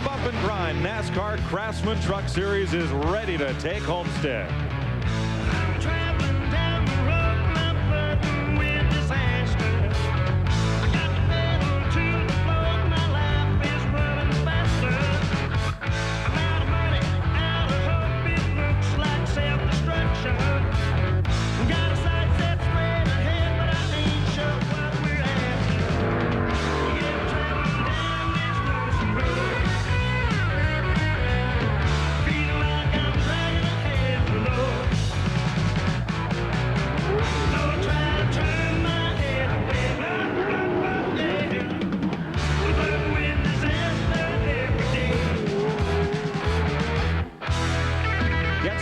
bump and grind NASCAR Craftsman Truck Series is ready to take Homestead.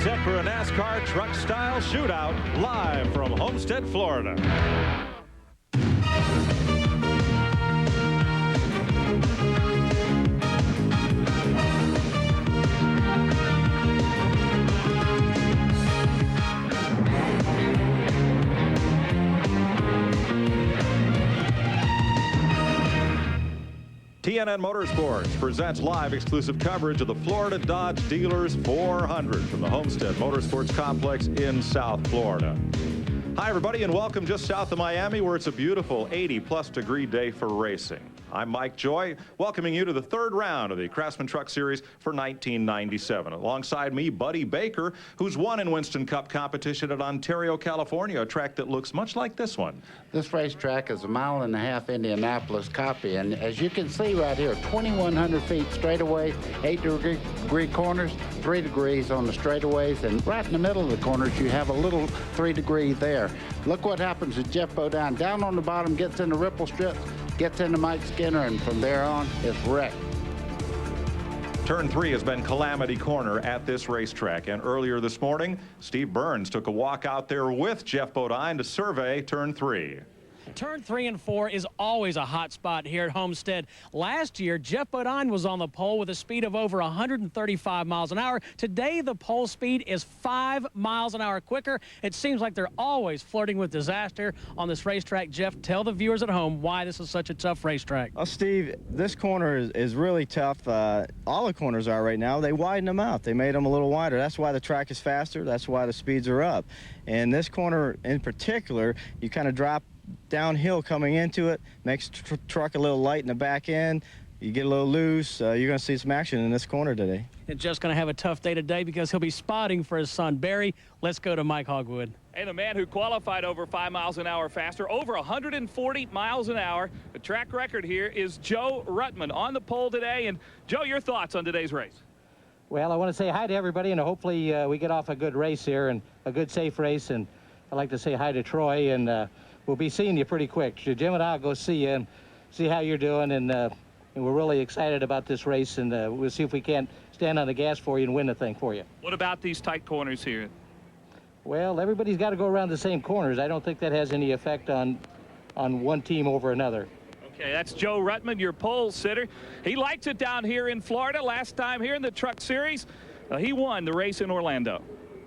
Set for a NASCAR truck style shootout live from Homestead, Florida. TNN Motorsports presents live exclusive coverage of the Florida Dodge Dealers 400 from the Homestead Motorsports Complex in South Florida. Hi, everybody, and welcome just south of Miami, where it's a beautiful 80-plus degree day for racing. I'm Mike Joy, welcoming you to the third round of the Craftsman Truck Series for 1997. Alongside me, Buddy Baker, who's won in Winston Cup competition at Ontario, California, a track that looks much like this one. This racetrack is a 1.5 mile Indianapolis copy, and as you can see right here, 2,100 feet straightaway, 8-degree corners, 3 degrees on the straightaways, and right in the middle of the corners, you have a little 3 degree there. Look what happens to Jeff Bodine. Down on the bottom, gets in the ripple strip, gets into Mike Skinner, and from there on, it's wrecked. Turn 3 has been Calamity Corner at this racetrack, and earlier this morning, Steve Burns took a walk out there with Jeff Bodine to survey Turn 3. Turn 3 and 4 is always a hot spot here at Homestead. Last year, Jeff Bodine was on the pole with a speed of over 135 miles an hour. Today, the pole speed is 5 miles an hour quicker. It seems like they're always flirting with disaster on this racetrack. Jeff, tell the viewers at home why this is such a tough racetrack. Well, Steve, this corner is really tough. All the corners are right now. They widened them out. They made them a little wider. That's why the track is faster. That's why the speeds are up. And this corner in particular, you kind of drop downhill coming into it, makes truck a little light in the back end. You get a little loose. You're going to see some action in this corner today. And just going to have a tough day today because he'll be spotting for his son Barry. Let's go to Mike Hogwood. And the man who qualified over 5 miles an hour faster, over 140 miles an hour. The track record here is Joe Ruttman on the pole today. And Joe, your thoughts on today's race? Well, I want to say hi to everybody, and hopefully we get off a good race here and a good safe race. And I'd like to say hi to Troy, and we'll be seeing you pretty quick. Jim and I'll go see you and see how you're doing, and we're really excited about this race, and we'll see if we can't stand on the gas for you and win the thing for you. What about these tight corners here? Well, everybody's got to go around the same corners. I don't think that has any effect on one team over another. Okay, that's Joe Ruttman, your pole sitter. He likes it down here in Florida. Last time here in the Truck Series, he won the race in Orlando.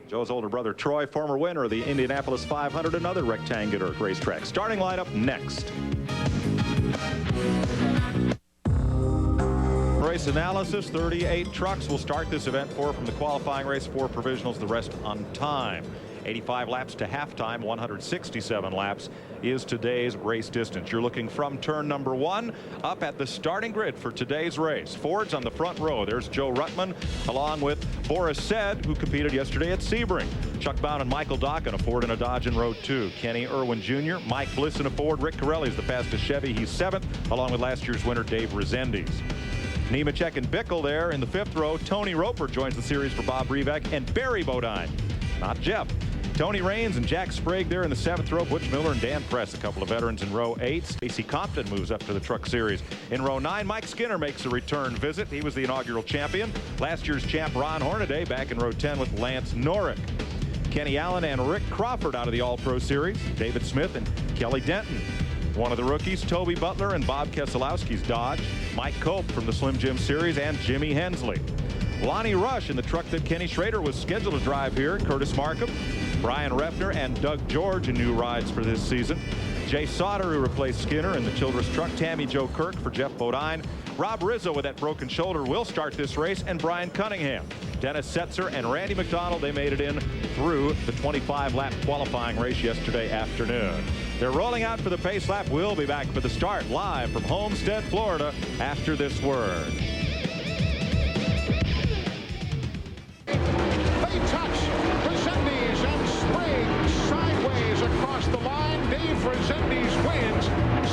Joe's older brother Troy, former winner of the Indianapolis 500, another rectangular racetrack. Starting lineup next. Race analysis, 38 trucks will start this event, 4 from the qualifying race, 4 provisionals, the rest on time. 85 laps to halftime, 167 laps is today's race distance. You're looking from turn number 1 up at the starting grid for today's race. Ford's on the front row. There's Joe Ruttman along with Boris Said, who competed yesterday at Sebring. Chuck Bound and Michael Dock in a Ford and a Dodge in row 2. Kenny Irwin Jr., Mike Bliss in a Ford. Rick Corelli's the fastest Chevy. He's 7th, along with last year's winner Dave Rezendes. Nemecheck and Bickle there in the 5th row. Tony Roper joins the series for Bob Revak and Barry Bodine, not Jeff. Tony Raines and Jack Sprague there in the 7th row. Butch Miller and Dan Press, a couple of veterans in row 8. Stacy Compton moves up to the Truck Series. In row 9, Mike Skinner makes a return visit. He was the inaugural champion. Last year's champ Ron Hornaday back in row 10 with Lance Norick. Kenny Allen and Rick Crawford out of the All-Pro Series. David Smith and Kelly Denton. One of the rookies, Toby Butler and Bob Keselowski's Dodge. Mike Cope from the Slim Jim Series and Jimmy Hensley. Lonnie Rush in the truck that Kenny Schrader was scheduled to drive here. Curtis Markham, Brian Refner, and Doug George in new rides for this season. Jay Sauter, who replaced Skinner in the Childress truck. Tammy Jo Kirk for Jeff Bodine. Rob Rizzo with that broken shoulder will start this race, and Brian Cunningham. Dennis Setzer and Randy McDonald, they made it in through the 25-lap qualifying race yesterday afternoon. They're rolling out for the pace lap. We'll be back for the start live from Homestead, Florida after this word. They touch. Resendiz and Sprague sideways across the line. Dave Resendiz wins.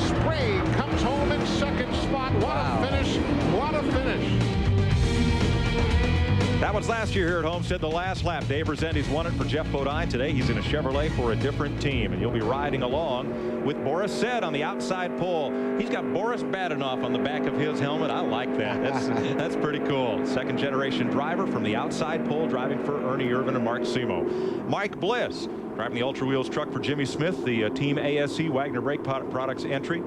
Sprague comes home in second spot. What a finish. What a finish. That was last year here at Homestead, the last lap. Dave Resendiz won it for Jeff Bodine. Today he's in a Chevrolet for a different team, and you'll be riding along with Boris Said on the outside pole. He's got Boris Badenoff on the back of his helmet. I like that. That's pretty cool. Second generation driver from the outside pole, driving for Ernie Irvin and Mark Simo. Mike Bliss driving the Ultra Wheels truck for Jimmy Smith, the Team ASC Wagner Brake Products entry.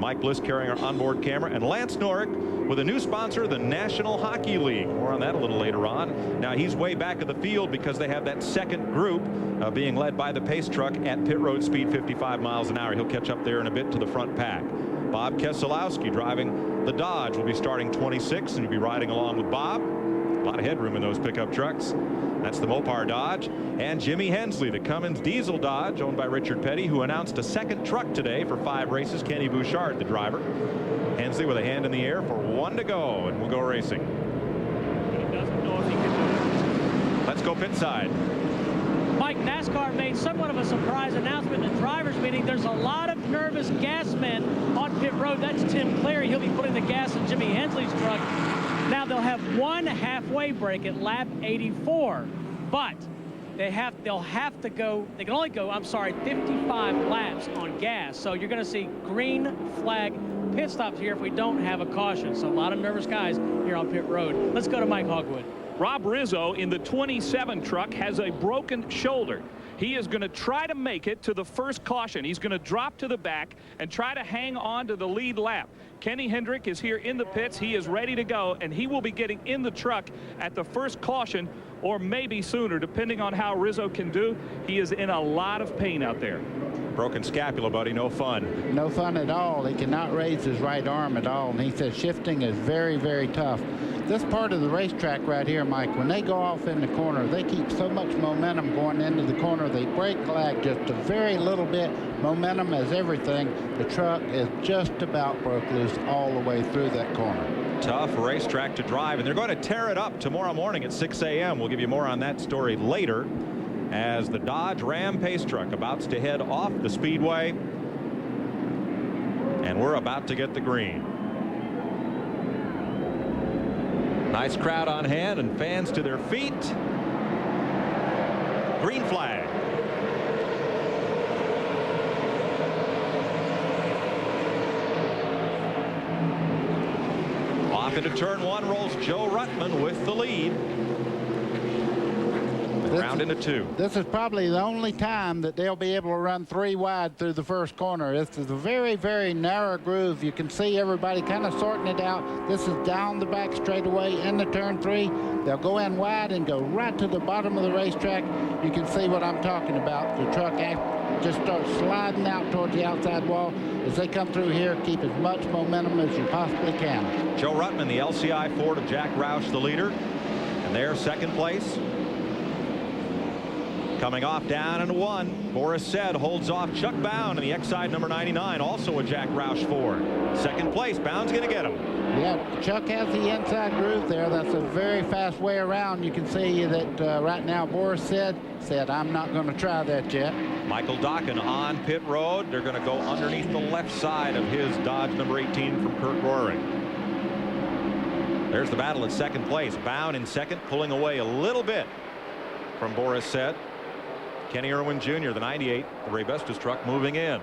Mike Bliss carrying our onboard camera, and Lance Norick with a new sponsor, the National Hockey League. More on that a little later on. Now he's way back of the field because they have that second group being led by the pace truck at pit road speed 55 miles an hour. He'll catch up there in a bit to the front pack. Bob Keselowski driving the Dodge will be starting 26, and you'll be riding along with Bob. A lot of headroom in those pickup trucks. That's the Mopar Dodge. And Jimmy Hensley, the Cummins diesel Dodge owned by Richard Petty, who announced a second truck today for 5 races. Kenny Bouchard, the driver. Hensley with a hand in the air for 1 to go, and we'll go racing. He doesn't know if he can do it. Let's go pit side. Mike, NASCAR made somewhat of a surprise announcement in the drivers' meeting. There's a lot of nervous gas men on pit road. That's Tim Cleary. He'll be putting the gas in Jimmy Hensley's truck. Now they'll have one halfway break at lap 84, but they'll have to go. They can only go, 55 laps on gas. So you're going to see green flag pit stops here if we don't have a caution. So a lot of nervous guys here on pit road. Let's go to Mike Hogwood. Rob Rizzo in the 27 truck has a broken shoulder. He is going to try to make it to the first caution. He's going to drop to the back and try to hang on to the lead lap. Kenny Hendrick is here in the pits. He is ready to go, and he will be getting in the truck at the first caution or maybe sooner, depending on how Rizzo can do. He is in a lot of pain out there. Broken scapula, buddy. No fun. No fun at all. He cannot raise his right arm at all, and he says shifting is very, very tough. This part of the racetrack right here, Mike, when they go off in the corner, they keep so much momentum going into the corner. They brake lag just a very little bit. Momentum is everything. The truck is just about broke loose all the way through that corner. Tough racetrack to drive, and they're going to tear it up tomorrow morning at 6 a.m. We'll give you more on that story later as the Dodge Ram pace truck about to head off the speedway, and we're about to get the green. Nice crowd on hand and fans to their feet. Green flag. Off into turn 1 rolls Joe Ruttman with the lead. Round into 2. This is probably the only time that they'll be able to run 3 wide through the first corner. This is a very, very narrow groove. You can see everybody kind of sorting it out. This is down the back straightaway into turn 3. They'll go in wide and go right to the bottom of the racetrack. You can see what I'm talking about. The truck just starts sliding out towards the outside wall. As they come through here, keep as much momentum as you possibly can. Joe Ruttman, the LCI Ford of Jack Roush, the leader. And they're second place. Coming off down into 1. Boris Said holds off Chuck Bound in the X-Side number 99, also a Jack Roush Ford. Second place, Bound's going to get him. Yeah, Chuck has the inside groove there. That's a very fast way around. You can see that right now Boris said I'm not going to try that yet. Michael Dokken on pit road. They're going to go underneath the left side of his Dodge number 18 from Kurt Rohring. There's the battle at second place. Bound in second, pulling away a little bit from Boris Said. Kenny Irwin Jr., the 98, the Ray Bestis truck, moving in.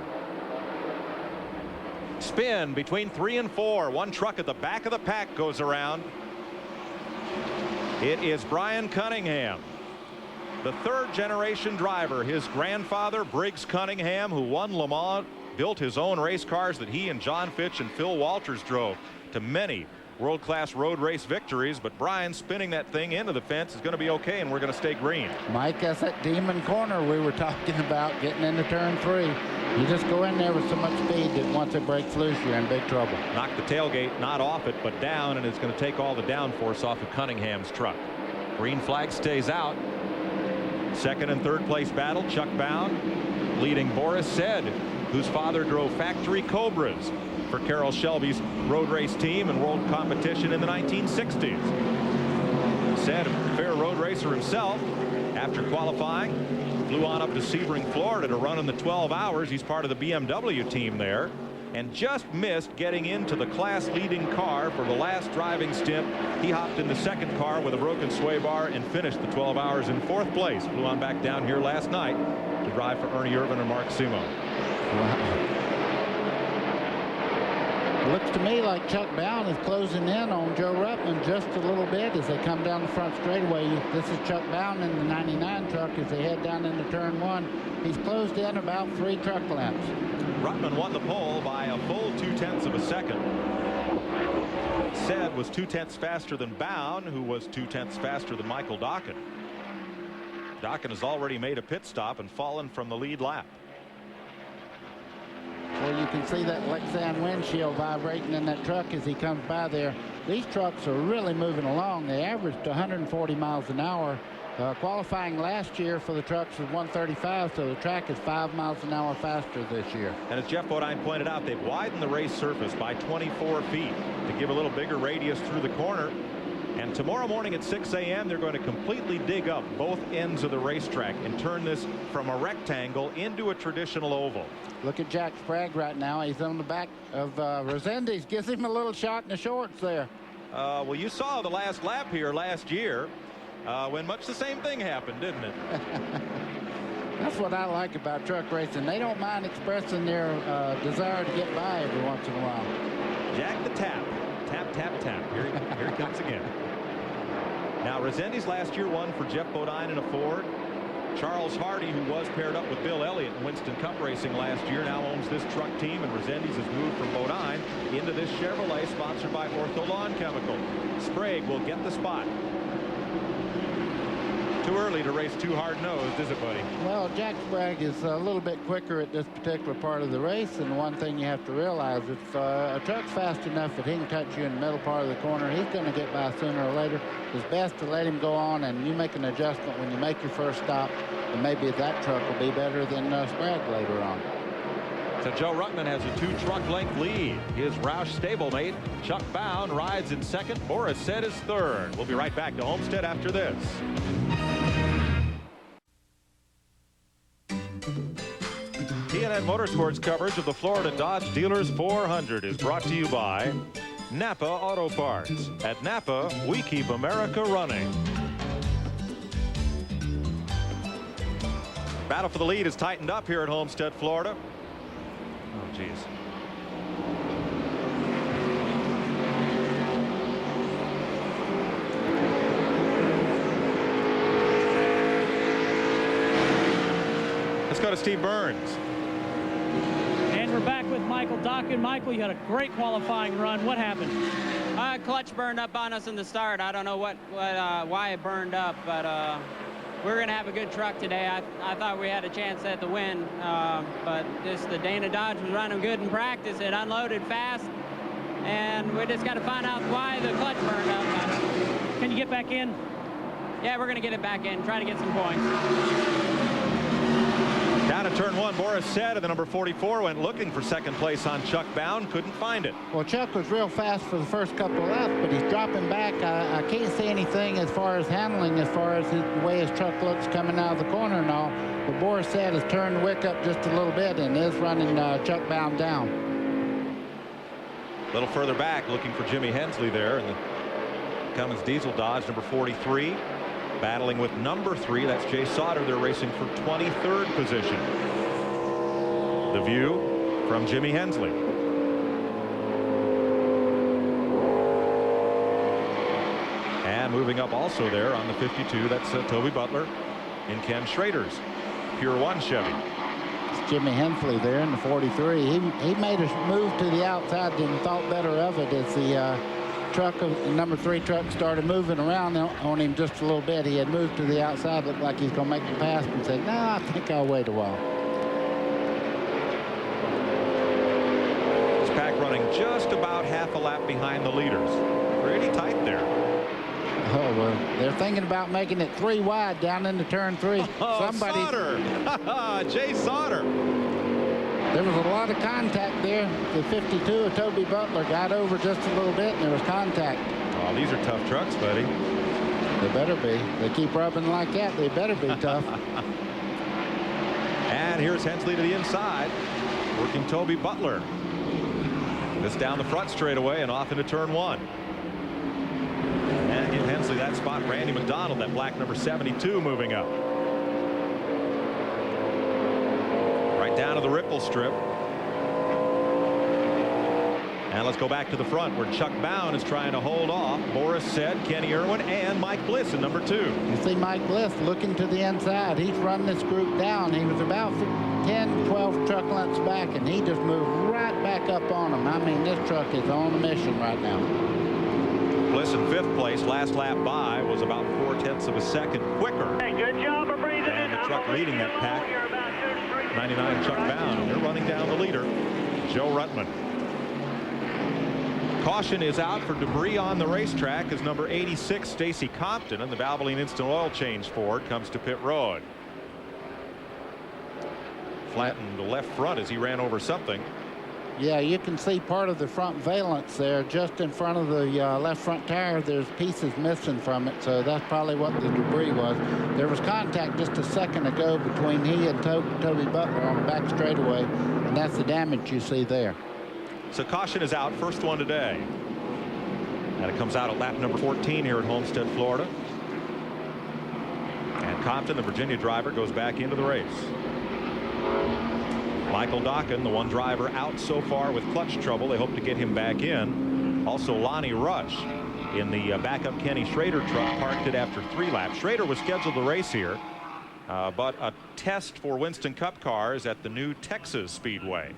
Spin between 3 and 4. One truck at the back of the pack goes around. It is Brian Cunningham, the third generation driver. His grandfather, Briggs Cunningham, who won Le Mans, built his own race cars that he and John Fitch and Phil Walters drove to many world-class road race victories, but Brian spinning that thing into the fence is going to be okay, and we're going to stay green. Mike, that's that demon corner we were talking about, getting into turn 3. You just go in there with so much speed that once it breaks loose, you're in big trouble. Knock the tailgate not off it, but down, and it's going to take all the downforce off of Cunningham's truck. Green flag stays out. Second and third place battle, Chuck Bound leading Boris Said, whose father drove factory Cobras for Carroll Shelby's road race team and world competition in the 1960s. Said, a fair road racer himself, after qualifying, flew on up to Sebring, Florida to run in the 12 hours. He's part of the BMW team there, and just missed getting into the class leading car for the last driving stint. He hopped in the second car with a broken sway bar and finished the 12 hours in 4th place. Flew on back down here last night to drive for Ernie Irvin and Mark Simo. Wow. It looks to me like Chuck Bound is closing in on Joe Ruttman just a little bit as they come down the front straightaway. This is Chuck Bound in the 99 truck as they head down into turn 1. He's closed in about 3 truck laps. Ruttman won the pole by a full 0.2 of a second. Said was 0.2 faster than Bound, who was 0.2 faster than Michael Dokken. Dokken has already made a pit stop and fallen from the lead lap. Well, you can see that Lexan windshield vibrating in that truck as he comes by there. These trucks are really moving along. They averaged 140 miles an hour. Qualifying last year for the trucks was 135, so the track is 5 miles an hour faster this year. And as Jeff Bodine pointed out, they've widened the race surface by 24 feet to give a little bigger radius through the corner. And tomorrow morning at 6 a.m. they're going to completely dig up both ends of the racetrack and turn this from a rectangle into a traditional oval. Look at Jack Sprague right now. He's on the back of Resendiz. Gives him a little shot in the shorts there. Well, you saw the last lap here last year when much the same thing happened, didn't it? That's what I like about truck racing. They don't mind expressing their desire to get by every once in a while. Jack the Tap. Tap, tap, tap. Here he comes again. Now, Resendiz last year won for Jeff Bodine in a Ford. Charles Hardy, who was paired up with Bill Elliott in Winston Cup racing last year, now owns this truck team, and Resendiz has moved from Bodine into this Chevrolet sponsored by Ortho Lawn Chemical. Sprague will get the spot. Too early to race too hard-nosed, is it, buddy? Well, Jack Sprague is a little bit quicker at this particular part of the race, and one thing you have to realize, if a truck's fast enough that he can touch you in the middle part of the corner, he's going to get by sooner or later. It's best to let him go on, and you make an adjustment when you make your first stop, and maybe that truck will be better than Sprague later on. So Joe Ruttman has a 2-truck length lead. His Roush stablemate, Chuck Bound, rides in second. Boris Said is third. We'll be right back to Homestead after this. TNN Motorsports coverage of the Florida Dodge Dealers 400 is brought to you by Napa Auto Parts. At Napa, we keep America running. Battle for the lead is tightened up here at Homestead, Florida. Oh, geez. Let's go to Steve Burns. And we're back with Michael Dokken. Michael, you had a great qualifying run. What happened? Clutch burned up on us in the start. I don't know why it burned up, but we're going to have a good truck today. I thought we had a chance at the win, but the Dana Dodge was running good in practice. It unloaded fast, and we just got to find out why the clutch burned up. Can you get back in? Yeah, we're going to get it back in, try to get some points. Down to turn 1, Boris Said, and the number 44 went looking for second place on Chuck Bound. Couldn't find it. Well, Chuck was real fast for the first couple of laps, but he's dropping back. I can't see anything as far as handling, as far as the way his truck looks coming out of the corner and all. But Boris Said has turned the wick up just a little bit and is running Chuck Bound down. A little further back, looking for Jimmy Hensley there in the Cummins Diesel Dodge, number 43. Battling with number 3, that's Jay Sauter. They're racing for 23rd position. The view from Jimmy Hensley. And moving up also there on the 52, that's Toby Butler in Ken Schrader's Pure One Chevy. It's Jimmy Hensley there in the 43. He made a move to the outside and thought better of it as he truck, the number 3 truck, started moving around on him just a little bit. He had moved to the outside, looked like he's going to make the pass, and said, "No, I think I'll wait a while." This pack running just about half a lap behind the leaders. Pretty tight there. Oh, well, they're thinking about making it 3 wide down into turn 3. Oh, Sauter. Jay Sauter. There was a lot of contact there. The 52 of Toby Butler got over just a little bit, and there was contact. Oh, these are tough trucks, buddy. They better be. They keep rubbing like that. They better be tough. And here's Hensley to the inside, working Toby Butler. This down the front straightaway and off into turn 1. And give Hensley that spot. Randy McDonald, that black number 72, moving up. Right down to the ripple strip. And let's go back to the front where Chuck Bound is trying to hold off Boris Said, Kenny Irwin, and Mike Bliss in number 2. You see Mike Bliss looking to the inside. He's run this group down. He was about 10, 12 truck lengths back, and he just moved right back up on him. I mean, this truck is on a mission right now. Bliss in 5th place. Last lap by was about 0.4 of a second quicker. Hey, good job of breathing and the truck leading that pack, 99 Chuck Bound. And they're running down the leader, Joe Ruttman. Caution is out for debris on the racetrack as number 86 Stacy Compton and the Valvoline Instant Oil Change Ford comes to pit road. Flattened the left front as he ran over something. Yeah, you can see part of the front valence there just in front of the left front tire. There's pieces missing from it, so that's probably what the debris was. There was contact just a second ago between he and Toby Butler on the back straightaway, and that's the damage you see there. So caution is out, first one today. And it comes out at lap number 14 here at Homestead, Florida. And Compton, the Virginia driver, goes back into the race. Michael Dokken, the one driver out so far with clutch trouble. They hope to get him back in. Also Lonnie Rush in the backup Kenny Schrader truck, parked it after 3 laps. Schrader was scheduled to race here, but a test for Winston Cup cars at the new Texas Speedway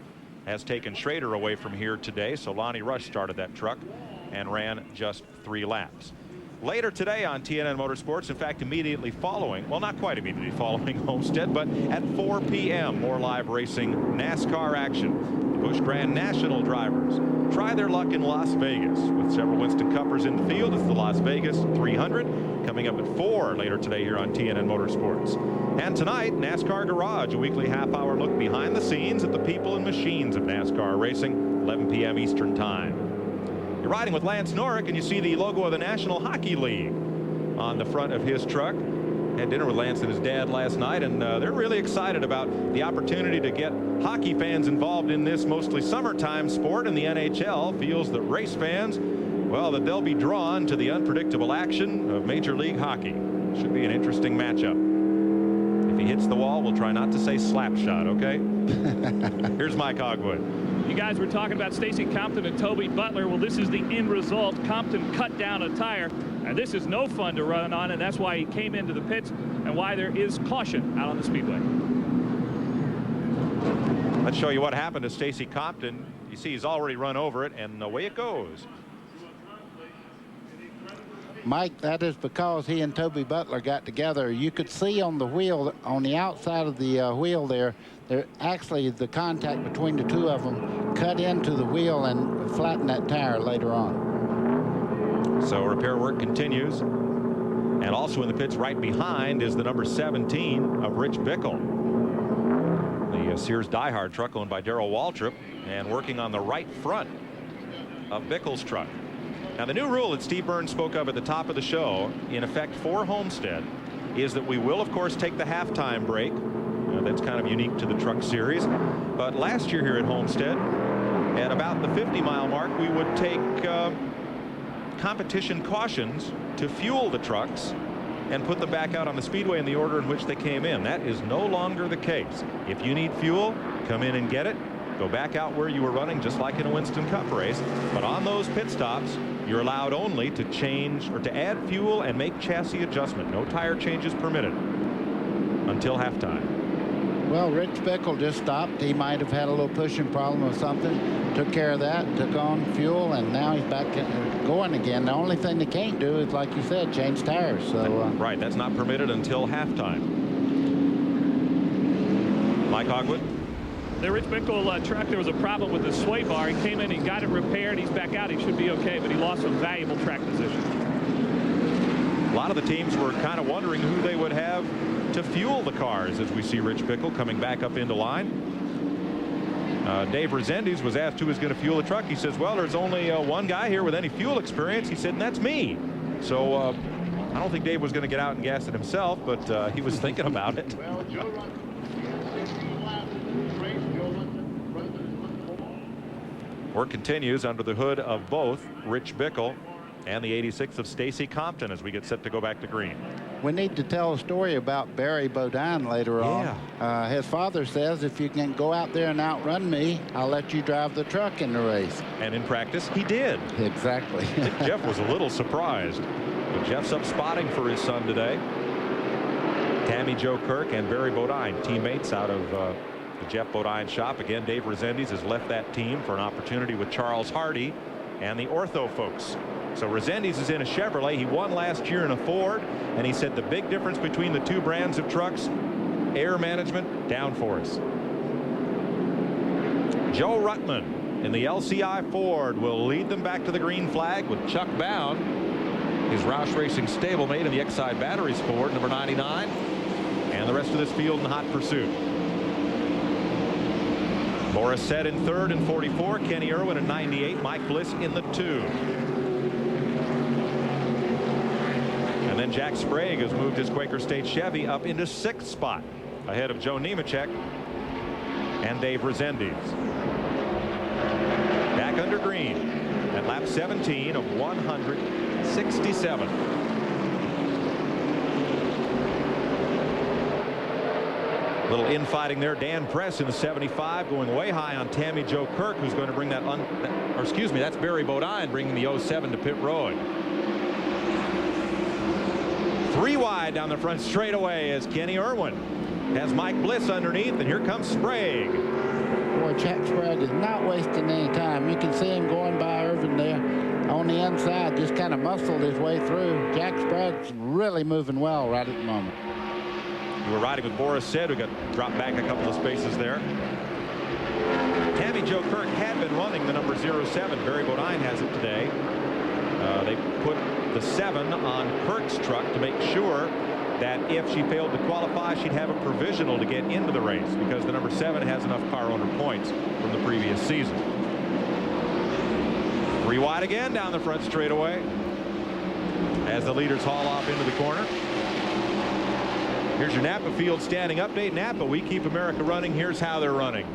has taken Schrader away from here today. So Lonnie Rush started that truck and ran just 3 laps. Later today on TNN Motorsports, in fact, immediately following, well, not quite immediately following Homestead, but at 4 p.m. more live racing NASCAR action. The Busch Grand National drivers try their luck in Las Vegas with several Winston Cuppers in the field. It's the Las Vegas 300 coming up at 4 later today here on TNN Motorsports. And tonight, NASCAR Garage, a weekly half-hour look behind the scenes at the people and machines of NASCAR racing, 11 p.m. Eastern Time. You're riding with Lance Norrick, and you see the logo of the National Hockey League on the front of his truck. Had dinner with Lance and his dad last night, and they're really excited about the opportunity to get hockey fans involved in this mostly summertime sport. And the NHL feels that race fans, well, that they'll be drawn to the unpredictable action of Major League Hockey. Should be an interesting matchup. If he hits the wall, we'll try not to say slap shot, okay? Here's Mike Hogwood. You guys were talking about Stacy Compton and Toby Butler. Well, this is the end result. Compton cut down a tire, and this is no fun to run on, and that's why he came into the pits and why there is caution out on the speedway. Let's show you what happened to Stacy Compton. You see he's already run over it, and away it goes. Mike, that is because he and Toby Butler got together. You could see on the wheel, on the outside of the wheel there actually the contact between the two of them cut into the wheel and flattened that tire later on. So repair work continues. And also in the pits right behind is the number 17 of Rich Bickle. The Sears Diehard truck owned by Darrell Waltrip, and working on the right front of Bickle's truck. Now, the new rule that Steve Burns spoke of at the top of the show, in effect for Homestead, is that we will, of course, take the halftime break. That's kind of unique to the truck series. But last year here at Homestead, at about the 50-mile mark, we would take competition cautions to fuel the trucks and put them back out on the speedway in the order in which they came in. That is no longer the case. If you need fuel, come in and get it. Go back out where you were running, just like in a Winston Cup race. But on those pit stops, you're allowed only to change or to add fuel and make chassis adjustment. No tire changes permitted until halftime. Well, Rich Bickle just stopped. He might have had a little pushing problem or something. Took care of that, took on fuel, and now he's back going again. The only thing they can't do is, like you said, change tires. So right, that's not permitted until halftime. Mike Hogwood. The Rich Bickle truck, there was a problem with the sway bar. He came in, he got it repaired, he's back out. He should be okay, but he lost some valuable track position. A lot of the teams were kind of wondering who they would have to fuel the cars as we see Rich Bickle coming back up into line. Dave Rezendes was asked who was going to fuel the truck. He says, well, there's only one guy here with any fuel experience. He said, and that's me. So I don't think Dave was going to get out and gas it himself, but he was thinking about it. Work continues under the hood of both Rich Bickle and the 86 of Stacy Compton as we get set to go back to green. we need to tell a story about Barry Bodine later on. His father says, if you can go out there and outrun me, I'll let you drive the truck in the race. And in practice, he did. Exactly. I think Jeff was a little surprised. But Jeff's up spotting for his son today. Tammy Jo Kirk and Barry Bodine, teammates out of the Jeff Bodine shop. Again, Dave Rezendes has left that team for an opportunity with Charles Hardy and the Ortho folks. So Rezendes is in a Chevrolet. He won last year in a Ford, and he said the big difference between the two brands of trucks, air management, downforce. Joe Ruttman in the LCI Ford will lead them back to the green flag with Chuck Bound, his Roush Racing stablemate in the Exide Batteries Ford, number 99, and the rest of this field in hot pursuit. Boris Said in third in 44, Kenny Irwin in 98, Mike Bliss in the 2. And then Jack Sprague has moved his Quaker State Chevy up into 6th spot ahead of Joe Nemecheck and Dave Rezendes. Back under green at lap 17 of 167. Little infighting there. Dan Press in the 75 going way high on Tammy Jo Kirk, who's going to bring that or excuse me, that's Barry Bodine bringing the 07 to pit road. 3 wide down the front straightaway as Kenny Irwin has Mike Bliss underneath, and here comes Sprague. Boy, Jack Sprague is not wasting any time. You can see him going by Irvin there on the inside, just kind of muscled his way through. Jack Sprague's really moving well right at the moment. You were riding with Boris Said, who got dropped back a couple of spaces there. Tammy Jo Kirk had been running the number 07. Barry Bodine has it today. They put the 7 on Kirk's truck to make sure that if she failed to qualify, she'd have a provisional to get into the race, because the number 7 has enough car owner points from the previous season. 3 wide again down the front straightaway as the leaders haul off into the corner. Here's your Napa Field standing update. Napa, we keep America running. Here's how they're running.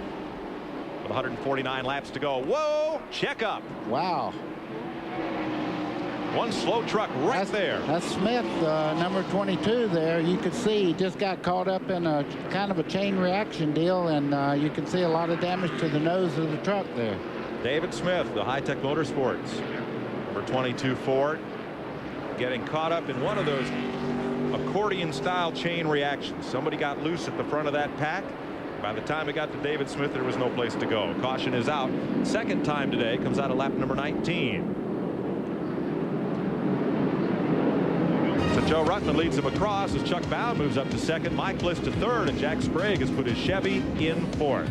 With 149 laps to go. Whoa, check up. Wow. One slow truck right there. That's Smith, number 22 there. You could see he just got caught up in a kind of a chain reaction deal, and you can see a lot of damage to the nose of the truck there. David Smith, the High Tech Motorsports, number 22 Ford, getting caught up in one of those accordion style chain reactions. Somebody got loose at the front of that pack. By the time it got to David Smith, there was no place to go. Caution is out. Second time today, comes out of lap number 19. So Joe Ruttman leads him across as Chuck Bound moves up to second, Mike Bliss to third, and Jack Sprague has put his Chevy in fourth.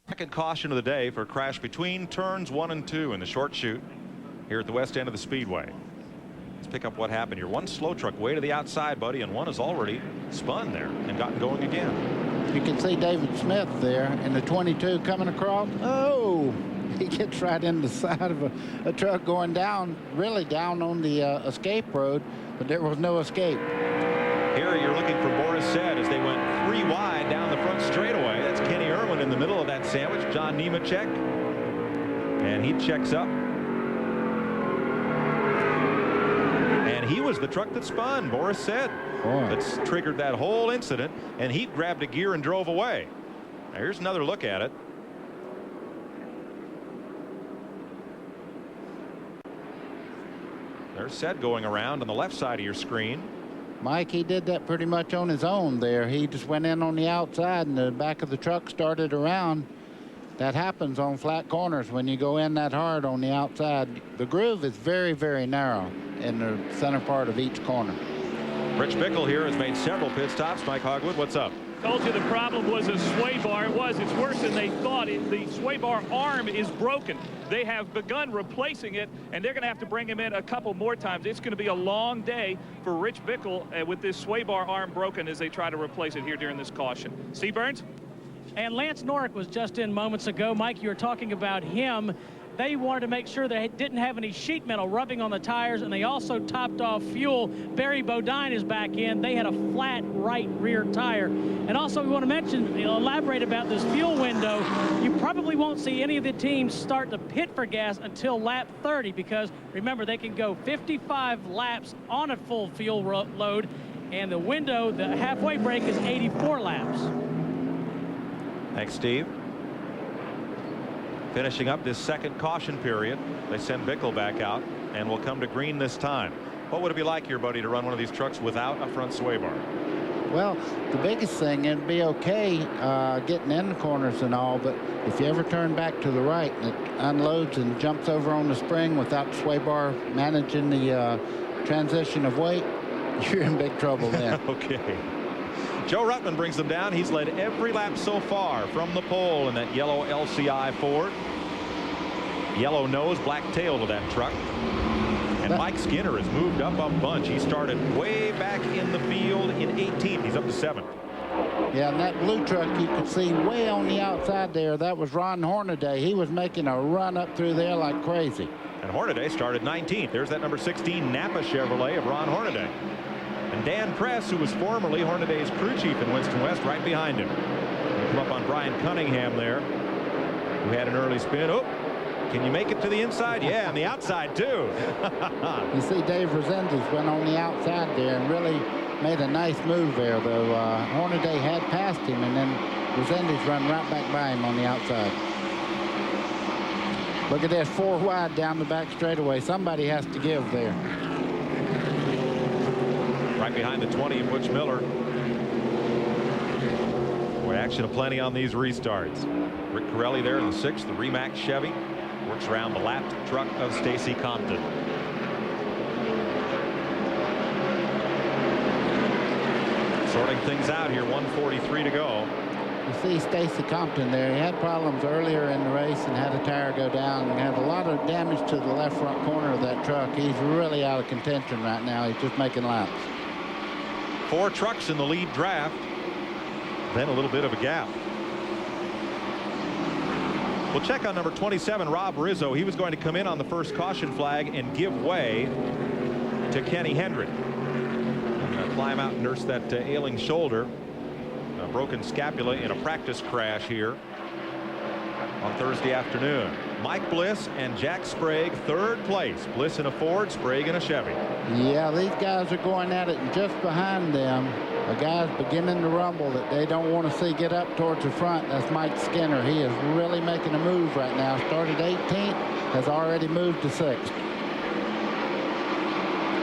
Second caution of the day for a crash between turns 1 and 2 in the short chute here at the west end of the Speedway. Let's pick up what happened here. One slow truck way to the outside, buddy, and one has already spun there and gotten going again. You can see David Smith there in the 22 coming across. Oh, he gets right in the side of a truck going down, really down on the escape road, but there was no escape. Here you're looking for Boris Said as they went 3 wide down the front straightaway. That's Kenny Irwin in the middle of that sandwich. John Nemecheck, and he checks up. And he was the truck that spun, Boris Said. That's triggered that whole incident, and he grabbed a gear and drove away. Now here's another look at it. There's Said going around on the left side of your screen. Mike, he did that pretty much on his own there. He just went in on the outside and the back of the truck started around. That happens on flat corners when you go in that hard on the outside. The groove is very, very narrow in the center part of each corner. Rich Bickle here has made several pit stops. Mike Hogwood, what's up? Told you the problem was a sway bar. It's worse than they thought. The sway bar arm is broken. They have begun replacing it, and they're going to have to bring him in a couple more times. It's going to be a long day for Rich Bickle with this sway bar arm broken as they try to replace it here during this caution. Steve Burns? And Lance Norrick was just in moments ago. Mike, you were talking about him. They wanted to make sure they didn't have any sheet metal rubbing on the tires, and they also topped off fuel. Barry Bodine is back in. They had a flat right rear tire. And also we want to mention, elaborate about this fuel window. You probably won't see any of the teams start to pit for gas until lap 30, because remember, they can go 55 laps on a full fuel load, and the window, the halfway break, is 84 laps. Thanks, Steve. Finishing up this second caution period, they send Bickle back out and will come to green this time. What would it be like here, buddy, to run one of these trucks without a front sway bar? Well, the biggest thing, it'd be okay getting in the corners and all, but if you ever turn back to the right and it unloads and jumps over on the spring without the sway bar managing the transition of weight, you're in big trouble then. Okay. Joe Ruttman brings them down. He's led every lap so far from the pole in that yellow LCI Ford. Yellow nose, black tail to that truck. And Mike Skinner has moved up a bunch. He started way back in the field in 18th. He's up to 7th. Yeah, and that blue truck you could see way on the outside there, that was Ron Hornaday. He was making a run up through there like crazy. And Hornaday started 19th. There's that number 16 Napa Chevrolet of Ron Hornaday. And Dan Press, who was formerly Hornaday's crew chief in Winston West, right behind him. We'll come up on Brian Cunningham there, who had an early spin. Oh, can you make it to the inside? Yeah, on the outside, too. You see Dave Resendiz went on the outside there and really made a nice move there, though. Hornaday had passed him, and then Resendiz run right back by him on the outside. Look at this, 4 wide down the back straightaway. Somebody has to give there. Right behind the 20 of Butch Miller. Boy, action aplenty on these restarts. Rick Corelli there in the 6th, the Remax Chevy. Works around the lapped truck of Stacy Compton. Sorting things out here, 1:43 to go. You see Stacy Compton there. He had problems earlier in the race and had a tire go down and had a lot of damage to the left front corner of that truck. He's really out of contention right now. He's just making laps. 4 trucks in the lead draft. Then a little bit of a gap. We'll check on number 27, Rob Rizzo. He was going to come in on the first caution flag and give way to Kenny Hendrick. Climb out and nurse that ailing shoulder. A broken scapula in a practice crash here on Thursday afternoon. Mike Bliss and Jack Sprague, 3rd place. Bliss in a Ford, Sprague in a Chevy. Yeah, these guys are going at it, and just behind them, a guy's beginning to rumble that they don't want to see get up towards the front. That's Mike Skinner. He is really making a move right now. Started 18th, has already moved to 6th.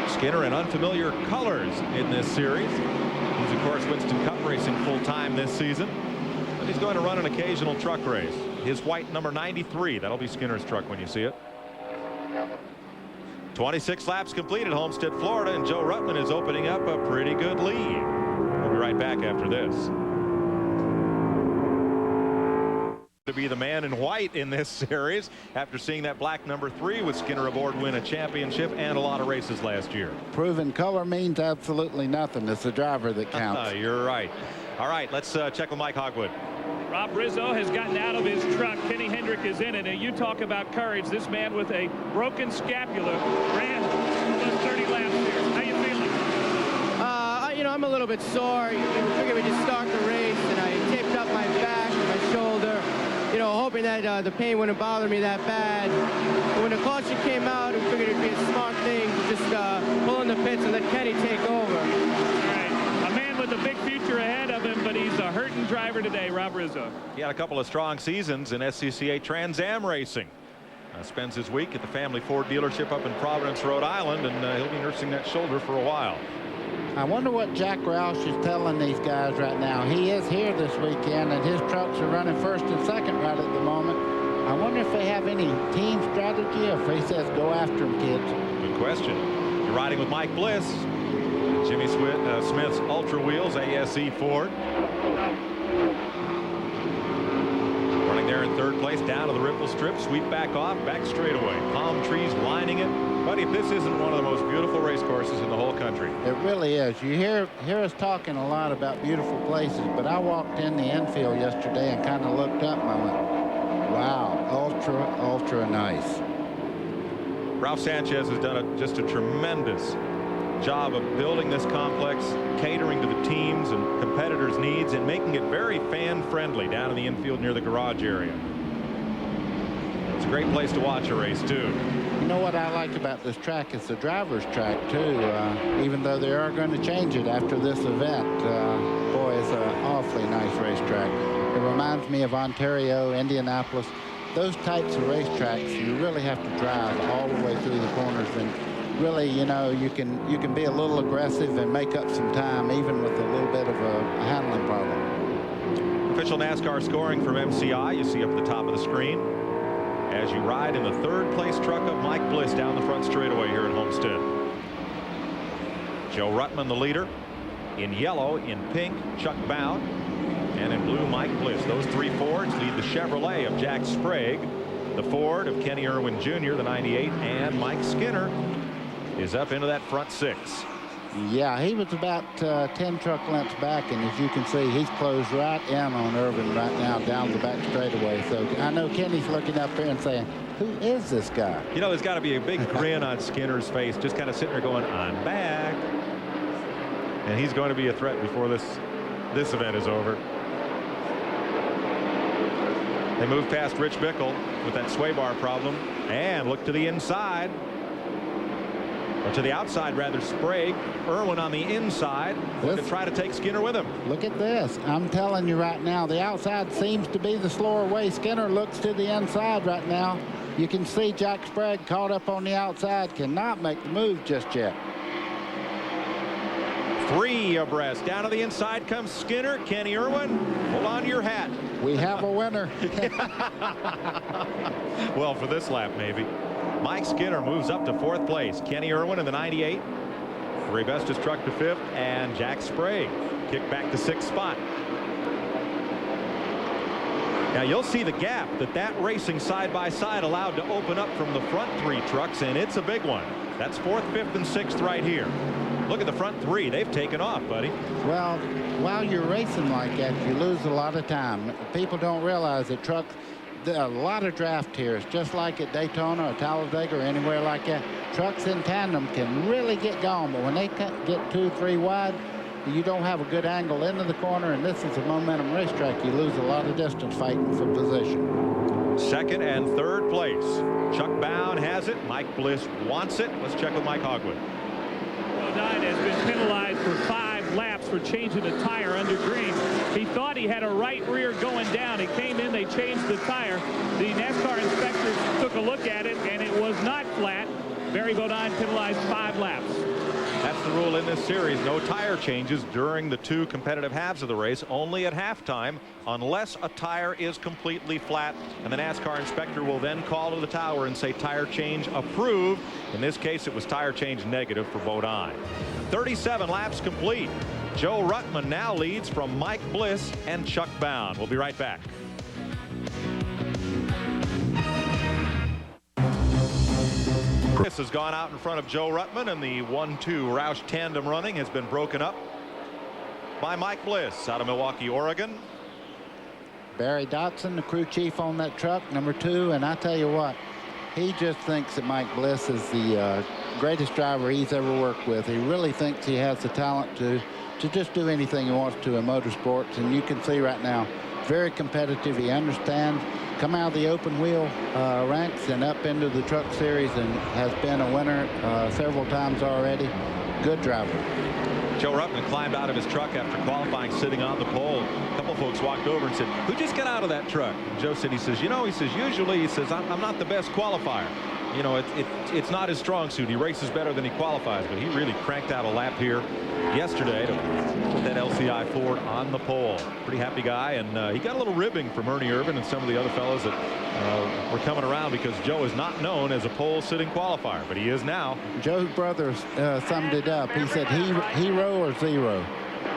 Skinner in unfamiliar colors in this series. He's, of course, Winston Cup racing full-time this season. But he's going to run an occasional truck race. His white number 93. That'll be Skinner's truck when you see it. 26 laps complete at Homestead, Florida, and Joe Ruttman is opening up a pretty good lead. We'll be right back after this. To be the man in white in this series after seeing that black number 3 with Skinner aboard win a championship and a lot of races last year. Proven color means absolutely nothing. It's the driver that counts. You're right. All right, let's check with Mike Hogwood. Rob Rizzo has gotten out of his truck. Kenny Hendrick is in it. And you talk about courage. This man with a broken scapula ran almost 30 laps here. How you feeling? You know, I'm a little bit sore. I figured we just start the race, and I taped up my back and my shoulder, you know, hoping that the pain wouldn't bother me that bad. But when the caution came out, I figured it'd be a smart thing to just pull in the pits and let Kenny take over. All right. A man with a big future ahead of him, but he's a hurting driver today, Rob Rizzo. He had a couple of strong seasons in SCCA Trans Am racing. Spends his week at the family Ford dealership up in Providence, Rhode Island, and he'll be nursing that shoulder for a while. I wonder what Jack Roush is telling these guys right now. He is here this weekend, and his trucks are running first and second right at the moment. I wonder if they have any team strategy, or if he says, go after them, kids. Good question. You're riding with Mike Bliss. Jimmy Smith's Ultra Wheels, ASE Ford. Running there in third place, down to the ripple strip, sweep back off, back straightaway. Palm trees lining it. Buddy, if this isn't one of the most beautiful race courses in the whole country. It really is. You hear us talking a lot about beautiful places, but I walked in the infield yesterday and kind of looked up and I went, wow, ultra nice. Ralph Sanchez has done just a tremendous job of building this complex, catering to the teams and competitors' needs, and making it very fan-friendly down in the infield near the garage area. It's a great place to watch a race, too. You know what I like about this track? It's the driver's track, too. Even though they are going to change it after this event, boy, it's an awfully nice racetrack. It reminds me of Ontario, Indianapolis. Those types of racetracks, you really have to drive all the way through the corners, and really, you know, you can be a little aggressive and make up some time, even with a little bit of a handling problem. Official NASCAR scoring from MCI, you see up at the top of the screen, as you ride in the third place truck of Mike Bliss down the front straightaway here at Homestead. Joe Ruttman, the leader. In yellow, in pink, Chuck Bound. And in blue, Mike Bliss. Those three Fords lead the Chevrolet of Jack Sprague, the Ford of Kenny Irwin Jr., the 98, and Mike Skinner is up into that front six. Yeah, he was about 10 truck lengths back, and as you can see, he's closed right in on Irvin right now down the back straightaway. So I know Kenny's looking up there and saying, who is this guy? You know, there's got to be a big grin on Skinner's face, just kind of sitting there going, I'm back. And he's going to be a threat before this event is over. They move past Rich Bickle with that sway bar problem and look to the inside. Or to the outside, rather. Sprague. Irwin on the inside to try to take Skinner with him. Look at this. I'm telling you right now, the outside seems to be the slower way. Skinner looks to the inside right now. You can see Jack Sprague caught up on the outside, cannot make the move just yet. Three abreast. Down to the inside comes Skinner. Kenny Irwin, hold on to your hat. We have a winner. Well, for this lap, maybe. Mike Skinner moves up to fourth place. Kenny Irwin in the 98. Ray Bestis truck to fifth, and Jack Sprague kicked back to sixth spot. Now you'll see the gap that racing side by side allowed to open up from the front three trucks, and it's a big one. That's fourth, fifth, and sixth right here. Look at the front three. They've taken off, buddy. Well, while you're racing like that, you lose a lot of time. People don't realize that trucks, there are a lot of draft here. It's just like at Daytona or Talladega or anywhere like that. Trucks in tandem can really get going, but when they get 2, 3 wide, you don't have a good angle into the corner, and this is a momentum racetrack. You lose a lot of distance fighting for position. Second and third place. Chuck Bound has it. Mike Bliss wants it. Let's check with Mike Hogwood. Bodine has been penalized for 5 laps for changing a tire under green. He thought he had a right rear going down. It came in, they changed the tire. The NASCAR inspectors took a look at it, and it was not flat. Barry Bodine penalized 5 laps. That's the rule in this series. No tire changes during the 2 competitive halves of the race, only at halftime, unless a tire is completely flat, and the NASCAR inspector will then call to the tower and say tire change approved. In this case, it was tire change negative for Bodine. 37 laps complete. Joe Ruttman now leads from Mike Bliss and Chuck Bound. We'll be right back. Chris has gone out in front of Joe Ruttman, and the 1-2 Roush tandem running has been broken up by Mike Bliss out of Milwaukee, Oregon. Barry Dotson, the crew chief on that truck, number 2, and I tell you what, he just thinks that Mike Bliss is the greatest driver he's ever worked with. He really thinks he has the talent to just do anything he wants to in motorsports, and you can see right now, very competitive. He understands. Come out of the open wheel ranks and up into the truck series, and has been a winner several times already. Good driver. Joe Ruttman climbed out of his truck after qualifying, sitting on the pole. A couple folks walked over and said, who just got out of that truck? And Joe said, he says, you know, he says, usually, he says, I'm not the best qualifier. you know, it's not his strong suit. He races better than he qualifies, but he really cranked out a lap here yesterday to put that LCI Ford on the pole. Pretty happy guy, and he got a little ribbing from Ernie Irvin and some of the other fellows that were coming around because Joe is not known as a pole-sitting qualifier, but he is now. Joe's brother summed it up. He said hero or zero.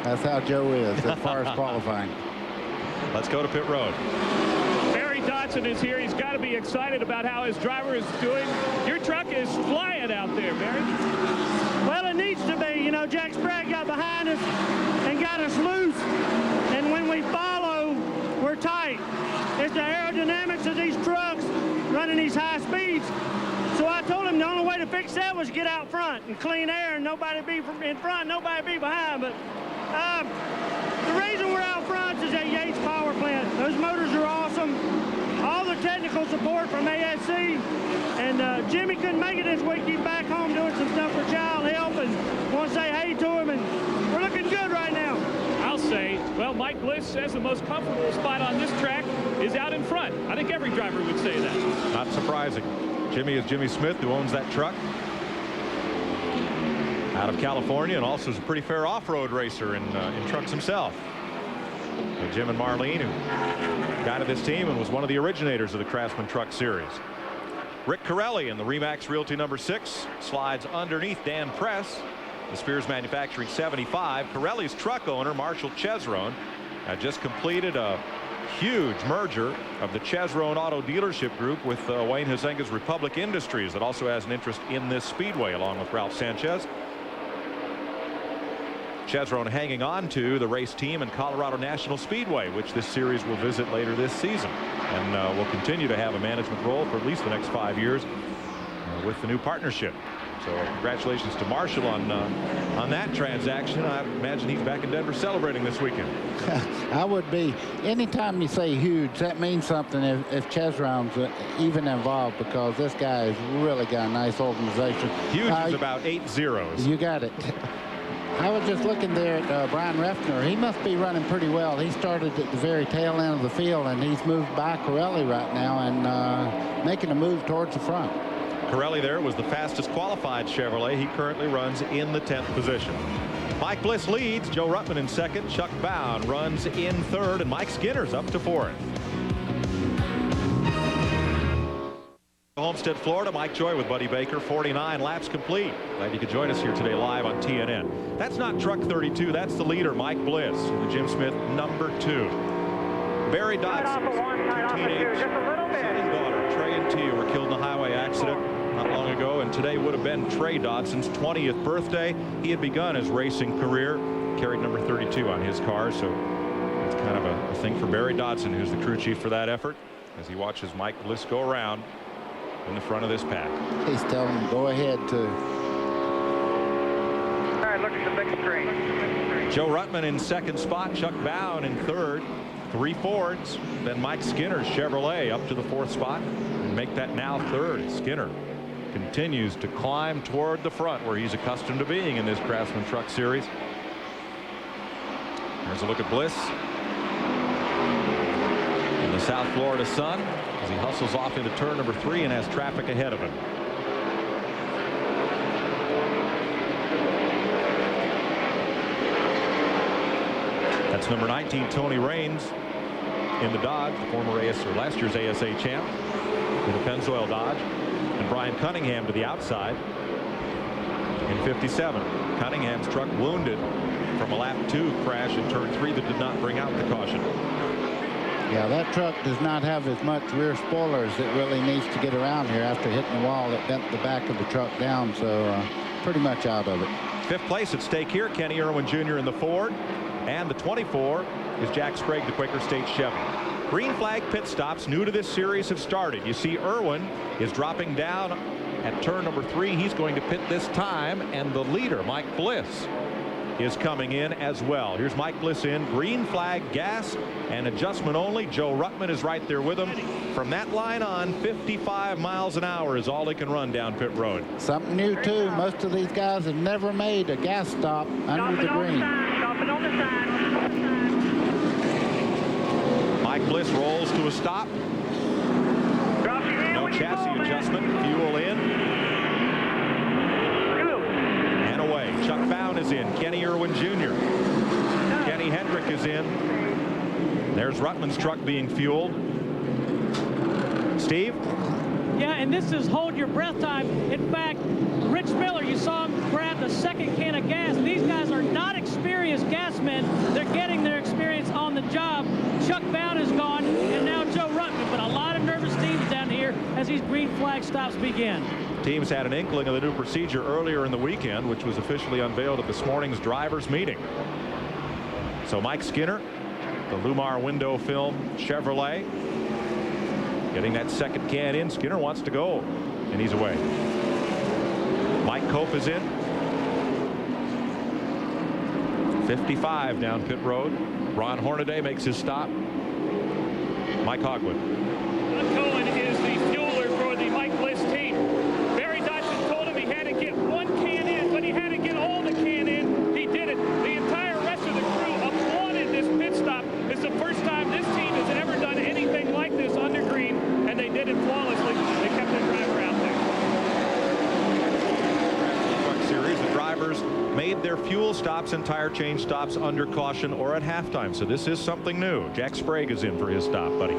That's how Joe is as far as qualifying. Let's go to pit road. Barry Dodson is here. He's got to be excited about how his driver is doing. Your truck is flying out there, Barry. Well, it needs to be. You know, Jack Sprague got behind us and got us loose. And when we follow, we're tight. It's the aerodynamics of these trucks running these high speeds. So I told him the only way to fix that was get out front and clean air and nobody be in front, nobody be behind. But the reason we're out front is that Yates power plant. Those motors are awesome. All the technical support from ASC. And Jimmy couldn't make it this week. He's back home doing some stuff for child help, and want to say hey to him. And we're looking good right now. I'll say, well, Mike Bliss says the most comfortable spot on this track is out in front. I think every driver would say that. Not surprising. Jimmy is Jimmy Smith, who owns that truck out of California, and also is a pretty fair off-road racer in trucks himself. Jim and Marlene, who guided this team and was one of the originators of the Craftsman Truck Series. Rick Corelli in the Remax Realty number 6 slides underneath Dan Press, the Spears Manufacturing 75. Corelli's truck owner, Marshall Chesrone, just completed a huge merger of the Chesrone Auto Dealership Group with Wayne Huizenga's Republic Industries, that also has an interest in this speedway, along with Ralph Sanchez. Chesrone hanging on to the race team in Colorado National Speedway, which this series will visit later this season, and will continue to have a management role for at least the next 5 years with the new partnership. So congratulations to Marshall on that transaction. I imagine he's back in Denver celebrating this weekend. I would be. Anytime you say huge, that means something if Chesrone's even involved, because this guy has really got a nice organization. Huge is about 8 zeros. You got it. I was just looking there at Brian Refner. He must be running pretty well. He started at the very tail end of the field, and he's moved by Corelli right now and making a move towards the front. Corelli there was the fastest qualified Chevrolet. He currently runs in the 10th position. Mike Bliss leads. Joe Ruttman in second. Chuck Bound runs in third, and Mike Skinner's up to fourth. Homestead, Florida. Mike Joy with Buddy Baker. 49 laps complete. Glad you could join us here today live on TNN. That's not truck 32. That's the leader, Mike Bliss, the Jim Smith number 2. Barry Dodson, 2 teenage son and daughter, Trey and Tia, were killed in a highway accident not long ago, and today would have been Trey Dodson's 20th birthday. He had begun his racing career, carried number 32 on his car, so it's kind of a thing for Barry Dodson, who's the crew chief for that effort, as he watches Mike Bliss go around in the front of this pack. He's telling him go ahead too. All right, look at the big screen. Joe Ruttman in second spot, Chuck Bound in third. 3 Fords, then Mike Skinner's Chevrolet up to the 4th spot and make that now third. Skinner continues to climb toward the front, where he's accustomed to being in this Craftsman Truck Series. There's a look at Bliss in the South Florida sun as he hustles off into turn number 3 and has traffic ahead of him. That's number 19, Tony Raines, in the Dodge, the former last year's ASA champ in the Pennzoil Dodge, and Brian Cunningham to the outside in 57. Cunningham's truck wounded from a lap 2 crash in turn 3 that did not bring out the caution. Yeah, that truck does not have as much rear spoiler as it really needs to get around here. After hitting the wall, it bent the back of the truck down, so pretty much out of it. 5th place at stake here, Kenny Irwin Jr. in the Ford, and the 24 is Jack Sprague, the Quaker State Chevy. Green flag pit stops new to this series have started. You see Irwin is dropping down at turn number 3. He's going to pit this time, and the leader, Mike Bliss, is coming in as well. Here's Mike Bliss in. Green flag, gas, and adjustment only. Joe Ruttman is right there with him. From that line on, 55 miles an hour is all he can run down pit road. Something new, too. Most of these guys have never made a gas stop under the green. Mike Bliss rolls to a stop. No chassis adjustment. Fuel in. And away. Chuck Bown is in. Kenny Irwin Jr. Kenny Hendrick is in. There's Ruttman's truck being fueled. Steve? Yeah, and this is hold your breath time. In fact, Rich Miller, you saw him grab the second can of gas. These guys are not experienced gas men. They're getting their experience on the job. Chuck Bown is gone, and now Joe Ruttman. But a lot of nervous teams down here as these green flag stops begin. Teams had an inkling of the new procedure earlier in the weekend, which was officially unveiled at this morning's drivers' meeting. So Mike Skinner, the Lumar window film Chevrolet, getting that second can in. Skinner wants to go, and he's away. Mike Cope is in. 55 down pit road. Ron Hornaday makes his stop. Mike Hogwood. Ron Cohen is the fueler for the Mike Bliss team. Barry Dodson told him he had to get one can in, but he had to get all the can in. He did it. The entire rest of the crew applauded this pit stop. It's the first time this team has ever done anything like this under green, and they did it flawlessly. They kept their driver out there. Truck Series, the drivers made their fuel stops and tire change stops under caution or at halftime. So this is something new. Jack Sprague is in for his stop, buddy.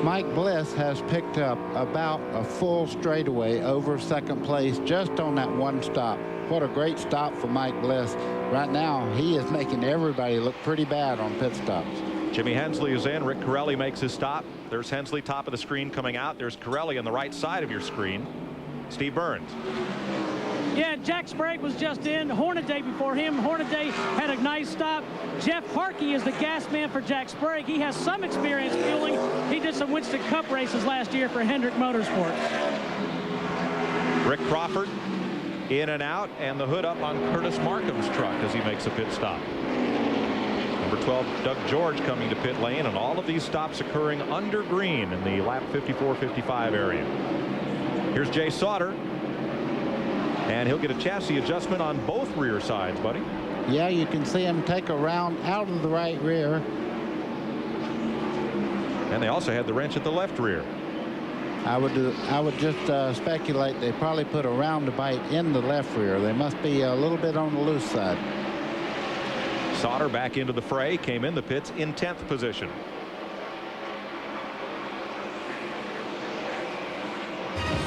Mike Bliss has picked up about a full straightaway over second place just on that one stop. What a great stop for Mike Bliss. Right now, he is making everybody look pretty bad on pit stops. Jimmy Hensley is in. Rick Corelli makes his stop. There's Hensley, top of the screen, coming out. There's Corelli on the right side of your screen. Steve Burns. Yeah, Jack Sprague was just in. Hornaday before him. Hornaday had a nice stop. Jeff Harkey is the gas man for Jack Sprague. He has some experience fueling. He did some Winston Cup races last year for Hendrick Motorsports. Rick Crawford in and out, and the hood up on Curtis Markham's truck as he makes a pit stop. Number 12, Doug George, coming to pit lane, and all of these stops occurring under green in the lap 54-55 area. Here's Jay Sauter, and he'll get a chassis adjustment on both rear sides, buddy. Yeah, you can see him take a round out of the right rear. And they also had the wrench at the left rear. I would just speculate they probably put a roundabout in the left rear. They must be a little bit on the loose side. Sauter back into the fray, came in the pits in 10th position.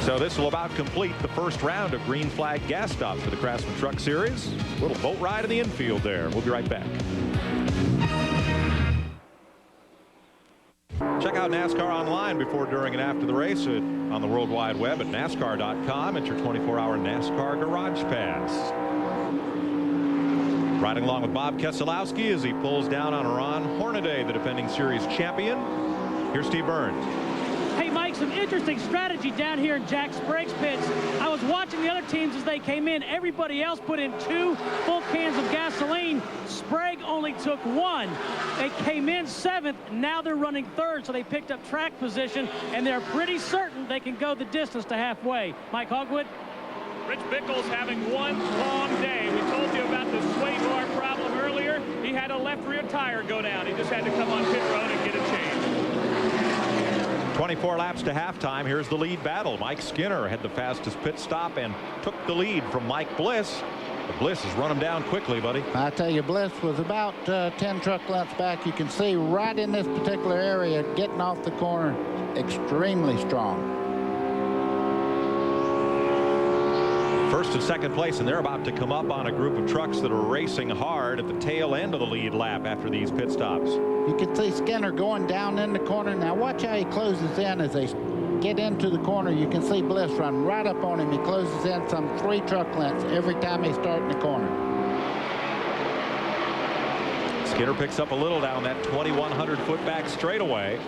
So this will about complete the first round of green flag gas stops for the Craftsman Truck Series. A little boat ride in the infield there. We'll be right back. Check out NASCAR online before, during, and after the race on the World Wide Web at NASCAR.com. It's your 24-hour NASCAR Garage Pass. Riding along with Bob Keselowski as he pulls down on Ron Hornaday, the defending series champion. Here's Steve Burns. Hey, Mike, some interesting strategy down here in Jack Sprague's pits. I was watching the other teams as they came in. Everybody else put in 2 full cans of gasoline. Sprague only took 1. They came in 7th. Now they're running 3rd, so they picked up track position, and they're pretty certain they can go the distance to halfway. Mike Hogwood. Rich Bickles having one long day. We told you about the sway bar problem earlier. He had a left rear tire go down. He just had to come on pit road and get it changed. 24 laps to halftime. Here's the lead battle. Mike Skinner had the fastest pit stop and took the lead from Mike Bliss. But Bliss has run him down quickly, buddy. I tell you, Bliss was about 10 truck lengths back. You can see right in this particular area, getting off the corner, extremely strong. First and second place, and they're about to come up on a group of trucks that are racing hard at the tail end of the lead lap after these pit stops. You can see Skinner going down in the corner. Now watch how he closes in as they get into the corner. You can see Bliss run right up on him. He closes in some 3 truck lengths every time he starts in the corner. Skinner picks up a little down that 2,100 foot back straightaway.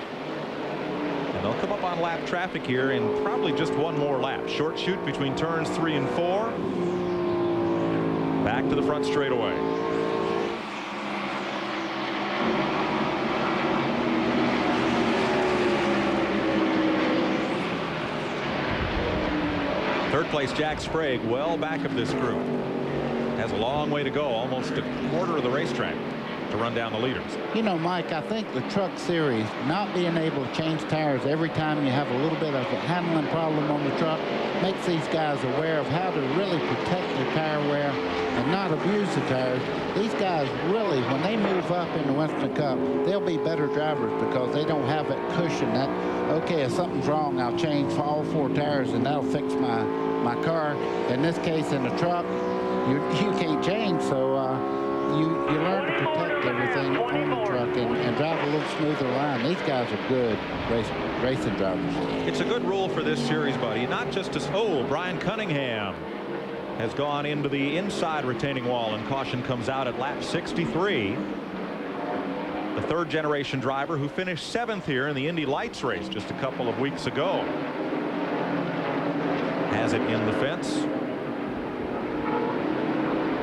And they'll come up on lap traffic here in probably just one more lap. Short chute between turns 3 and 4. Back to the front straightaway. Third place Jack Sprague, well back of this group. Has a long way to go, almost a quarter of the racetrack. to run down the leaders. You know, Mike, I think the truck series, not being able to change tires every time you have a little bit of a handling problem on the truck, makes these guys aware of how to really protect their tire wear and not abuse the tires. These guys really, when they move up in the Winston Cup, they'll be better drivers because they don't have that cushion that, okay, if something's wrong, I'll change for all 4 tires and that'll fix my car. In this case, in the truck, you can't change, so you learn to protect everything on the truck and drive a little smoother line. These guys are good racing drivers. It's a good rule for this series, buddy. Not just to, Brian Cunningham has gone into the inside retaining wall, and caution comes out at lap 63. The third-generation driver who finished 7th here in the Indy Lights race just a couple of weeks ago. Has it in the fence.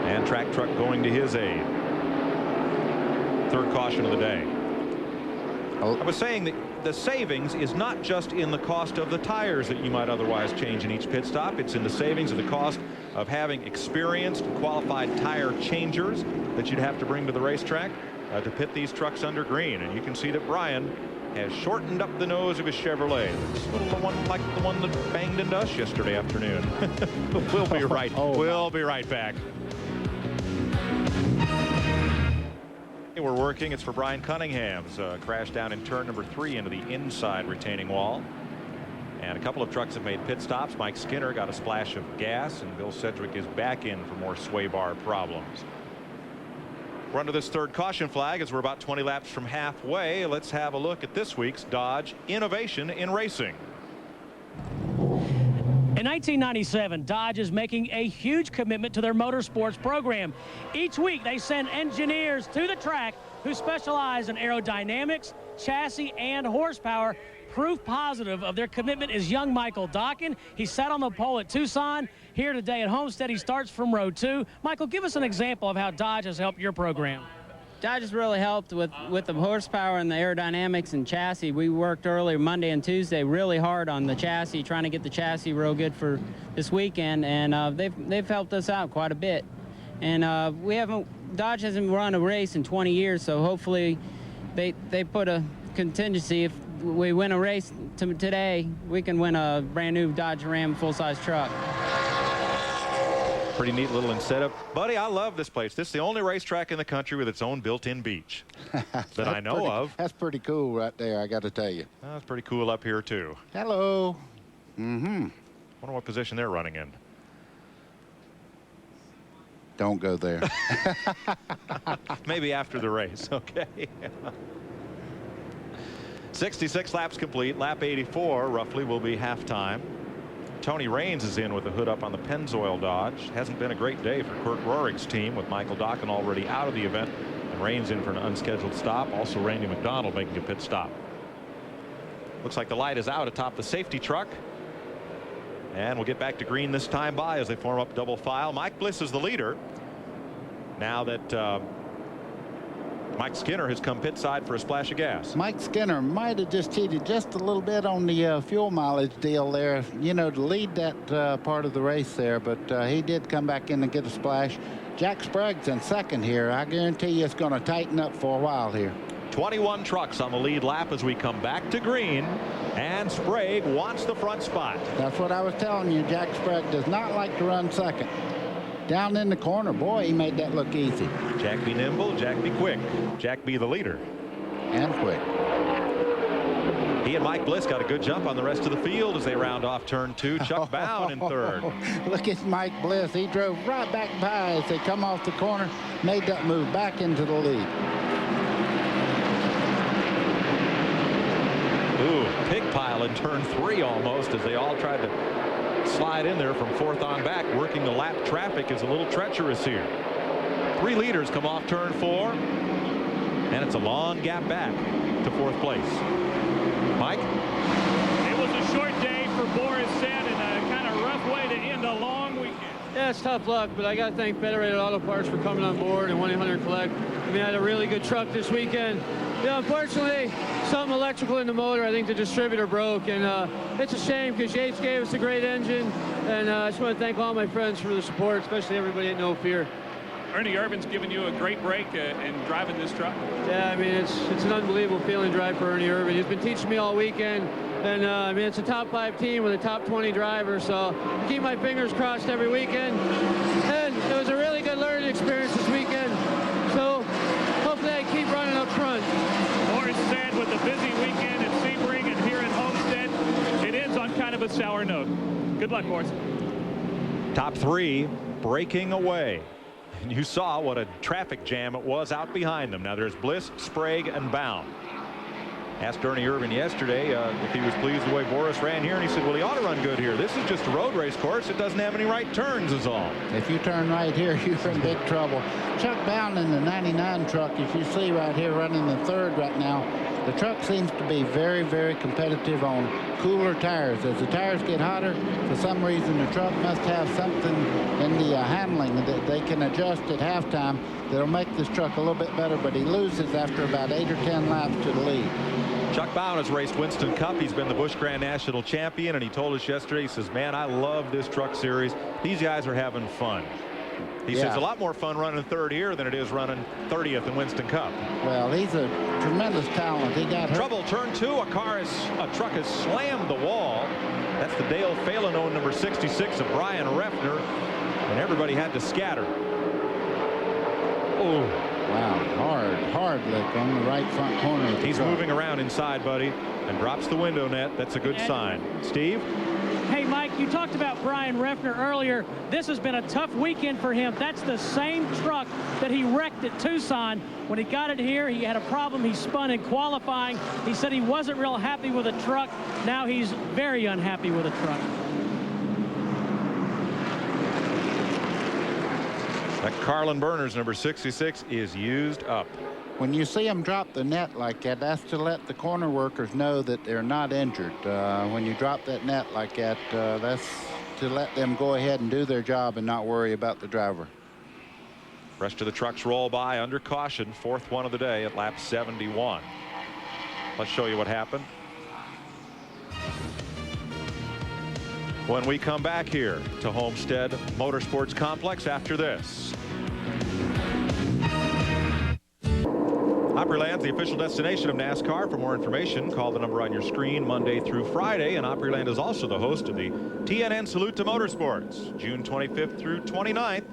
And track truck going to his aid. Third caution of the day. I was saying that the savings is not just in the cost of the tires that you might otherwise change in each pit stop. It's in the savings of the cost of having experienced qualified tire changers that you'd have to bring to the racetrack to pit these trucks under green. And you can see that Brian has shortened up the nose of his Chevrolet. It's a little one like the one that banged into us yesterday afternoon. We'll be right. We'll be right back. We're working. It's for Brian Cunningham's crash down in turn number 3 into the inside retaining wall. And a couple of trucks have made pit stops. Mike Skinner got a splash of gas, and Bill Sedgwick is back in for more sway bar problems. We're under this third caution flag as we're about 20 laps from halfway. Let's have a look at this week's Dodge Innovation in Racing. In 1997, Dodge is making a huge commitment to their motorsports program. Each week, they send engineers to the track who specialize in aerodynamics, chassis, and horsepower. Proof positive of their commitment is young Michael Dockin. He sat on the pole at Tucson. Here today at Homestead, he starts from row 2. Michael, give us an example of how Dodge has helped your program. Dodge has really helped with the horsepower and the aerodynamics and chassis. We worked earlier Monday and Tuesday really hard on the chassis, trying to get the chassis real good for this weekend, and they've helped us out quite a bit. And Dodge hasn't run a race in 20 years, so hopefully they put a contingency. If we win a race today, we can win a brand new Dodge Ram full-size truck. Pretty neat little incentive. Buddy, I love this place. This is the only racetrack in the country with its own built-in beach that I know of. That's pretty cool right there, I got to tell you. That's pretty cool up here, too. Hello. Wonder what position they're running in. Don't go there. Maybe after the race, okay. 66 laps complete. Lap 84, roughly, will be halftime. Tony Raines is in with the hood up on the Pennzoil Dodge. Hasn't been a great day for Kurt Rohrig's team, with Michael Dockin already out of the event and Raines in for an unscheduled stop. Also Randy McDonald making a pit stop. Looks like the light is out atop the safety truck, and we'll get back to green this time by as they form up double file. Mike Bliss is the leader now that Mike Skinner has come pit side for a splash of gas. Mike Skinner might have just cheated just a little bit on the fuel mileage deal there, you know, to lead that part of the race there, but he did come back in and get a splash. Jack Sprague's in second here. I guarantee you it's going to tighten up for a while here. 21 trucks on the lead lap as we come back to green, and Sprague wants the front spot. That's what I was telling you. Jack Sprague does not like to run second. Down in the corner, boy, he made that look easy. Jack be nimble, Jack be quick. Jack be the leader. And quick. He and Mike Bliss got a good jump on the rest of the field as they round off turn 2. Chuck Bound in third. Look at Mike Bliss. He drove right back by as they come off the corner, made that move back into the lead. Ooh, pig pile in turn 3 almost as they all tried to slide in there from 4th on back. Working the lap traffic is a little treacherous here. 3 leaders come off turn 4, and it's a long gap back to 4th place. Mike? It was a short day for Boris Said and a kind of rough way to end a long weekend. Yeah, it's tough luck, but I got to thank Federated Auto Parts for coming on board and 1-800-COLLECT. I mean, I had a really good truck this weekend. Yeah, unfortunately, something electrical in the motor. I think the distributor broke, and it's a shame because Yates gave us a great engine, and I just want to thank all my friends for the support, especially everybody at No Fear. Ernie Irvin's given you a great break in driving this truck. Yeah, I mean, it's an unbelievable feeling to drive for Ernie Irvin. He's been teaching me all weekend. And, I mean, it's a top 5 team with a top 20 driver. So I keep my fingers crossed every weekend. And it was a really good learning experience this weekend. So hopefully I keep running up front. Morris said with a busy weekend at Sebring and here at Homestead, it ends on kind of a sour note. Good luck, Morris. Top 3 breaking away. And you saw what a traffic jam it was out behind them. Now there's Bliss, Sprague, and Bound. Asked Ernie Irvin yesterday if he was pleased the way Boris ran here, and he said, well, he ought to run good here. This is just a road race course. It doesn't have any right turns is all. If you turn right here, you're in big trouble. Chuck Bound in the 99 truck, as you see right here, running the 3rd right now. The truck seems to be very, very competitive on cooler tires. As the tires get hotter, for some reason the truck must have something in the handling that they can adjust at halftime that'll make this truck a little bit better, but he loses after about 8 or 10 laps to the lead. Chuck Bound has raced Winston Cup. He's been the Busch Grand National Champion, and he told us yesterday, he says, man, I love this truck series. These guys are having fun. He says a lot more fun running 3rd here than it is running 30th in Winston Cup. Well, he's a tremendous talent. He got hurt. Trouble, turn 2. A truck has slammed the wall. That's the Dale Phelan owned number 66 of Brian Reffner, and everybody had to scatter. Oh, wow, hard lick on the right front corner. He's moving around inside, buddy, and drops the window net. That's a good sign. Steve? Hey, Mike, you talked about Brian Reffner earlier. This has been a tough weekend for him. That's the same truck that he wrecked at Tucson. When he got it here, he had a problem. He spun in qualifying. He said he wasn't real happy with the truck. Now he's very unhappy with the truck. That Carlin Berners, number 66, is used up. When you see them drop the net like that, that's to let the corner workers know that they're not injured. When you drop that net like that, that's to let them go ahead and do their job and not worry about the driver. Rest of the trucks roll by under caution. 4th one of the day at lap 71. Let's show you what happened. When we come back here to Homestead Motorsports Complex after this. Opryland's the official destination of NASCAR. For more information, call the number on your screen Monday through Friday. And Opryland is also the host of the TNN Salute to Motorsports, June 25th through 29th.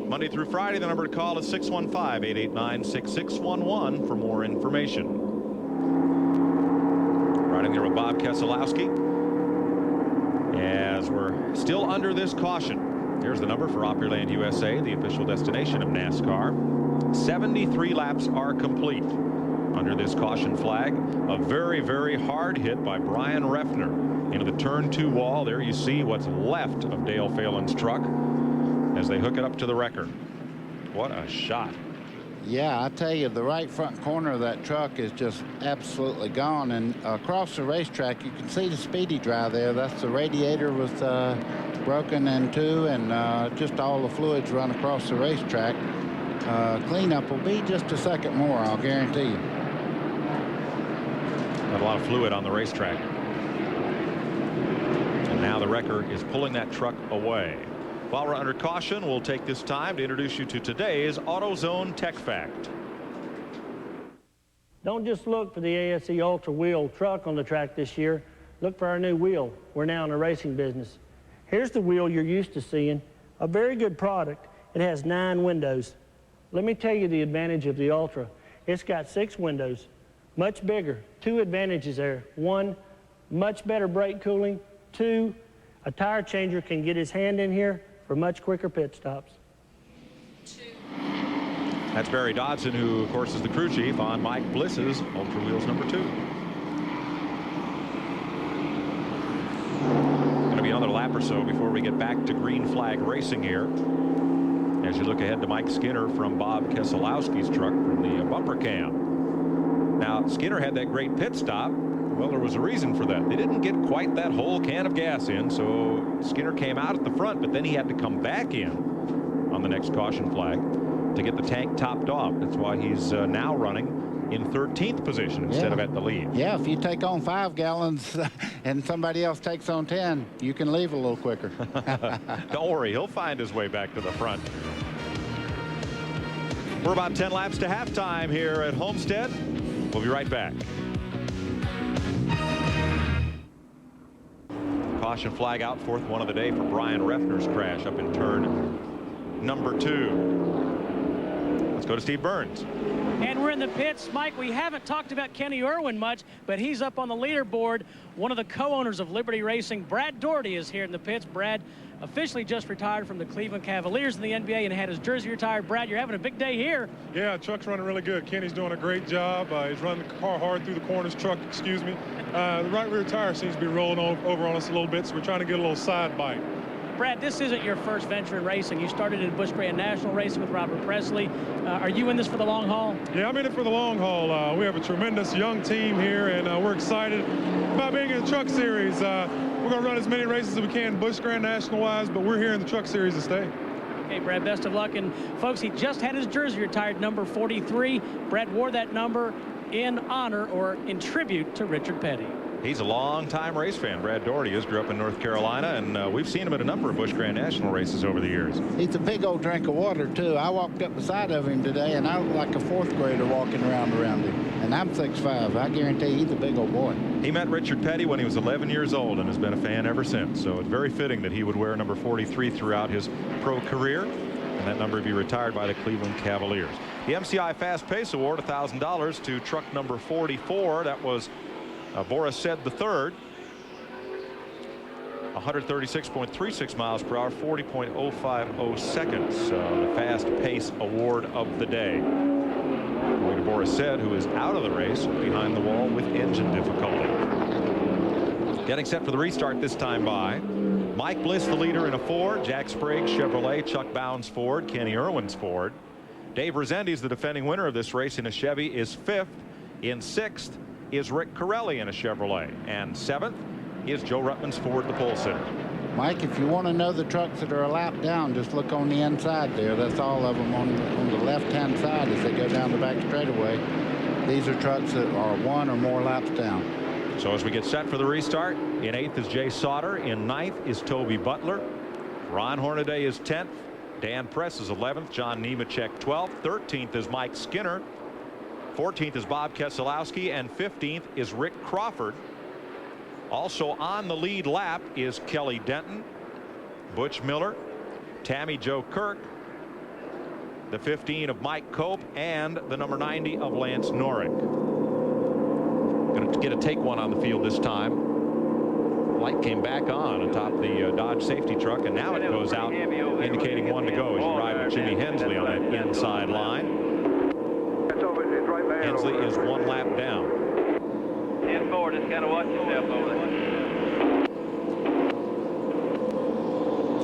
Monday through Friday, the number to call is 615-889-6611 for more information. Riding there with Bob Keselowski. As we're still under this caution, here's the number for Opryland USA, the official destination of NASCAR. 73 laps are complete under this caution flag. A very, very hard hit by Brian Reffner into the turn 2 wall. There you see what's left of Dale Phelan's truck as they hook it up to the wrecker. What a shot. Yeah, I tell you, the right front corner of that truck is just absolutely gone. And across the racetrack, you can see the speedy dry there. That's the radiator was broken in 2, and just all the fluids run across the racetrack. Cleanup will be just a second more, I'll guarantee you. Got a lot of fluid on the racetrack. And now the wrecker is pulling that truck away. While we're under caution, we'll take this time to introduce you to today's AutoZone Tech Fact. Don't just look for the ASE Ultra wheel truck on the track this year. Look for our new wheel. We're now in the racing business. Here's the wheel you're used to seeing. A very good product. It has 9 windows. Let me tell you the advantage of the Ultra. It's got 6 windows, much bigger. 2 advantages there. 1, much better brake cooling. 2, a tire changer can get his hand in here for much quicker pit stops. That's Barry Dodson, who, of course, is the crew chief on Mike Bliss's Ultra Wheels number 2. Going to be another lap or so before we get back to green flag racing here. As you look ahead to Mike Skinner from Bob Keselowski's truck from the bumper cam. Now, Skinner had that great pit stop. Well, there was a reason for that. They didn't get quite that whole can of gas in, so Skinner came out at the front, but then he had to come back in on the next caution flag to get the tank topped off. That's why he's now running in 13th position instead of at the lead. Yeah, if you take on 5 gallons and somebody else takes on 10, you can leave a little quicker. Don't worry, he'll find his way back to the front. We're about 10 laps to halftime here at Homestead. We'll be right back. Caution flag out, fourth one of the day for Brian Reffner's crash up in turn number 2. Let's go to Steve Burns. And we're in the pits. Mike, we haven't talked about Kenny Irwin much, but he's up on the leaderboard. One of the co-owners of Liberty Racing, Brad Doherty, is here in the pits. Brad officially just retired from the Cleveland Cavaliers in the NBA and had his jersey retired. Brad, you're having a big day here. Yeah, truck's running really good. Kenny's doing a great job. He's running the car hard through the corners. The right rear tire seems to be rolling over on us a little bit, so we're trying to get a little side bite. Brad, this isn't your first venture in racing. You started in Busch Grand National Racing with Robert Presley. Are you in this for the long haul? Yeah, I'm in it for the long haul. We have a tremendous young team here, and we're excited about being in the Truck Series. We're going to run as many races as we can Busch Grand National-wise, but we're here in the Truck Series to stay. Okay, Brad, best of luck. And, folks, he just had his jersey retired, number 43. Brad wore that number in honor or in tribute to Richard Petty. He's a long-time race fan. Brad Doherty is. Grew up in North Carolina, and we've seen him at a number of Busch Grand National races over the years. He's a big old drink of water, too. I walked up beside of him today, and I look like a fourth grader walking around him. And I'm 6'5". I guarantee he's a big old boy. He met Richard Petty when he was 11 years old and has been a fan ever since. So it's very fitting that he would wear number 43 throughout his pro career, and that number be retired by the Cleveland Cavaliers. The MCI Fast Pace Award, $1,000 to truck number 44. That was Boris Said the third. 136.36 miles per hour, 40.050 seconds. The Fast Pace Award of the day. Going to Boris Said, who is out of the race behind the wall with engine difficulty. Getting set for the restart this time by Mike Bliss, the leader in a Ford, Jack Sprague Chevrolet, Chuck Bounds Ford, Kenny Irwin's Ford. Dave Rezendes, the defending winner of this race in a Chevy, is 5th. In 6th is Rick Corelli in a Chevrolet, and 7th is Joe Ruttman's Ford, the pole sitter. Mike, if you want to know the trucks that are a lap down, just look on the inside there. That's all of them on the left-hand side as they go down the back straightaway. These are trucks that are 1 or more laps down. So as we get set for the restart, in 8th is Jay Sauter, in 9th is Toby Butler, Ron Hornaday is 10th, Dan Press is 11th, John Nemecheck 12th, 13th is Mike Skinner, 14th is Bob Keselowski, and 15th is Rick Crawford. Also on the lead lap is Kelly Denton, Butch Miller, Tammy Joe Kirk, the 15 of Mike Cope, and the number 90 of Lance Norrick. Going to get a take one on the field this time. Light came back on atop the Dodge safety truck, and now it goes out, indicating 1 to go as you ride with Jimmy Hensley on that inside line. Hensley is 1 lap down. In forward, just kind of watch yourself over there.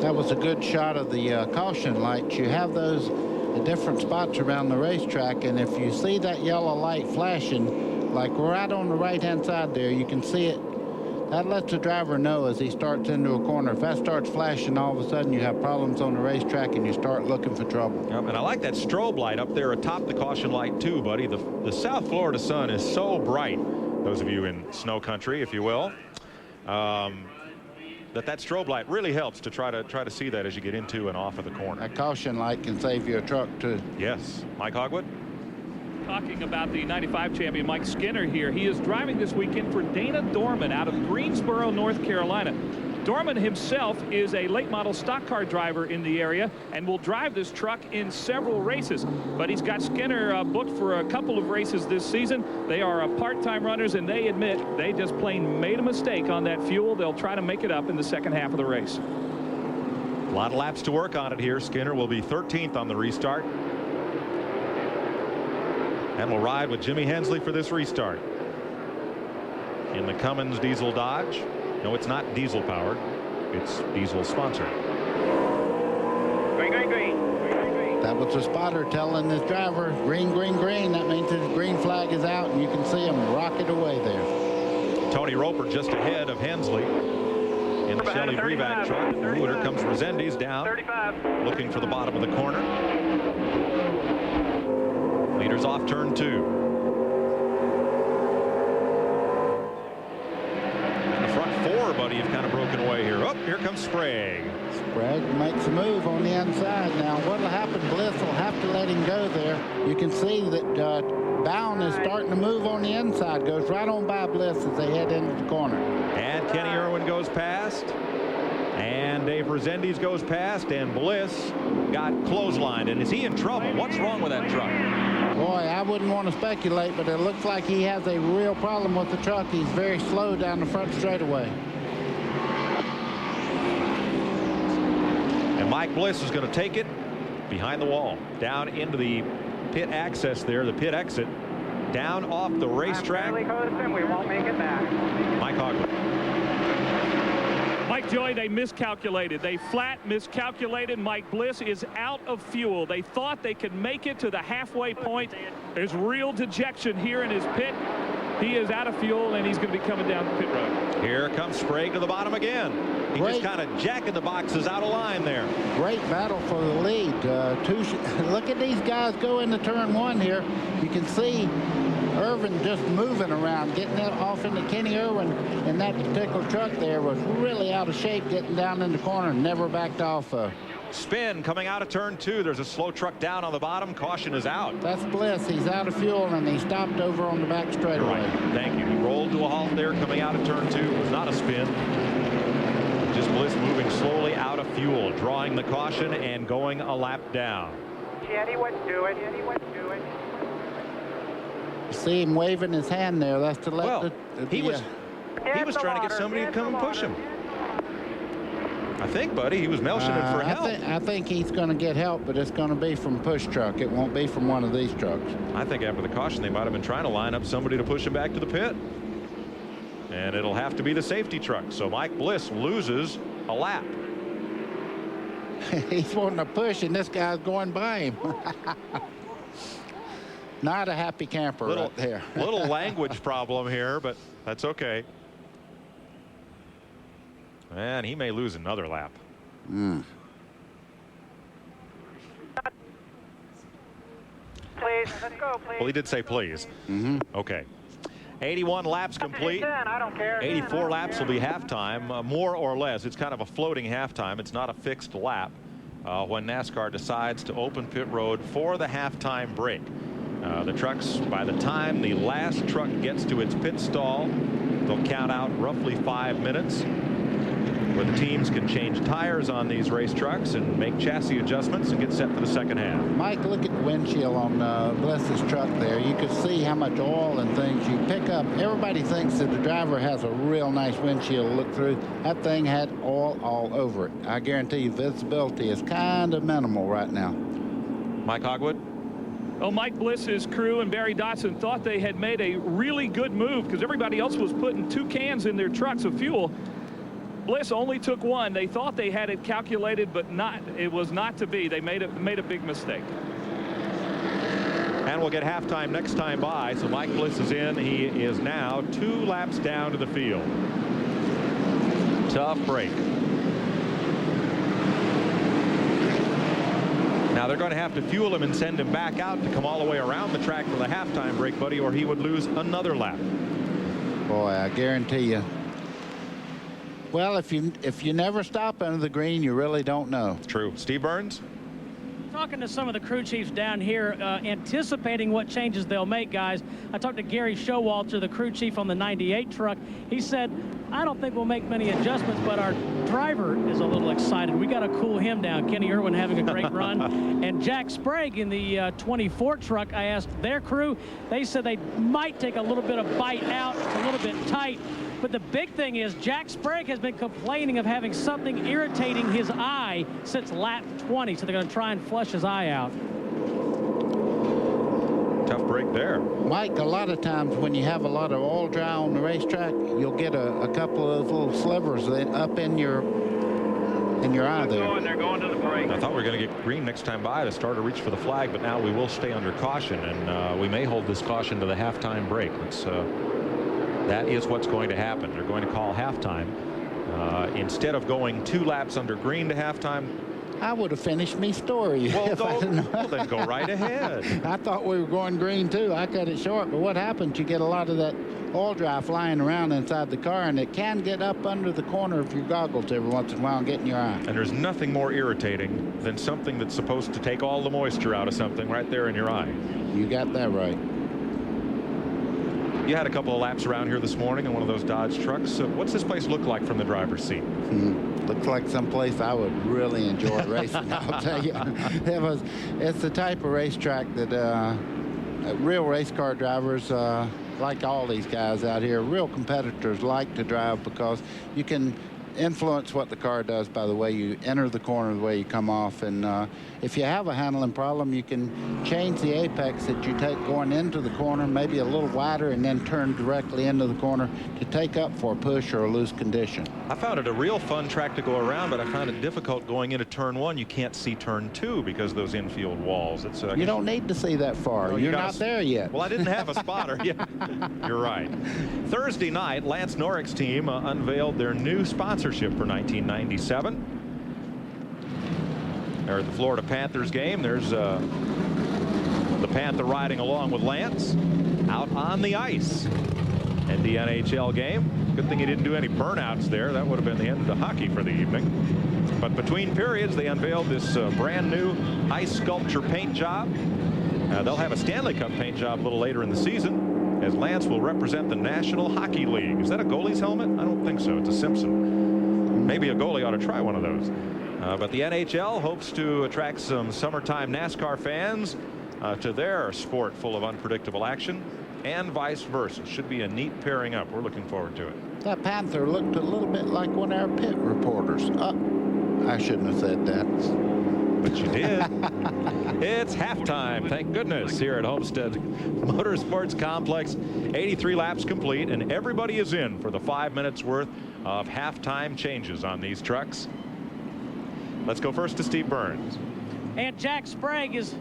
That was a good shot of the caution lights. You have those at different spots around the racetrack, and if you see that yellow light flashing, like right on the right-hand side there, you can see it. That lets the driver know as he starts into a corner. If that starts flashing, all of a sudden you have problems on the racetrack and you start looking for trouble. Yep, and I like that strobe light up there atop the caution light too, buddy. The South Florida sun is so bright, those of you in snow country, if you will, that strobe light really helps to try to see that as you get into and off of the corner. That caution light can save you a truck too. Yes. Mike Hogwood. Talking about the 95 champion Mike Skinner here. He is driving this weekend for Dana Dorman out of Greensboro, North Carolina. Dorman himself is a late model stock car driver in the area and will drive this truck in several races. But he's got Skinner booked for a couple of races this season. They are part-time runners, and they admit they just plain made a mistake on that fuel. They'll try to make it up in the second half of the race. A lot of laps to work on it here. Skinner will be 13th on the restart. And we'll ride with Jimmy Hensley for this restart in the Cummins diesel Dodge. No, it's not diesel powered. It's diesel sponsored. Green, green, green. Green, green. That was the spotter telling this driver, green, green, green. That means his green flag is out, and you can see him rocket away there. Tony Roper just ahead of Hensley in the Chevy Breback truck. Ooh, here comes Rezendes down, 35. looking for the bottom of the corner. Leaders off turn 2. And the front 4, buddy, have kind of broken away here. Oh, here comes Sprague. Sprague makes a move on the inside. Now, what'll happen, Bliss will have to let him go there. You can see that Bound is starting to move on the inside. Goes right on by Bliss as they head into the corner. And Kenny Irwin goes past. And Dave Resendiz goes past. And Bliss got clotheslined. And is he in trouble? What's wrong with that truck? Boy, I wouldn't want to speculate, but it looks like he has a real problem with the truck. He's very slow down the front straightaway. And Mike Bliss is going to take it behind the wall, down into the pit access there, the pit exit, down off the racetrack. We won't make it back. Mike Hogwood. Mike Joy, they miscalculated. They flat miscalculated. Mike Bliss is out of fuel. They thought they could make it to the halfway point. There's real dejection here in his pit. He is out of fuel, and he's going to be coming down the pit road. Here comes Sprague to the bottom again. He just kind of jacking the boxes out of line there. Great battle for the lead. Look at these guys go into turn one here. You can see Irvin just moving around, getting that off into Kenny Irwin, and that particular truck there was really out of shape getting down in the corner and never backed off. Spin coming out of turn two. There's a slow truck down on the bottom. Caution is out. That's Bliss. He's out of fuel, and he stopped over on the back straightaway. Right. Thank you. He rolled to a halt there coming out of turn two. It was not a spin. Just Bliss moving slowly out of fuel, drawing the caution and going a lap down. Kenny wouldn't do it. Kenny wouldn't do it. You see him waving his hand there. That's to let he was trying to get somebody to come and push him. I think, buddy, he was motioning for help. I think he's going to get help, but it's going to be from push truck. It won't be from one of these trucks. I think after the caution, they might have been trying to line up somebody to push him back to the pit. And it'll have to be the safety truck. So Mike Bliss loses a lap. He's wanting to push, and this guy's going by him. Not a happy camper right there. Little language problem here, but that's okay. And he may lose another lap. Please, let's go, please. Well, he did say please. Okay. 81 laps complete. I don't care. 84 laps will be halftime, more or less. It's kind of a floating halftime. It's not a fixed lap when NASCAR decides to open pit road for the halftime break. The trucks, by the time the last truck gets to its pit stall, they'll count out roughly 5 minutes, where the teams can change tires on these race trucks and make chassis adjustments and get set for the second half. Mike, look at the windshield on Bliss's truck there. You can see how much oil and things you pick up. Everybody thinks that the driver has a real nice windshield to look through. That thing had oil all over it. I guarantee you visibility is kind of minimal right now. Mike Hogwood. Well, Mike Bliss's crew and Barry Dotson thought they had made a really good move because everybody else was putting 2 cans in their trucks of fuel. Bliss only took 1. They thought they had it calculated, but it was not to be. They made a big mistake. And we'll get halftime next time by. So Mike Bliss is in. He is now 2 laps down to the field. Tough break. Now they're going to have to fuel him and send him back out to come all the way around the track for the halftime break, buddy, or he would lose another lap. Boy, I guarantee you. Well, if you never stop under the green, you really don't know. True. Steve Burns? Talking to some of the crew chiefs down here, anticipating what changes they'll make, guys. I talked to Gary Showalter, the crew chief on the 98 truck. He said, I don't think we'll make many adjustments, but our driver is a little excited. We got to cool him down. Kenny Irwin having a great run. And Jack Sprague in the 24 truck, I asked their crew. They said they might take a little bit of bite out. It's a little bit tight. But the big thing is Jack Sprague has been complaining of having something irritating his eye since lap 20. So they're going to try and flush his eye out. Tough break there. Mike, a lot of times when you have a lot of oil dry on the racetrack, you'll get a couple of those little slivers up in your eye there. They're going to the break. I thought we were going to get green next time by to start to reach for the flag, but now we will stay under caution, and we may hold this caution to the halftime break. That is what's going to happen. They're going to call halftime. Instead of going 2 laps under green to halftime, I would have finished me story. Well, then go right ahead. I thought we were going green too. I cut it short, but what happens, you get a lot of that oil dry flying around inside the car, and it can get up under the corner of your goggles every once in a while and get in your eye. And there's nothing more irritating than something that's supposed to take all the moisture out of something right there in your eye. You got that right. You had a couple of laps around here this morning in one of those Dodge trucks. What's this place look like from the driver's seat? Looks like someplace I would really enjoy racing, I'll tell you. It's the type of racetrack that real race car drivers, like all these guys out here, real competitors like to drive, because you can influence what the car does by the way you enter the corner, the way you come off. And if you have a handling problem, you can change the apex that you take going into the corner, maybe a little wider, and then turn directly into the corner to take up for a push or a loose condition. I found it a real fun track to go around, but I found it difficult going into turn 1. You can't see turn 2 because of those infield walls. It's you don't need to see that far. You're not there yet. Well, I didn't have a spotter yet. You're right. Thursday night, Lance Norrick's team unveiled their new sponsorship for 1997. They're at the Florida Panthers game. There's the Panther riding along with Lance out on the ice at the NHL game. Good thing he didn't do any burnouts there. That would have been the end of the hockey for the evening. But between periods, they unveiled this brand new ice sculpture paint job. They'll have a Stanley Cup paint job a little later in the season, as Lance will represent the National Hockey League. Is that a goalie's helmet? I don't think so. It's a Simpson. Maybe a goalie ought to try one of those. But the NHL hopes to attract some summertime NASCAR fans to their sport full of unpredictable action, and vice versa. Should be a neat pairing up. We're looking forward to it. That Panther looked a little bit like one of our pit reporters. I shouldn't have said that. But you did. It's halftime, thank goodness, here at Homestead Motorsports Complex. 83 laps complete, and everybody is in for the 5 minutes worth of halftime changes on these trucks. Let's go first to Steve Burns. And Jack Sprague is,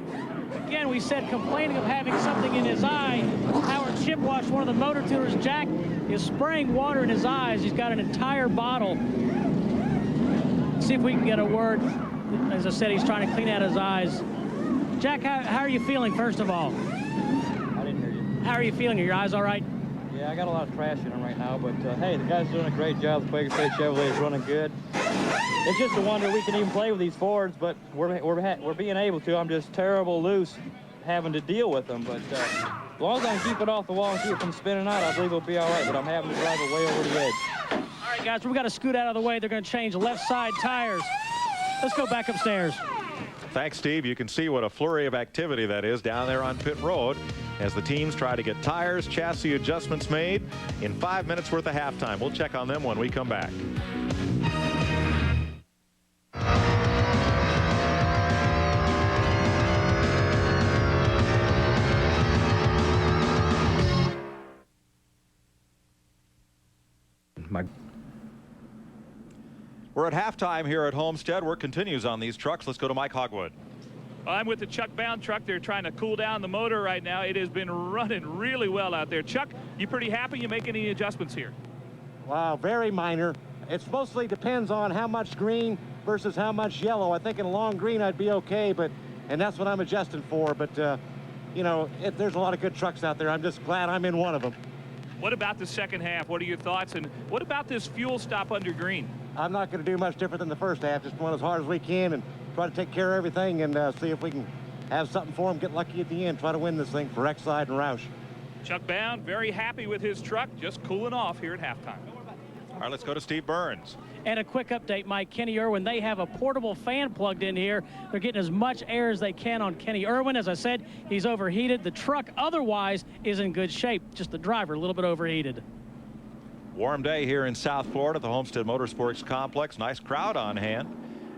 again, we said, complaining of having something in his eye. Howard Chipwash, one of the motor tuners. Jack is spraying water in his eyes. He's got an entire bottle. See if we can get a word. As I said, he's trying to clean out his eyes. Jack, how are you feeling, first of all? I didn't hear you. How are you feeling? Are your eyes all right? Yeah, I got a lot of trash in them right now, but hey, the guy's doing a great job. The Quaker State Chevrolet is running good. It's just a wonder we can even play with these Fords, but we're being able to. I'm just terrible loose having to deal with them, but as long as I can keep it off the wall and keep it from spinning out, I believe we'll be all right, but I'm having to drive it way over the edge. All right, guys, we've got to scoot out of the way. They're going to change left side tires. Let's go back upstairs. Thanks, Steve. You can see what a flurry of activity that is down there on pit road as the teams try to get tires, chassis adjustments made in 5 minutes worth of halftime. We'll check on them when we come back. We're at halftime here at Homestead. Work continues on these trucks. Let's go to Mike Hogwood. I'm with the Chuck Bound truck. They're trying to cool down the motor right now. It has been running really well out there. Chuck, you pretty happy? You make any adjustments here? Wow, very minor. It mostly depends on how much green versus how much yellow. I think in a long green I'd be okay, and that's what I'm adjusting for. But, you know, there's a lot of good trucks out there. I'm just glad I'm in one of them. What about the second half? What are your thoughts? And what about this fuel stop under green? I'm not going to do much different than the first half. Just run as hard as we can and try to take care of everything and see if we can have something for them, get lucky at the end, try to win this thing for Exide and Roush. Chuck Bound, very happy with his truck, just cooling off here at halftime. All right, let's go to Steve Burns. And a quick update, Mike. Kenny Irwin, they have a portable fan plugged in here. They're getting as much air as they can on Kenny Irwin. As I said, he's overheated. The truck otherwise is in good shape. Just the driver a little bit overheated. Warm day here in South Florida at the Homestead Motorsports Complex. Nice crowd on hand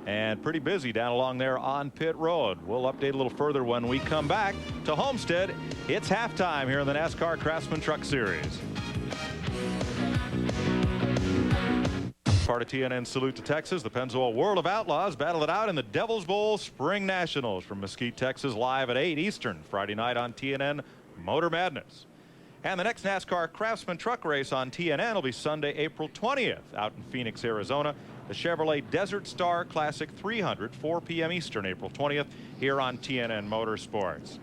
and pretty busy down along there on pit road. We'll update a little further when we come back to Homestead. It's halftime here in the NASCAR Craftsman Truck Series. Part of TNN Salute to Texas. The Pennzoil World of Outlaws battle it out in the Devil's Bowl Spring Nationals from Mesquite, Texas, live at 8 Eastern Friday night on TNN Motor Madness. And the next NASCAR Craftsman Truck Race on TNN will be Sunday, April 20th out in Phoenix, Arizona the Chevrolet Desert Star Classic 300, 4 p.m. Eastern, April 20th, here on TNN Motorsports.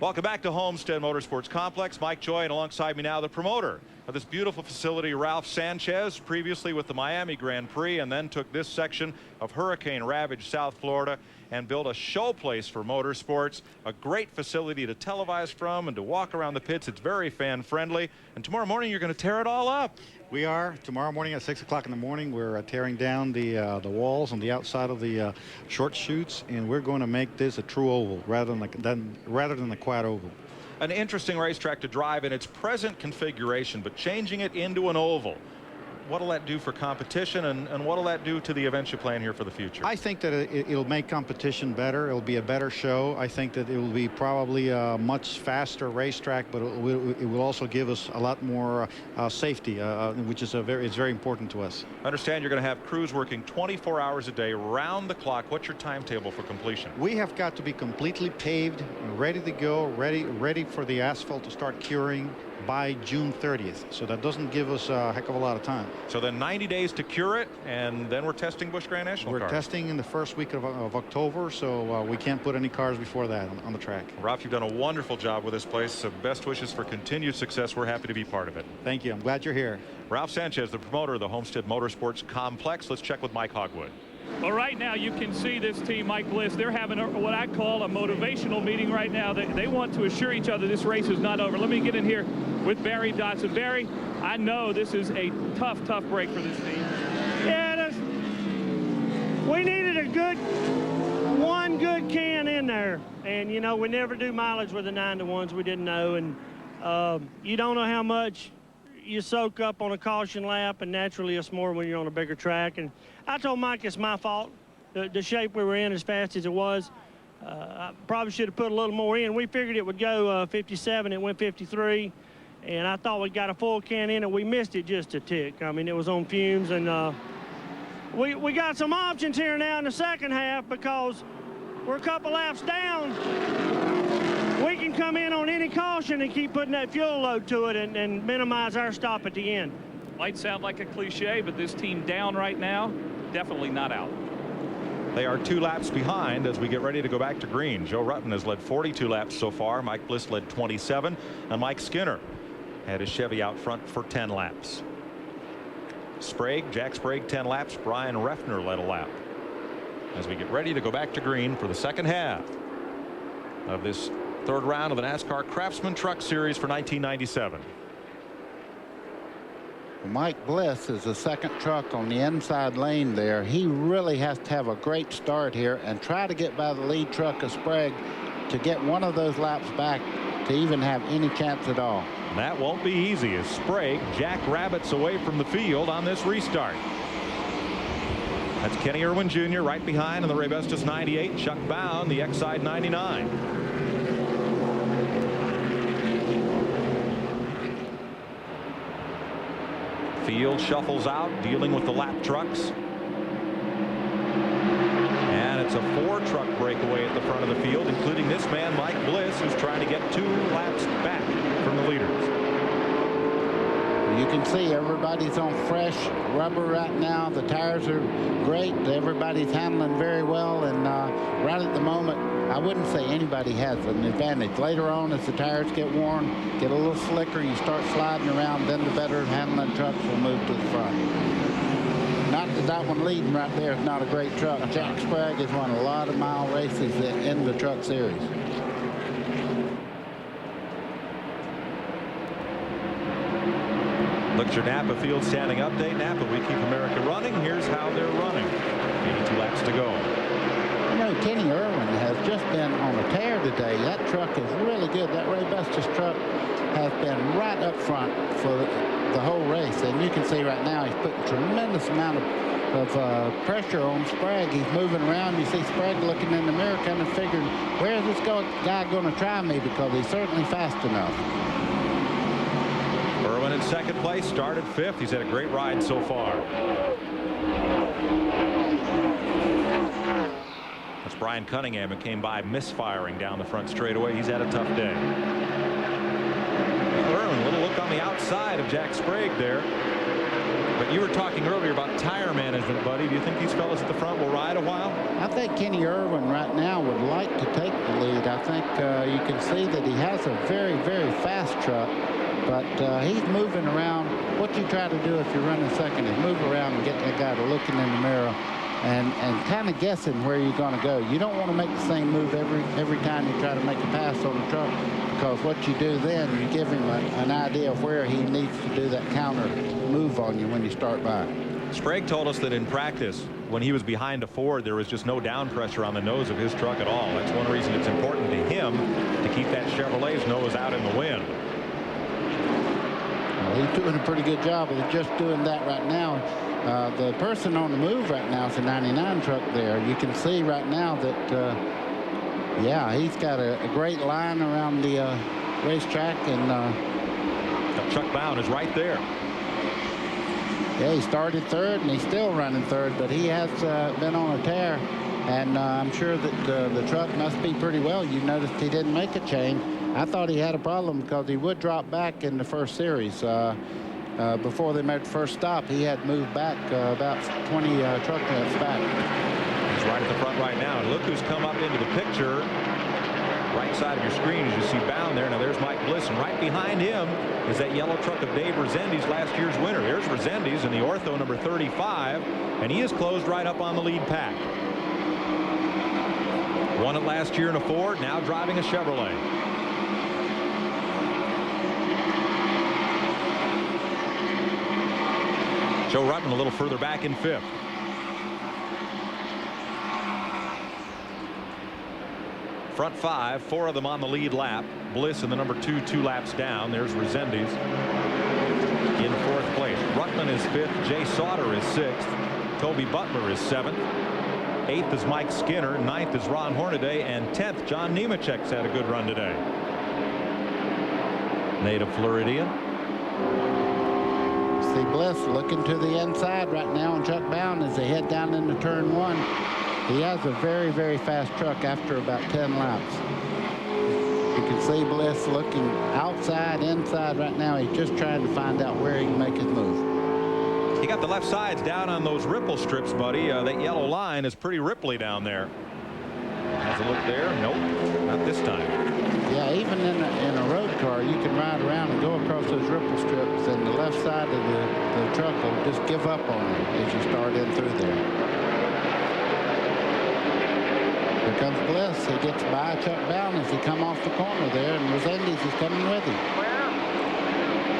Welcome back to Homestead Motorsports Complex. Mike Joy, and alongside me now the promoter of this beautiful facility, Ralph Sanchez, previously with the Miami Grand Prix, and then took this section of hurricane-ravaged South Florida and built a show place for motorsports, a great facility to televise from and to walk around the pits. It's very fan-friendly, and tomorrow morning you're going to tear it all up. We are. Tomorrow morning at 6 o'clock in the morning, we're tearing down the walls on the outside of the short chutes, and we're going to make this a true oval rather than a quad oval. An interesting racetrack to drive in its present configuration, but changing it into an oval. What'll that do for competition, and what'll that do to the events you plan here for the future? I think that it'll make competition better. It'll be a better show. I think that it will be probably a much faster racetrack, but it will also give us a lot more safety, which is very important to us. I understand you're going to have crews working 24 hours a day, round the clock. What's your timetable for completion? We have got to be completely paved, ready to go, ready for the asphalt to start curing by June 30th. So that doesn't give us a heck of a lot of time. So then 90 days to cure it, and then we're testing Busch Grand National We're cars. testing in the first week of October, so we can't put any cars before that on the track. Ralph, you've done a wonderful job with this place. So best wishes for continued success. We're happy to be part of it. Thank you. I'm glad you're here. Ralph Sanchez, the promoter of the Homestead Motorsports Complex. Let's check with Mike Hogwood. Well, right now you can see this team, Mike Bliss, they're having what I call a motivational meeting right now. They want to assure each other this race is not over. Let me get in here with Barry Dotson. Barry, I know this is a tough break for this team. Yeah, we needed one good can in there. And, you know, we never do mileage with the 9-to-1s. We didn't know. And you don't know how much you soak up on a caution lap, and naturally it's more when you're on a bigger track. And I told Mike it's my fault, the shape we were in as fast as it was. I probably should have put a little more in. We figured it would go 57, it went 53, and I thought we got a full can in it. We missed it just a tick. I mean, it was on fumes, and we got some options here now in the second half because we're a couple laps down. We can come in on any caution and keep putting that fuel load to it and minimize our stop at the end. Might sound like a cliche, but this team down right now, definitely not out. They are 2 laps behind as we get ready to go back to green. Joe Rutten has led 42 laps so far. Mike Bliss led 27, and Mike Skinner had his Chevy out front for 10 laps. Jack Sprague 10 laps. Brian Reffner led a lap as we get ready to go back to green for the second half of this third round of the NASCAR Craftsman Truck Series for 1997. Mike Bliss is the second truck on the inside lane there. He really has to have a great start here and try to get by the lead truck of Sprague to get one of those laps back to even have any chance at all. And that won't be easy as Sprague jackrabbits away from the field on this restart. That's Kenny Irwin Jr. right behind in the Ray Bestis 98. Chuck Bound, the Exide 99. Field shuffles out, dealing with the lap trucks. And it's a 4-truck breakaway at the front of the field, including this man, Mike Bliss, who's trying to get 2 laps back from the leaders. You can see everybody's on fresh rubber right now. The tires are great. Everybody's handling very well. And right at the moment, I wouldn't say anybody has an advantage. Later on, as the tires get worn, get a little slicker, you start sliding around, then the better handling trucks will move to the front. Not that one leading right there is not a great truck. Jack Sprague has won a lot of mile races in the truck series. Look at your Napa Field standing update. Napa, we keep America running. Here's how they're running. 82 laps to go. You know, Kenny Irwin has just been on a tear today. That truck is really good. That Ray Bestis truck has been right up front for the whole race. And you can see right now he's putting a tremendous amount of pressure on Sprague. He's moving around. You see Sprague looking in the mirror, kind of figuring, where is this guy going to try me? Because he's certainly fast enough. Irwin in second place, started 5th. He's had a great ride so far. That's Brian Cunningham, who came by misfiring down the front straightaway. He's had a tough day. Irwin, a little look on the outside of Jack Sprague there. But you were talking earlier about tire management, buddy. Do you think these fellas at the front will ride a while? I think Kenny Irwin right now would like to take the lead. I think you can see that he has a very, very fast truck, but he's moving around. What you try to do if you're running second is move around and get that guy to looking in the mirror and kind of guessing where you're going to go. You don't want to make the same move every time you try to make a pass on the truck, because what you do then, you give him an idea of where he needs to do that counter move on you when you start by. Sprague told us that in practice, when he was behind a Ford, there was just no down pressure on the nose of his truck at all. That's one reason it's important to him to keep that Chevrolet's nose out in the wind. Well, he's doing a pretty good job of just doing that right now. The person on the move right now is a 99 truck there. You can see right now that, yeah, he's got a great line around the racetrack, and Chuck Bound is right there. Yeah, he started third, and he's still running third, but he has been on a tear, and I'm sure that the truck must be pretty well. You noticed he didn't make a change. I thought he had a problem because he would drop back in the first series. Before they made the first stop, he had moved back about 20 truck lengths back. He's right at the front right now, and look who's come up into the picture. Right side of your screen as you see Bound there. Now there's Mike Bliss, and right behind him is that yellow truck of Dave Resendiz, last year's winner. There's Resendiz in the Ortho number 35, and he is closed right up on the lead pack. Won it last year in a Ford, now driving a Chevrolet. Joe Ruttman a little further back in fifth. Front five, four of them on the lead lap. Bliss in the number 2 laps down. There's Resendiz in fourth place. Ruttman is fifth. Jay Sauter is sixth. Toby Butler is seventh. Eighth is Mike Skinner. Ninth is Ron Hornaday. And 10th, John Nemecheck's had a good run today. Native Floridian. See Bliss looking to the inside right now on Chuck Bound as they head down into turn one. He has a very, very fast truck after about 10 laps. You can see Bliss looking outside, inside right now. He's just trying to find out where he can make his move. He got the left sides down on those ripple strips, buddy. That yellow line is pretty ripply down there. Has a look there. Nope, not this time. Yeah, even in a road car, you can ride around and go across those ripple strips, and the left side of the truck will just give up on you as you start in through there. Here comes Bliss. He gets by Chuck Bound as he come off the corner there, and Resendiz is coming with him.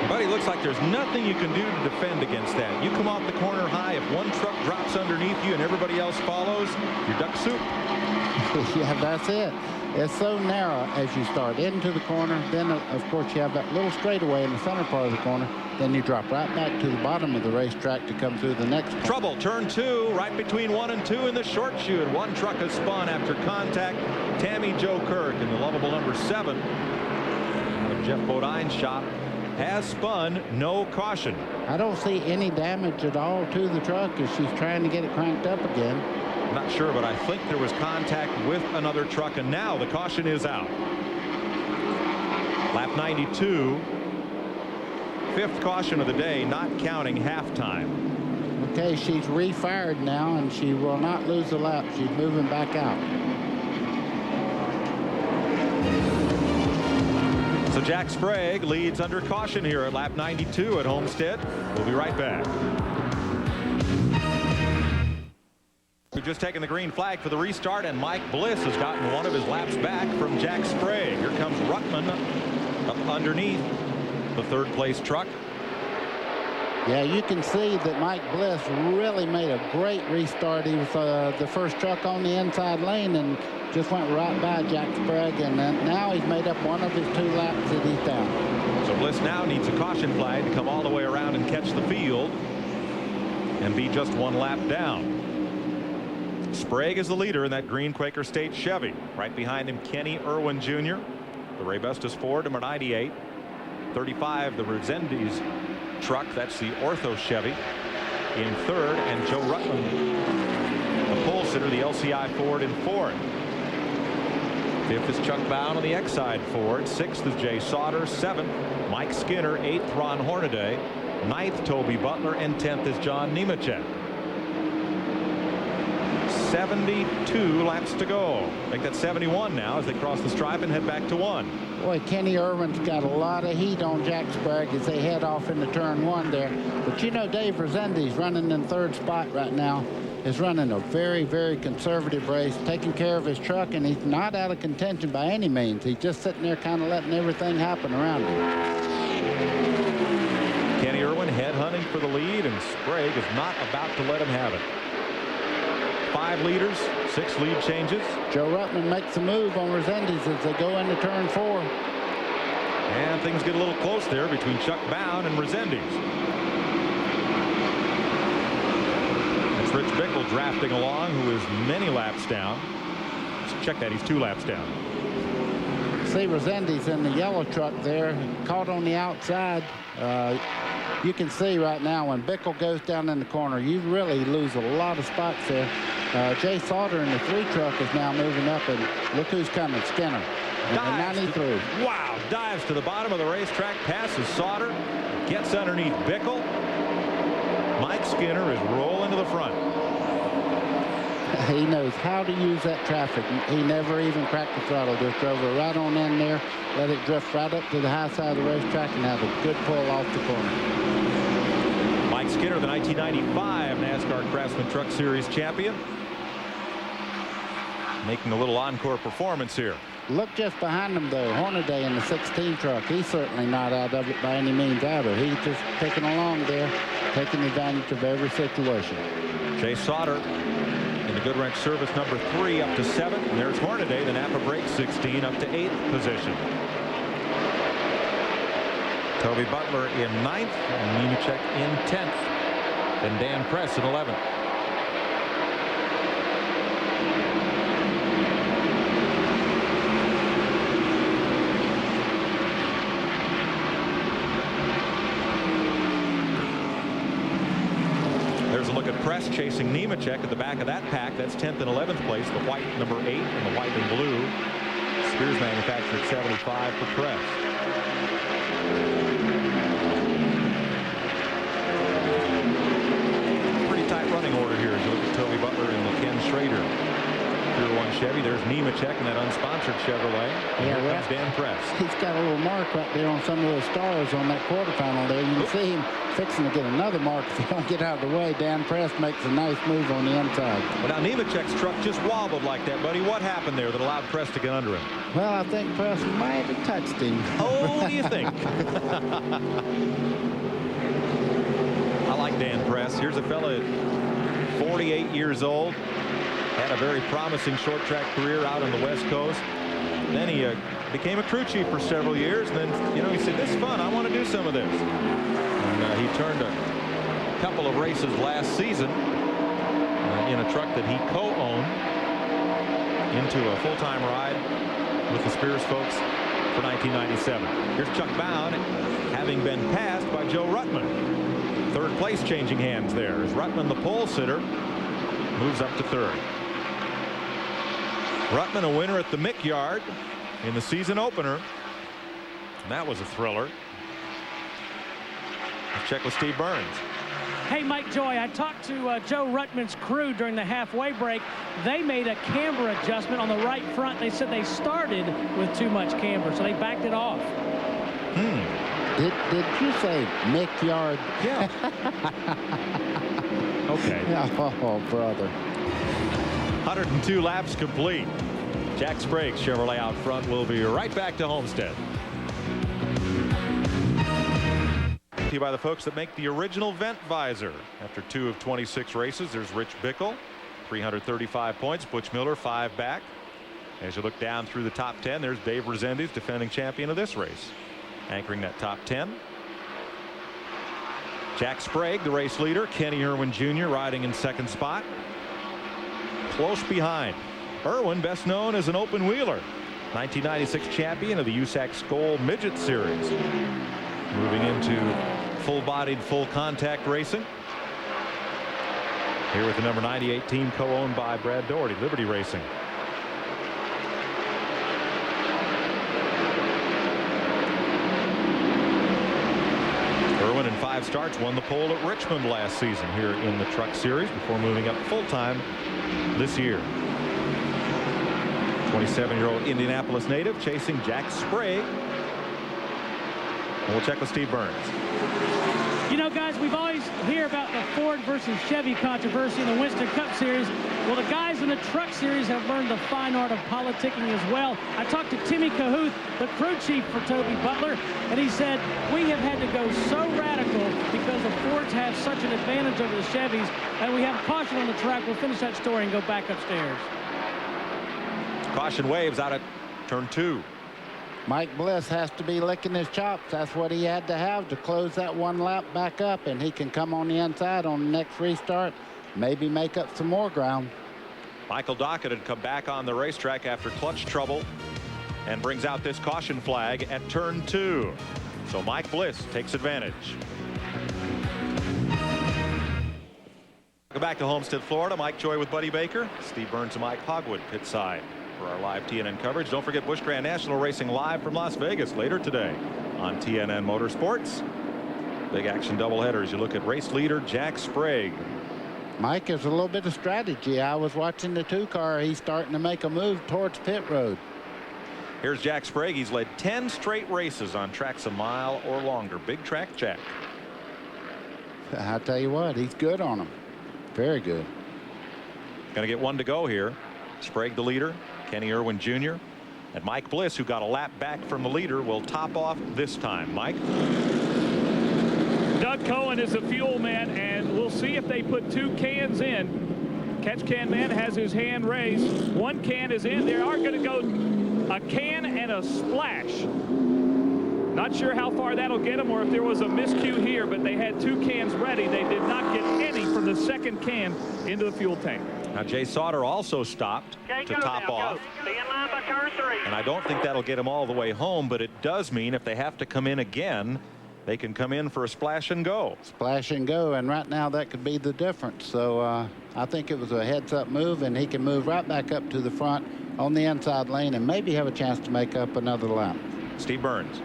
Buddy, looks like there's nothing you can do to defend against that. You come off the corner high. If one truck drops underneath you and everybody else follows, you're duck soup. Yeah, that's it. It's so narrow as you start into the corner. Then, of course, you have that little straightaway in the center part of the corner. Then you drop right back to the bottom of the racetrack to come through the next corner. Trouble, turn two, right between 1 and 2 in the short chute. One truck has spun after contact. Tammy Joe Kirk in the lovable number 7 of Jeff Bodine's shop has spun. No caution. I don't see any damage at all to the truck as she's trying to get it cranked up again. I'm not sure, but I think there was contact with another truck, and now the caution is out. Lap 92. 5th caution of the day, not counting halftime. Okay, she's refired now, and she will not lose a lap. She's moving back out. So Jack Sprague leads under caution here at lap 92 at Homestead. We'll be right back. We've just taken the green flag for the restart, and Mike Bliss has gotten one of his laps back from Jack Sprague. Here comes Ruttman up underneath the 3rd place truck. Yeah, you can see that Mike Bliss really made a great restart. He was the first truck on the inside lane and just went right by Jack Sprague, and now he's made up one of his 2 laps that he's down. So Bliss now needs a caution flag to come all the way around and catch the field and be just 1 lap down. Sprague is the leader in that green Quaker State Chevy. Right behind him, Kenny Irwin Jr., the Ray Bestis Ford, number 98. 35, the Resendiz truck. That's the Ortho Chevy in 3rd, and Joe Ruttman, the pole sitter, the LCI Ford in 4th. 5th is Chuck Bound on the X-Side Ford. 6th is Jay Sauter. 7th, Mike Skinner. 8th, Ron Hornaday. 9th, Toby Butler, and 10th is John Nemecheck. 72 laps to go. Make that 71 now as they cross the stripe and head back to 1. Boy, Kenny Irwin's got a lot of heat on Jack Sprague as they head off into turn 1 there. But you know, Dave Resendiz running in 3rd spot right now is running a very, very conservative race, taking care of his truck, and he's not out of contention by any means. He's just sitting there kind of letting everything happen around him. Kenny Irwin headhunting for the lead, and Sprague is not about to let him have it. 5 leaders, 6 lead changes. Joe Ruttman makes a move on Resendiz as they go into turn 4. And things get a little close there between Chuck Bound and Resendiz. It's Rich Bickle drafting along, who is many laps down. Let's check that, he's 2 laps down. See Resendiz in the yellow truck there, caught on the outside. You can see right now when Bickle goes down in the corner, you really lose a lot of spots there. Jay Sauter in the 3 truck is now moving up, and look who's coming, Skinner. Dives 93. Wow, dives to the bottom of the racetrack, passes Sauter, gets underneath Bickle. Mike Skinner is rolling to the front. He knows how to use that traffic. He never even cracked the throttle, just drove it right on in there, let it drift right up to the high side of the racetrack, and have a good pull off the corner. Mike Skinner, the 1995 NASCAR Craftsman Truck Series champion, making a little encore performance here. Look just behind him, though. Hornaday in the 16 truck. He's certainly not out of it by any means either. He's just taking along there, taking advantage of every situation. Jay Sauter in the Goodwrench service number 3 up to 7. And there's Hornaday, the Napa Brake 16 up to 8th position. Toby Butler in 9th and Nemecheck in 10th. And Dan Press in 11th. There's a look at Press chasing Nemecheck at the back of that pack. That's 10th and 11th place. The white number 8 and the white and blue. Spears manufactured 75 for Press. Pretty tight running order here as you look at Toby Butler and the Ken Schrader Tier 1 Chevy. There's Nemecheck in that unsponsored Chevrolet. And here comes Dan Press. He's got a little mark right there on some of those stars on that quarterfinal there. You can see him fixing to get another mark if he don't get out of the way. Dan Press makes a nice move on the inside. Well, now Nemecheck's truck just wobbled like that, buddy. What happened there that allowed Press to get under him? Well, I think Press might have touched him. Oh, what do you think? I like Dan Press. Here's a fella at 48 years old. Had a very promising short track career out on the West Coast. Then he became a crew chief for several years. And then, you know, he said, this is fun. I want to do some of this. And he turned a couple of races last season in a truck that he co-owned into a full-time ride with the Spears folks for 1997. Here's Chuck Bound, having been passed by Joe Ruttman. 3rd place changing hands there as Ruttman, the pole sitter, moves up to 3rd. Ruttman a winner at the Mick Yard in the season opener. And that was a thriller. Let's check with Steve Burns. Hey, Mike Joy, I talked to Joe Ruttman's crew during the halfway break. They made a camber adjustment on the right front. They said they started with too much camber, so they backed it off. Did you say Mick Yard? Yeah. Okay. Oh, brother. 102 laps complete. Jack Sprague Chevrolet out front. Will be right back to Homestead. To you by the folks that make the original vent visor. After 2 of 26 races, there's Rich Bickle, 335 points. Butch Miller 5 back. As you look down through the top 10, there's Dave Resendiz, defending champion of this race, anchoring that top 10. Jack Sprague, the race leader. Kenny Irwin Jr. riding in 2nd spot. Close behind. Irwin, best known as an open wheeler, 1996 champion of the USAC Skoll Midget Series. Moving into full-bodied, full-contact racing. Here with the number 98 team co-owned by Brad Doherty, Liberty Racing. Irwin in 5 starts, won the pole at Richmond last season here in the Truck Series before moving up full-time this year. 27-year-old Indianapolis native chasing Jack Sprague. And we'll check with Steve Burns. You know, guys, we've always hear about the Ford versus Chevy controversy in the Winston Cup Series. Well, the guys in the Truck Series have learned the fine art of politicking as well. I talked to Timmy Cahuth, the crew chief for Toby Butler, and he said, we have had to go so radical because the Fords have such an advantage over the Chevys, and we have caution on the track. We'll finish that story and go back upstairs. Caution waves out at turn 2. Mike Bliss has to be licking his chops. That's what he had to have to close that one lap back up, and he can come on the inside on the next restart, maybe make up some more ground. Michael Dockett had come back on the racetrack after clutch trouble and brings out this caution flag at turn 2. So Mike Bliss takes advantage. Go back to Homestead, Florida. Mike Joy with Buddy Baker, Steve Burns and Mike Hogwood pit side for our live TNN coverage. Don't forget Busch Grand National racing live from Las Vegas later today on TNN Motorsports. Big action doubleheader as you look at race leader Jack Sprague. Mike, there's a little bit of strategy. I was watching the 2-car. He's starting to make a move towards pit road. Here's Jack Sprague. He's led 10 straight races on tracks a mile or longer. Big track Jack. I tell you what, he's good on them. Very good. Going to get one to go here. Sprague the leader. Kenny Irwin Jr. and Mike Bliss, who got a lap back from the leader, will top off this time. Mike? Doug Cohen is a fuel man, and we'll see if they put 2 cans in. Catch Can Man has his hand raised. 1 can is in. They are going to go a can and a splash. Not sure how far that'll get them or if there was a miscue here, but they had 2 cans ready. They did not get any from the second can into the fuel tank. Now Jay Sauter also stopped to top off. And I don't think that'll get him all the way home, but it does mean if they have to come in again, they can come in for a splash and go. Splash and go, and right now that could be the difference. So I think it was a heads-up move, and he can move right back up to the front on the inside lane and maybe have a chance to make up another lap. Steve Burns.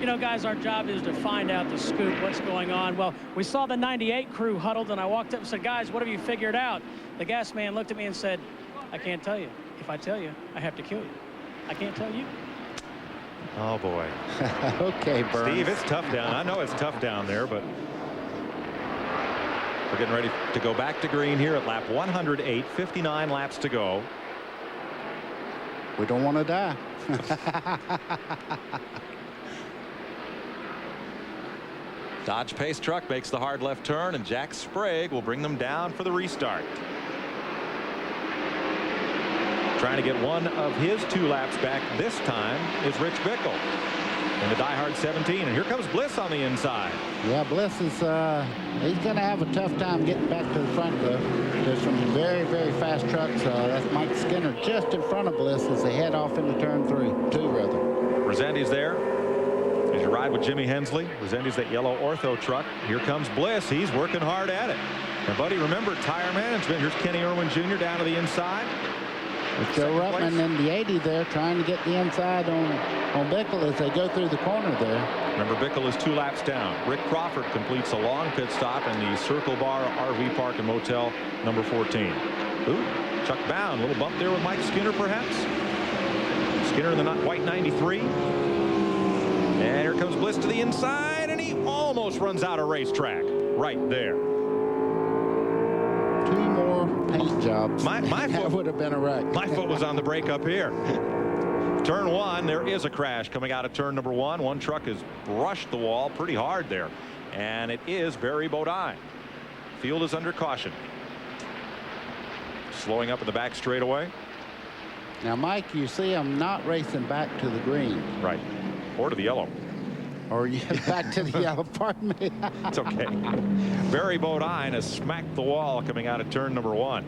You know, guys, our job is to find out the scoop, what's going on. Well, we saw the 98 crew huddled, and I walked up and said, guys, what have you figured out? The gas man looked at me and said, I can't tell you. If I tell you, I have to kill you. I can't tell you. Oh, boy. Okay, Burns. Steve, it's tough down. I know it's tough down there, but we're getting ready to go back to green here at lap 108, 59 laps to go. We don't want to die. Dodge Pace truck makes the hard left turn, and Jack Sprague will bring them down for the restart. Trying to get one of his 2 laps back this time is Rich Bickle in the diehard 17, and here comes Bliss on the inside. Yeah, Bliss is he's going to have a tough time getting back to the front, though. There's some very, very fast trucks. That's Mike Skinner just in front of Bliss as they head off into turn 2, rather. Resendiz there as you ride with Jimmy Hensley. Resendiz, that yellow Ortho truck. Here comes Bliss. He's working hard at it. And buddy, remember tire management. Here's Kenny Irwin Jr. down to the inside. It's Joe Ruttman in the 80 there trying to get the inside on Bickle as they go through the corner there. Remember, Bickle is 2 laps down. Rick Crawford completes a long pit stop in the Circle Bar RV Park and Motel number 14. Ooh, Chuck Bound, a little bump there with Mike Skinner perhaps. Skinner in the white 93. And here comes Bliss to the inside, and he almost runs out of racetrack right there. 2 more paint jobs. My foot would have been a wreck. My foot was on the brake up here. Turn 1, there is a crash coming out of turn number 1. One truck has brushed the wall pretty hard there, and it is Barry Bodine. Field is under caution. Slowing up in the back straightaway. Now, Mike, you see I'm not racing back to the green. Right. Or to the yellow. Or back to the yellow, pardon me. It's okay. Barry Bodine has smacked the wall coming out of turn number 1.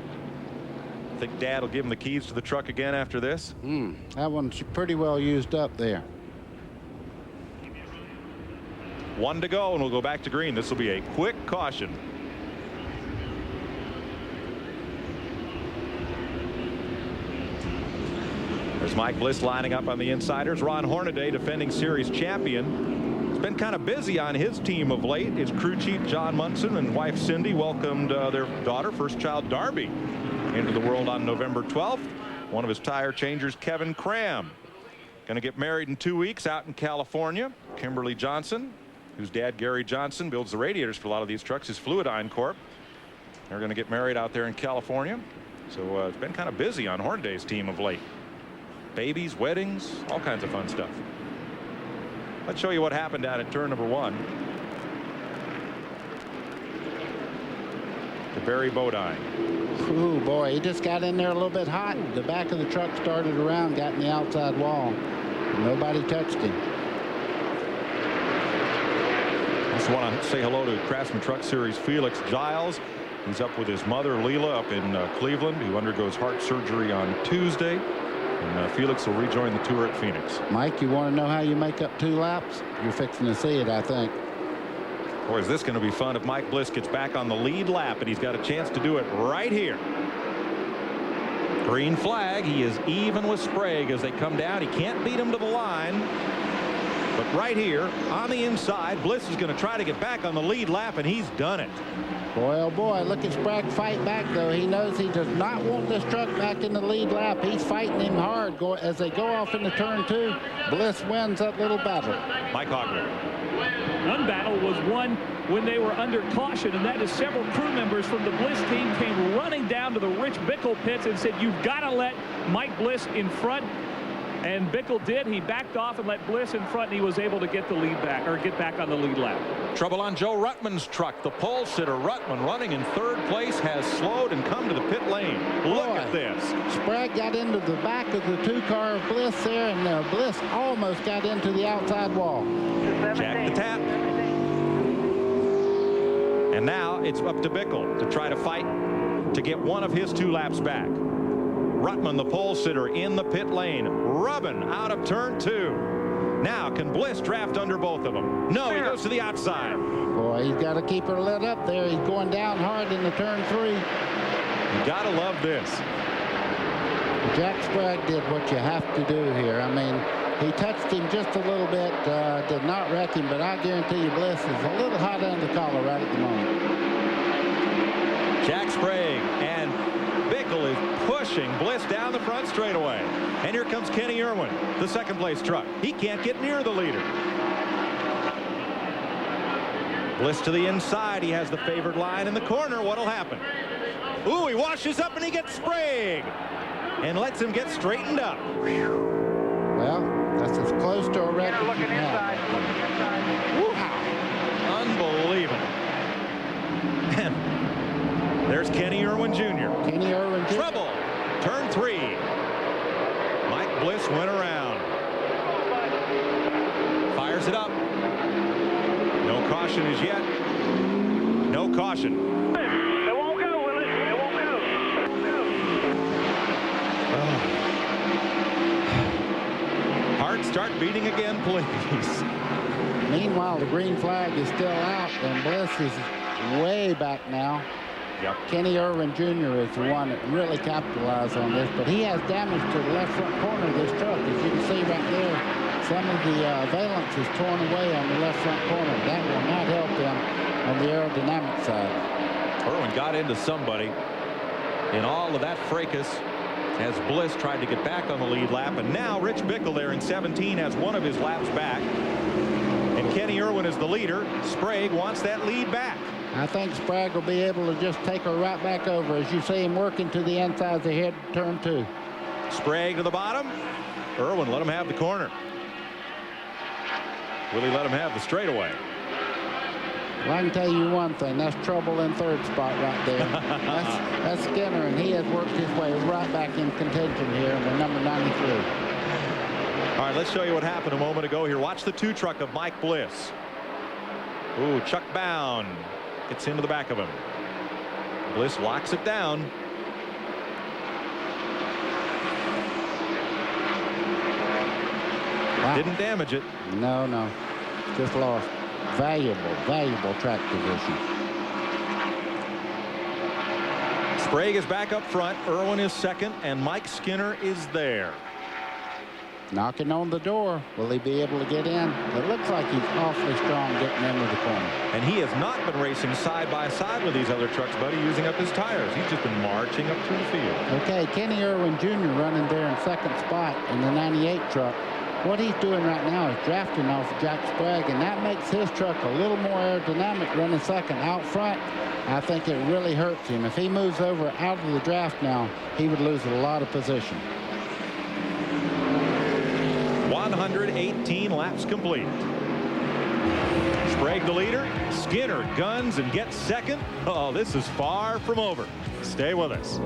Think Dad will give him the keys to the truck again after this? That one's pretty well used up there. 1 to go, and we'll go back to green. This will be a quick caution. There's Mike Bliss lining up on the insiders. Ron Hornaday, defending series champion, been kind of busy on his team of late. His crew chief John Munson and wife Cindy welcomed their daughter, first child Darby, into the world on November 12th. One of his tire changers, Kevin Cram, going to get married in 2 weeks out in California. Kimberly Johnson, whose dad Gary Johnson builds the radiators for a lot of these trucks, is Fluidine Corp. They're going to get married out there in California. So it's been kind of busy on Hornaday's team of late. Babies, weddings, all kinds of fun stuff. Let's show you what happened down at turn number 1. To Barry Bodine. Ooh, boy, he just got in there a little bit hot. The back of the truck started around, got in the outside wall. Nobody touched him. I just want to say hello to Craftsman Truck Series Felix Giles. He's up with his mother Leela up in Cleveland, who undergoes heart surgery on Tuesday. And Felix will rejoin the tour at Phoenix. Mike, you want to know how you make up 2 laps? You're fixing to see it, I think. Boy, is this going to be fun if Mike Bliss gets back on the lead lap, and he's got a chance to do it right here. Green flag. He is even with Sprague as they come down. He can't beat him to the line. But right here on the inside, Bliss is going to try to get back on the lead lap, and he's done it. Boy, oh boy, look at Sprague fight back, though. He knows he does not want this truck back in the lead lap. He's fighting him hard as they go off into turn 2. Bliss wins that little battle. Mike Hogler. One battle was won when they were under caution, and that is several crew members from the Bliss team came running down to the Rich Bickle pits and said, you've got to let Mike Bliss in front. And Bickle did. He backed off and let Bliss in front, and he was able to get the lead back, or get back on the lead lap. Trouble on Joe Ruttman's truck. The pole sitter Ruttman, running in 3rd place, has slowed and come to the pit lane. Look at this. Sprague got into the back of the 2-car of Bliss there, and Bliss almost got into the outside wall. Jack the tap. And now it's up to Bickle to try to fight to get one of his 2 laps back. Ruttman, the pole sitter, in the pit lane, rubbing out of turn 2. Now, can Bliss draft under both of them? No, he goes to the outside. Boy, he's got to keep her lit up there. He's going down hard in the turn 3. You got to love this. Jack Sprague did what you have to do here. I mean, he touched him just a little bit, did not wreck him, but I guarantee you Bliss is a little hot under the collar right at the moment. Jack Sprague and Bickle is pushing Bliss down the front straightaway. And here comes Kenny Irwin, the 2nd place truck. He can't get near the leader. Bliss to the inside. He has the favored line in the corner. What'll happen? Ooh, he washes up and he gets Sprague and lets him get straightened up. Well, that's as close to a wreck as you can have. Wow. Unbelievable. And there's Kenny Irwin Jr. Kenny Irwin Jr. Trouble. Turn 3. Mike Bliss went around. Fires it up. No caution as yet. No caution. It won't go, will it? It won't go. Heart, start beating again, please. Meanwhile, the green flag is still out, and Bliss is way back now. Yep. Kenny Irwin Jr. is the one that really capitalized on this, but he has damage to the left front corner of this truck. As you can see right there, some of the valence is torn away on the left front corner. That will not help him on the aerodynamic side. Irwin got into somebody in all of that fracas as Bliss tried to get back on the lead lap, and now Rich Bickle there in 17 has one of his laps back, and Kenny Irwin is the leader. Sprague wants that lead back. I think Sprague will be able to just take her right back over as you see him working to the inside of the head turn 2. Sprague to the bottom. Irwin let him have the corner. Will he let him have the straightaway? Well, I can tell you one thing. That's trouble in 3rd spot right there. That's Skinner, and he has worked his way right back in contention here with number 93. All right, let's show you what happened a moment ago here. Watch the 2 truck of Mike Bliss. Ooh, Chuck Bound gets into the back of him. Bliss locks it down. Wow. Didn't damage it. No. Just lost. Valuable track position. Sprague is back up front. Irwin is 2nd, and Mike Skinner is there. Knocking on the door. Will he be able to get in? It looks like he's awfully strong getting into the corner. And he has not been racing side by side with these other trucks, buddy, using up his tires. He's just been marching up through the field. Okay, Kenny Irwin Jr. running there in second spot in the 98 truck. What he's doing right now is drafting off Jack Sprague, and that makes his truck a little more aerodynamic running second. Out front, I think it really hurts him. If he moves over out of the draft now, he would lose a lot of position. 118 laps complete. Sprague the leader. Skinner guns and gets second. Oh, this is far from over. Stay with us.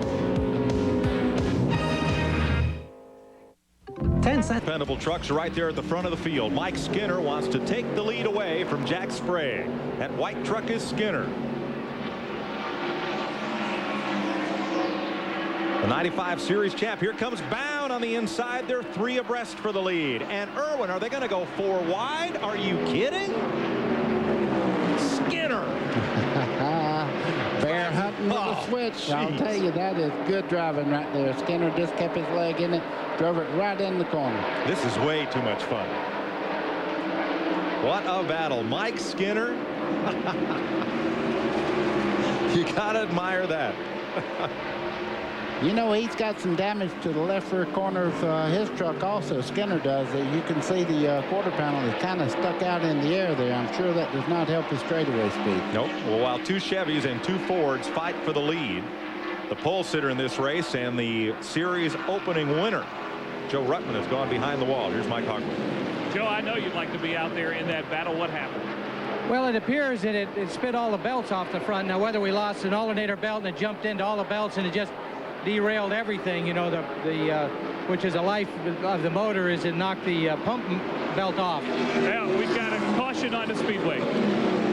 10 cents. Dependable trucks right there at the front of the field. Mike Skinner wants to take the lead away from Jack Sprague. That white truck is Skinner. The 95 Series champ. Here comes Bound on the inside. They're 3 abreast for the lead. And Irwin, are they going to go 4 wide? Are you kidding? Skinner. Bear hunting with a switch. I'll tell you, that is good driving right there. Skinner just kept his leg in it, drove it right in the corner. This is way too much fun. What a battle. Mike Skinner. You got to admire that. You know, he's got some damage to the left rear corner of his truck also. Skinner does. You can see the quarter panel is kind of stuck out in the air there. I'm sure that does not help his straightaway speed. Nope. Well, while 2 Chevys and 2 Fords fight for the lead, the pole sitter in this race and the series opening winner, Joe Ruttman, has gone behind the wall. Here's Mike Hogwarts. Joe, I know you'd like to be out there in that battle. What happened? Well, it appears that it spit all the belts off the front. Now, whether we lost an alternator belt and it jumped into all the belts and it just derailed everything, you know, which is the life of the motor, is it knocked the pump belt off. Yeah, we've got a caution on the speedway.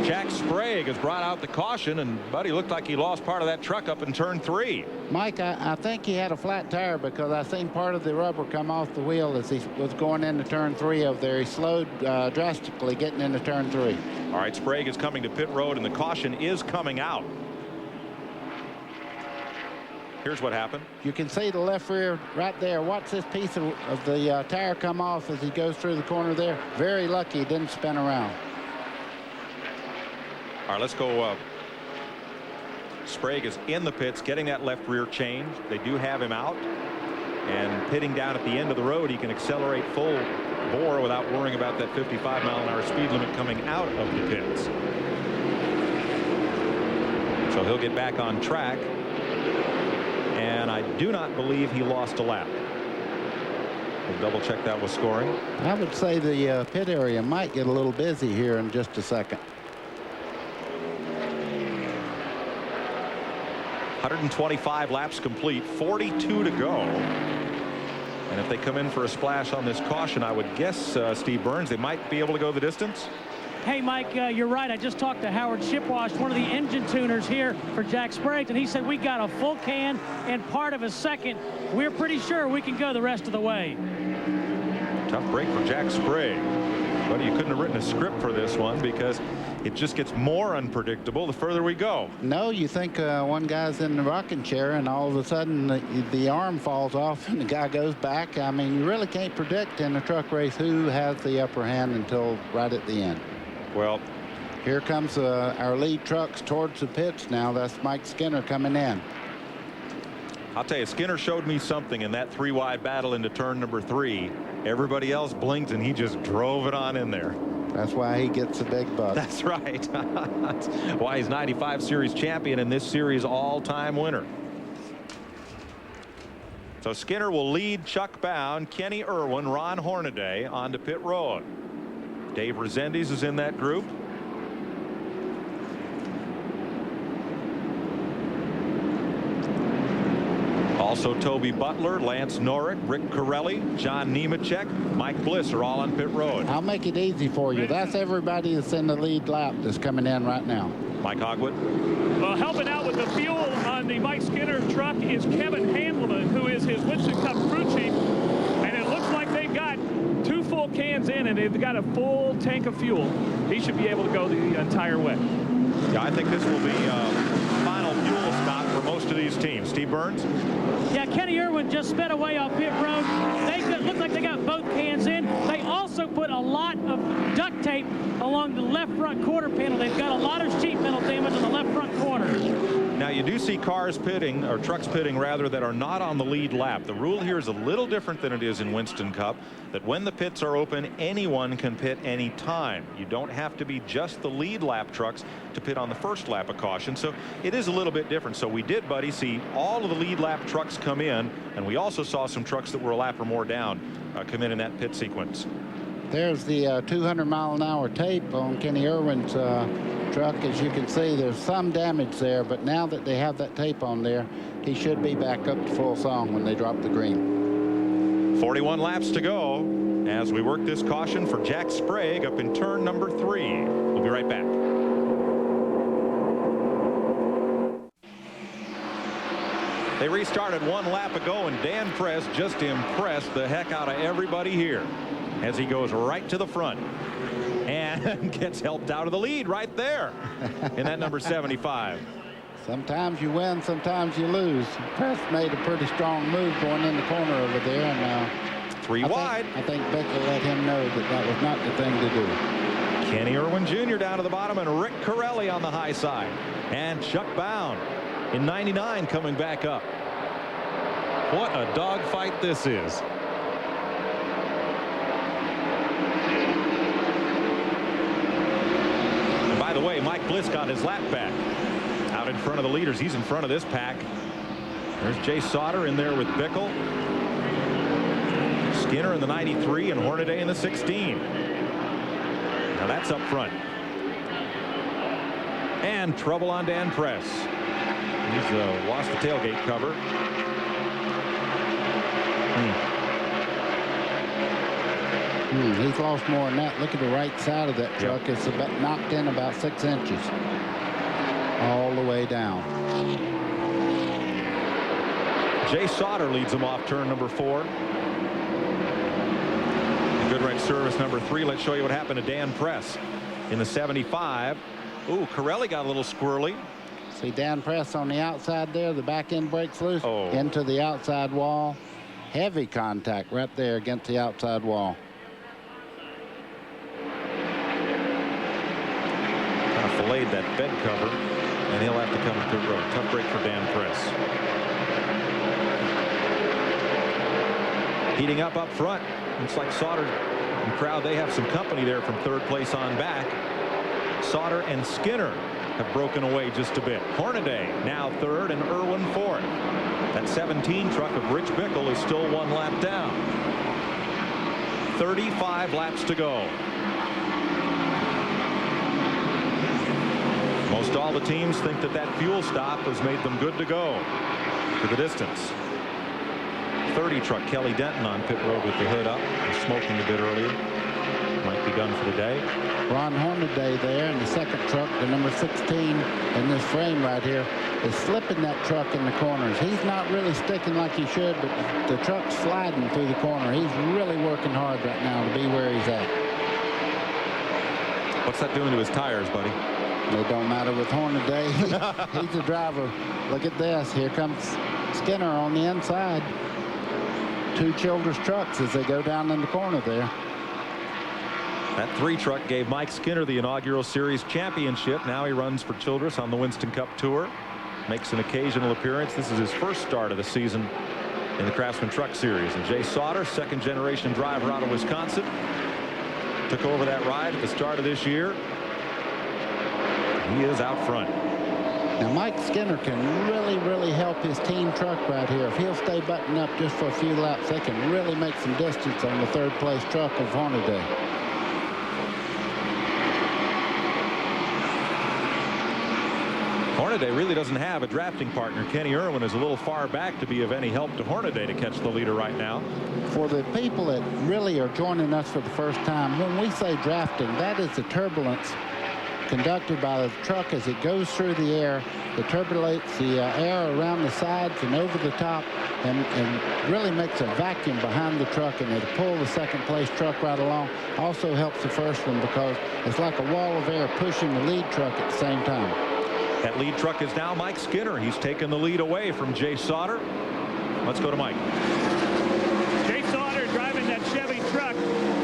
Jack Sprague has brought out the caution, and Buddy looked like he lost part of that truck up in turn 3. Mike, I think he had a flat tire because I seen part of the rubber come off the wheel as he was going into turn 3 over there. He slowed drastically getting into turn 3. All right, Sprague is coming to pit road, and the caution is coming out. Here's what happened. You can see the left rear right there. Watch this piece of the tire come off as he goes through the corner there. Very lucky he didn't spin around. All right, let's go. Sprague is in the pits getting that left rear change. They do have him out. And pitting down at the end of the road, he can accelerate full bore without worrying about that 55-mile-an-hour speed limit coming out of the pits. So he'll get back on track. And I do not believe he lost a lap. We'll double check that with scoring. I would say the pit area might get a little busy here in just a second. 125 laps complete, 42 to go. And if they come in for a splash on this caution, I would guess, Steve Burns, they might be able to go the distance. Hey, Mike, you're right. I just talked to Howard Shipwash, one of the engine tuners here for Jack Sprague, and he said we got a full can and part of a second. We're pretty sure we can go the rest of the way. Tough break for Jack Sprague. But you couldn't have written a script for this one because it just gets more unpredictable the further we go. No, you think one guy's in the rocking chair and all of a sudden the arm falls off and the guy goes back. I mean, you really can't predict in a truck race who has the upper hand until right at the end. Well, here comes our lead trucks towards the pits now. That's Mike Skinner coming in. I'll tell you, Skinner showed me something in that 3-wide battle into turn number 3. Everybody else blinked and he just drove it on in there. That's why he gets the big bucks. That's right. That's why he's 95 Series champion and this series all-time winner. So Skinner will lead Chuck Bound, Kenny Irwin, Ron Hornaday onto pit road. Dave Rezendes is in that group. Also Toby Butler, Lance Norrick, Rick Corelli, John Nemecheck, Mike Bliss are all on pit road. I'll make it easy for you. That's everybody that's in the lead lap that's coming in right now. Mike Hogwood. Well, helping out with the fuel on the Mike Skinner truck is Kevin Handelman, who is his Winston Cup crew chief. And it looks like they've got 2 full cans in and they've got a full tank of fuel. He should be able to go the entire way. Yeah, I think this will be final fuel stop for most of these Kenny's team. Steve Burns? Yeah, Kenny Irwin just sped away off pit road. Looked like they got both cans in. They also put a lot of duct tape along the left front quarter panel. They've got a lot of sheet metal damage on the left front quarter. Now, you do see cars pitting, or trucks pitting rather, that are not on the lead lap. The rule here is a little different than it is in Winston Cup, that when the pits are open, anyone can pit any time. You don't have to be just the lead lap trucks to pit on the first lap of caution. So it is a little bit different. So we did, Buddy, see all of the lead lap trucks come in, and we also saw some trucks that were a lap or more down come in that pit sequence. There's the 200-mile-an-hour tape on Kenny Irwin's truck. As you can see, there's some damage there, but now that they have that tape on there, he should be back up to full song when they drop the green. 41 laps to go as we work this caution for Jack Sprague up in turn number 3. We'll be right back. They restarted 1 lap ago, and Dan Press just impressed the heck out of everybody here as he goes right to the front and gets helped out of the lead right there in that number 75. Sometimes you win, sometimes you lose. Press made a pretty strong move going in the corner over there, and 3 wide. I think Bickle let him know that that was not the thing to do. Kenny Irwin Jr. down to the bottom, and Rick Corelli on the high side, and Chuck Bound in 99 coming back up. What a dogfight this is. And by the way, Mike Bliss got his lap back out in front of the leaders. He's in front of this pack. There's Jay Sauter in there with Bickle, Skinner in the 93, and Hornaday in the 16. Now that's up front. And trouble on Dan Press. He's lost the tailgate cover. He's lost more than that. Look at the right side of that truck. It's about knocked in about 6 inches all the way down. Jay Sauter leads him off turn number 4. Goodwrench service number 3. Let's show you what happened to Dan Press in the 75. Ooh, Corelli got a little squirrely. See Dan Press on the outside there. The back end breaks loose into the outside wall. Heavy contact right there against the outside wall. Kind of filleted that bed cover, and he'll have to come to the road. Tough break for Dan Press. Heating up front. Looks like Sauter and crowd, they have some company there from 3rd place on back. Sauter and Skinner have broken away just a bit. Hornaday now 3rd and Irwin 4th. That 17 truck of Rich Bickle is still 1 lap down. 35 laps to go. Most all the teams think that fuel stop has made them good to go for the distance. 30 truck Kelly Denton on pit road with the hood up. Was smoking a bit earlier. Might be done for the day. Ron Hornaday there in the 2nd truck, the number 16 in this frame right here, is slipping that truck in the corners. He's not really sticking like he should, but the truck's sliding through the corner. He's really working hard right now to be where he's at. What's that doing to his tires, buddy? They don't matter with Hornaday. He's the driver. Look at this. Here comes Skinner on the inside. 2 Childress trucks as they go down in the corner there. That 3 truck gave Mike Skinner the inaugural series championship. Now he runs for Childress on the Winston Cup Tour. Makes an occasional appearance. This is his first start of the season in the Craftsman Truck Series. And Jay Sauter, 2nd generation driver out of Wisconsin, took over that ride at the start of this year. He is out front. Now Mike Skinner can really help his team truck right here. If he'll stay buttoned up just for a few laps, they can really make some distance on the 3rd place truck of Hornaday. Hornaday really doesn't have a drafting partner. Kenny Irwin is a little far back to be of any help to Hornaday to catch the leader right now. For the people that really are joining us for the first time, when we say drafting, that is the turbulence conducted by the truck as it goes through the air. It turbulates the air around the sides and over the top and really makes a vacuum behind the truck, and it'll pull the 2nd place truck right along. Also helps the 1st one because it's like a wall of air pushing the lead truck at the same time. That lead truck is now Mike Skinner. He's taken the lead away from Jay Sauter. Let's go to Mike. Jay Sauter driving that Chevy truck.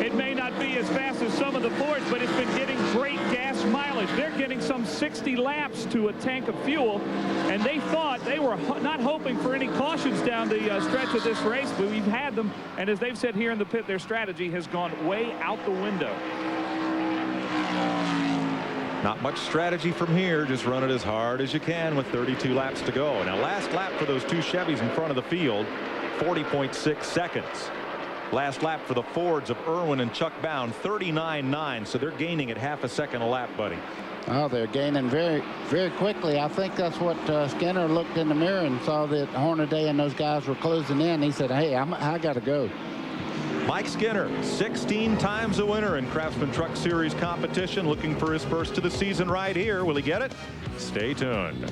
It may not be as fast as some of the Fords, but it's been getting great gas mileage. They're getting some 60 laps to a tank of fuel, and they thought they were not hoping for any cautions down the stretch of this race, but we've had them, and as they've said here in the pit, their strategy has gone way out the window. Not much strategy from here. Just run it as hard as you can with 32 laps to go. Now, last lap for those two Chevys in front of the field, 40.6 seconds. Last lap for the Fords of Irwin and Chuck Bound, 39.9. So they're gaining at half a second a lap, buddy. Oh, they're gaining very, very quickly. I think that's what Skinner looked in the mirror and saw that Hornaday and those guys were closing in. He said, hey, I got to go. Mike Skinner, 16 times a winner in Craftsman Truck Series competition, looking for his first of the season right here. Will he get it? Stay tuned.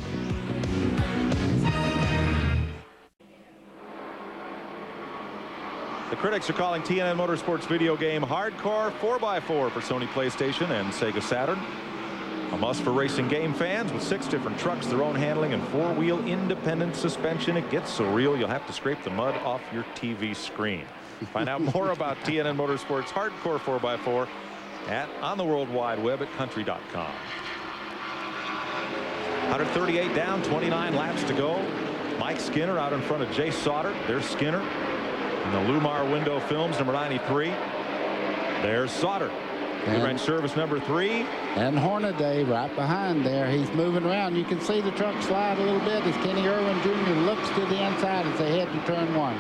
The critics are calling TNN Motorsports video game Hardcore 4x4 for Sony PlayStation and Sega Saturn. A must for racing game fans with 6 different trucks, their own handling, and 4-wheel independent suspension. It gets so real you'll have to scrape the mud off your TV screen. Find out more about TNN Motorsports Hardcore 4x4 on the World Wide Web at country.com. 138 down, 29 laps to go. Mike Skinner out in front of Jay Sauter. There's Skinner in the Lumar window films, number 93. There's Sauter. Ranch service number 3. And Hornaday right behind there. He's moving around. You can see the truck slide a little bit as Kenny Irwin Jr. looks to the inside as they head to turn 1.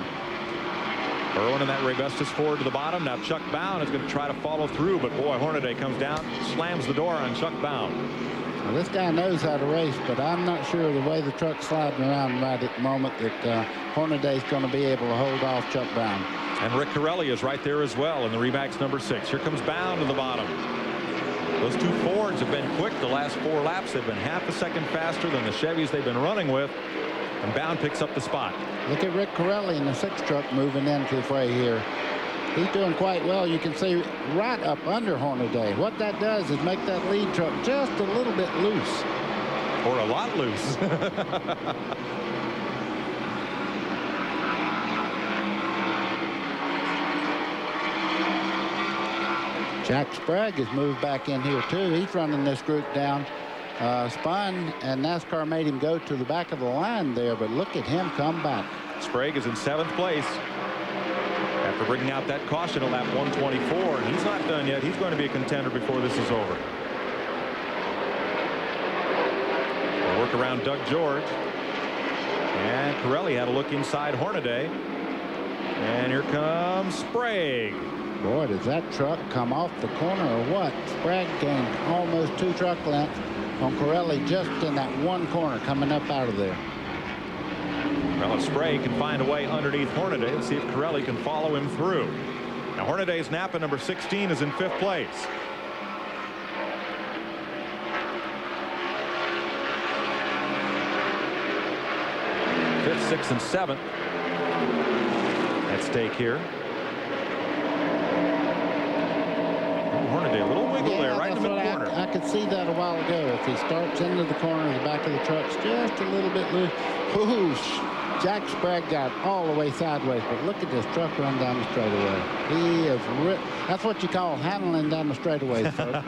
Irwin in that Ray-Vestas Ford to the bottom. Now Chuck Bound is going to try to follow through, but boy, Hornaday comes down, slams the door on Chuck Bound. Well, this guy knows how to race, but I'm not sure the way the truck's sliding around right at the moment that Hornaday's going to be able to hold off Chuck Bound. And Rick Corelli is right there as well in the Remax number 6. Here comes Bound to the bottom. Those two Fords have been quick the last 4 laps. They've been half a second faster than the Chevys they've been running with. And Bound picks up the spot. Look at Rick Corelli in the 6 truck moving into the fray here. He's doing quite well. You can see right up under Hornaday. What that does is make that lead truck just a little bit loose. Or a lot loose. Jack Sprague has moved back in here too. He's running this group down. Spun, and NASCAR made him go to the back of the line there, but look at him come back. Sprague is in 7th place after bringing out that caution at lap 124, and he's not done yet. He's going to be a contender before this is over. They'll work around Doug George, and Corelli had a look inside Hornaday, and here comes Sprague. Boy, does that truck come off the corner or what? Sprague gained almost 2 truck lengths on Corelli just in that one corner coming up out of there. Well, if Sprague can find a way underneath Hornaday, let's see if Corelli can follow him through. Now Hornaday's Napa number 16 is in 5th place. Fifth, 6th, and 7th at stake here. Hornaday, a little wiggle there, right in the middle corner. I could see that a while ago. If he starts into the corner, the back of the truck's just a little bit loose. Whoosh! Jack Sprague got all the way sideways, but look at this truck run down the straightaway. He is that's what you call handling down the straightaways, folks.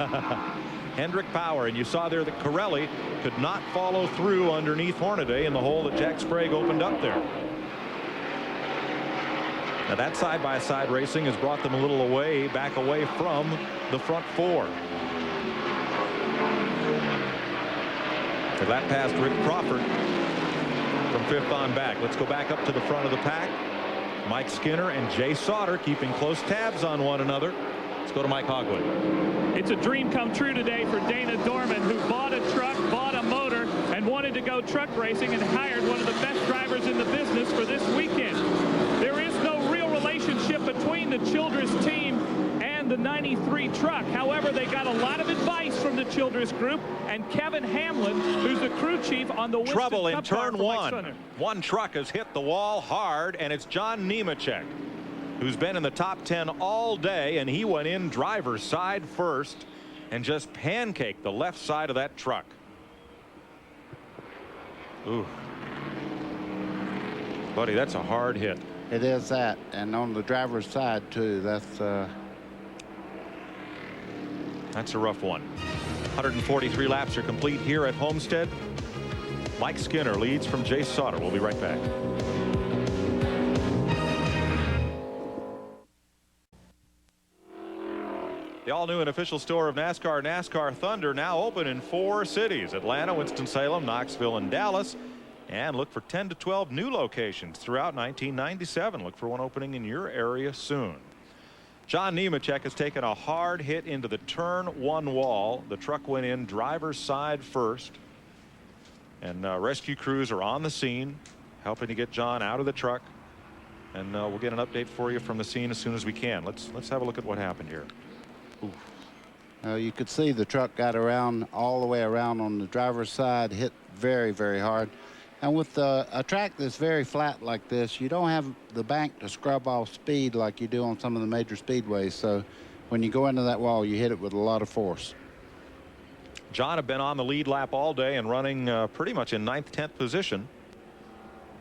Hendrick power, and you saw there that Corelli could not follow through underneath Hornaday in the hole that Jack Sprague opened up there. Now that side-by-side racing has brought them a little back away from the front 4. So that passed Rick Crawford from 5th on back. Let's go back up to the front of the pack. Mike Skinner and Jay Sauter keeping close tabs on one another. Let's go to Mike Hogwood. It's a dream come true today for Dana Dorman, who bought a truck, bought a motor, and wanted to go truck racing and hired one of the best drivers in the business for this weekend. There is no real relationship between the Childress team and the 93 truck. However, they got a lot of advice from the Childress group, and Kevin Hamlin, who's the crew chief on the Winston Trouble in Cup turn car 1. One truck has hit the wall hard, and it's John Nemecheck, who's been in the top 10 all day, and he went in driver's side first and just pancaked the left side of that truck. Ooh. Buddy, that's a hard hit. It is that, and on the driver's side too. That's a rough one. 143 laps are complete here at Homestead. Mike Skinner leads from Jay Sauter. We'll be right back. The all-new and official store of NASCAR, NASCAR Thunder, now open in 4 cities: Atlanta, Winston-Salem, Knoxville, and Dallas. And look for 10 to 12 new locations throughout 1997. Look for one opening in your area soon. John Nemecheck has taken a hard hit into the turn 1 wall. The truck went in driver's side first. And rescue crews are on the scene, helping to get John out of the truck. And we'll get an update for you from the scene as soon as we can. Let's have a look at what happened here. you could see the truck got around all the way around on the driver's side, hit very, very hard. And with a track that's very flat like this, you don't have the bank to scrub off speed like you do on some of the major speedways. So when you go into that wall, you hit it with a lot of force. John had been on the lead lap all day and running pretty much in 9th, 10th position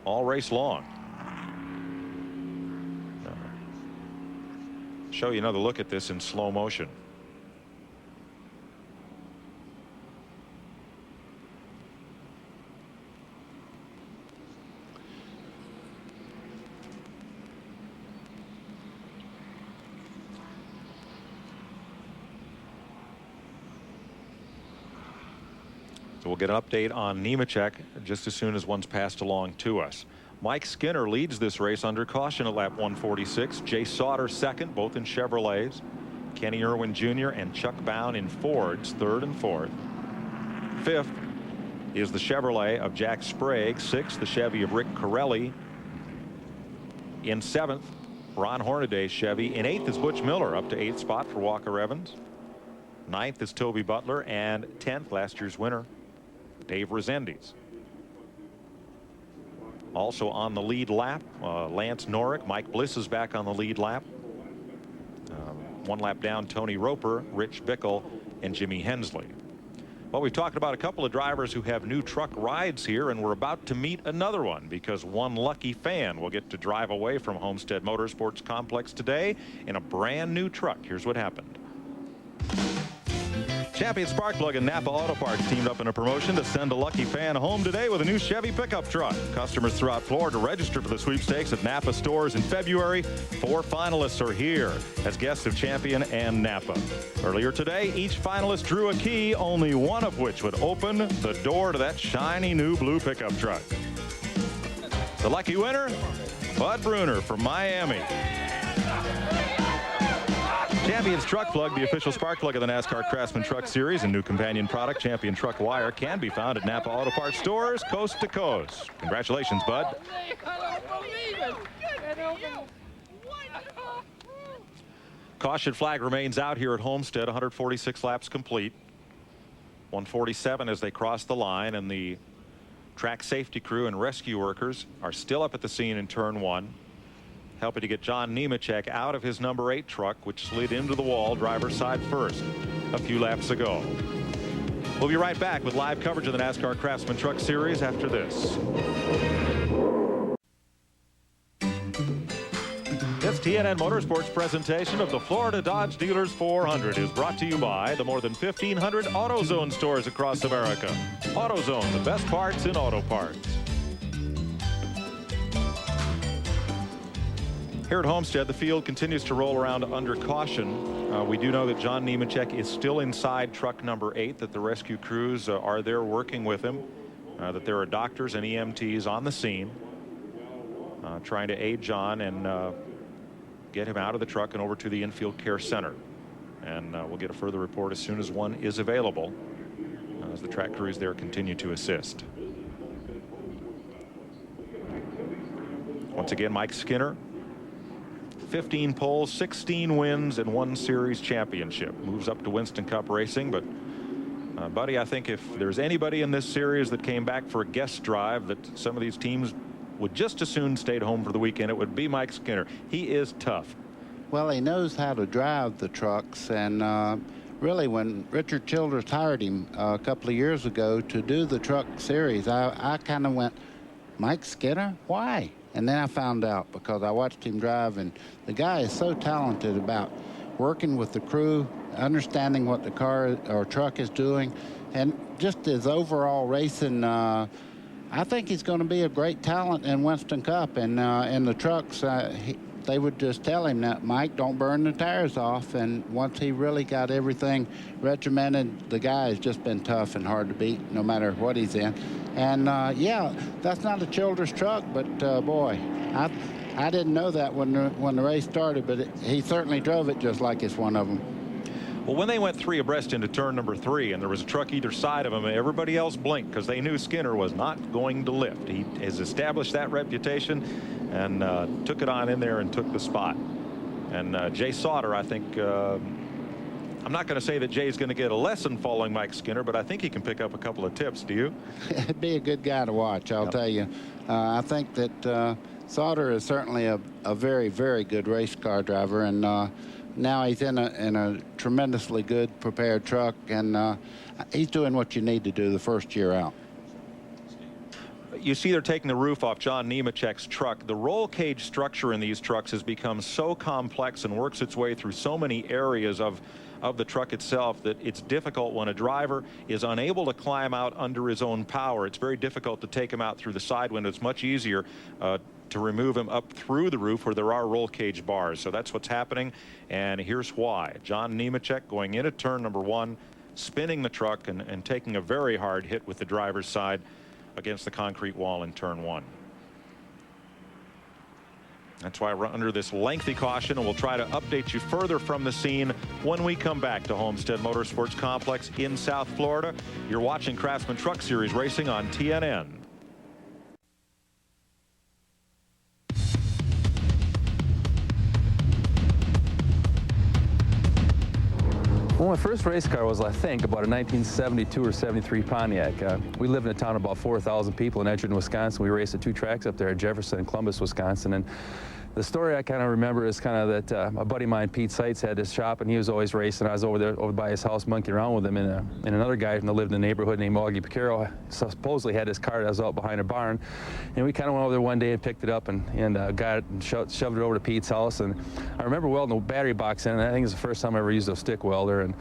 all race long. Show you another look at this in slow motion. So we'll get an update on Nemecheck just as soon as one's passed along to us. Mike Skinner leads this race under caution at lap 146. Jay Sauter second, both in Chevrolets. Kenny Irwin Jr. and Chuck Bown in Fords, third and fourth. Fifth is the Chevrolet of Jack Sprague. Sixth, the Chevy of Rick Corelli. In seventh, Ron Hornaday's Chevy. In eighth is Butch Miller, up to 8th spot for Walker Evans. Ninth is Toby Butler, and 10th, last year's winner, Dave Rezendes. Also on the lead lap, Lance Norrick. Mike Bliss is back on the lead lap. One lap down, Tony Roper, Rich Bickle, and Jimmy Hensley. Well, we've talked about a couple of drivers who have new truck rides here, and we're about to meet another one because one lucky fan will get to drive away from Homestead Motorsports Complex today in a brand new truck. Here's what happened. Champion Sparkplug and Napa Auto Parts teamed up in a promotion to send a lucky fan home today with a new Chevy pickup truck. Customers throughout Florida register for the sweepstakes at Napa stores in February. 4 finalists are here as guests of Champion and Napa. Earlier today, each finalist drew a key, only one of which would open the door to that shiny new blue pickup truck. The lucky winner, Bud Bruner from Miami. Champion's Truck Plug, the official spark plug of the NASCAR Craftsman Truck Series and new companion product, Champion Truck Wire, can be found at Napa Auto Parts stores coast to coast. Congratulations, Bud. I don't believe it. Caution flag remains out here at Homestead. 146 laps complete. 147 as they cross the line, and the track safety crew and rescue workers are still up at the scene in turn 1. Helping to get John Nemecheck out of his number 8 truck, which slid into the wall driver's side first a few laps ago. We'll be right back with live coverage of the NASCAR Craftsman Truck Series after this. This TNN Motorsports presentation of the Florida Dodge Dealers 400 is brought to you by the more than 1,500 AutoZone stores across America. AutoZone, the best parts in auto parts. Here at Homestead, the field continues to roll around under caution. We do know that John Nemecheck is still inside truck number 8, that the rescue crews are there working with him, that there are doctors and EMTs on the scene trying to aid John and get him out of the truck and over to the infield care center. And we'll get a further report as soon as one is available as the track crews there continue to assist. Once again, Mike Skinner. 15 poles, 16 wins, and 1 series championship. Moves up to Winston Cup Racing, but buddy, I think if there's anybody in this series that came back for a guest drive that some of these teams would just as soon stayed home for the weekend, it would be Mike Skinner. He is tough. Well, he knows how to drive the trucks, and really, when Richard Childress hired him a couple of years ago to do the truck series, I kind of went, Mike Skinner? Why? And then I found out because I watched him drive, and the guy is so talented about working with the crew, understanding what the car or truck is doing, and just his overall racing. I think he's going to be a great talent in Winston Cup, and in the trucks, they would just tell him that, Mike, don't burn the tires off. And once he really got everything regimented, the guy has just been tough and hard to beat no matter what he's in. And yeah, that's not a Childress truck, but boy, I didn't know that when the race started, but he certainly drove it just like it's one of them. Well, when they went 3 abreast into turn number 3 and there was a truck either side of him, everybody else blinked because they knew Skinner was not going to lift. He has established that reputation and took it on in there and took the spot. And Jay Sauter, I think, I'm not going to say that Jay's going to get a lesson following Mike Skinner, but I think he can pick up a couple of tips. Do you? It'd be a good guy to watch, I'll tell you. I think that Sauter is certainly a very, very good race car driver, and now he's in a tremendously good prepared truck, and he's doing what you need to do the first year out. You see they're taking the roof off John Nemecheck's truck. The roll cage structure in these trucks has become so complex and works its way through so many areas of the truck itself that it's difficult when a driver is unable to climb out under his own power. It's very difficult to take him out through the side window. It's much easier to remove him up through the roof where there are roll cage bars. So that's what's happening, and here's why. John Nemecheck going into turn number 1, spinning the truck and taking a very hard hit with the driver's side against the concrete wall in turn 1. That's why we're under this lengthy caution, and we'll try to update you further from the scene when we come back to Homestead Motorsports Complex in South Florida. You're watching Craftsman Truck Series racing on TNN. Well, my first race car was, I think, about a 1972 or 73 Pontiac. We lived in a town of about 4,000 people in Edgerton, Wisconsin. We raced at 2 tracks up there at Jefferson and Columbus, Wisconsin. And the story I kind of remember is kind of that a buddy of mine, Pete Seitz, had this shop, and he was always racing. I was over by his house monkeying around with him, and another guy that lived in the neighborhood named Augie Picaro supposedly had his car that was out behind a barn. And we kind of went over there one day and picked it up and got it and shoved it over to Pete's house. And I remember welding the battery box in, and I think it was the first time I ever used a stick welder. And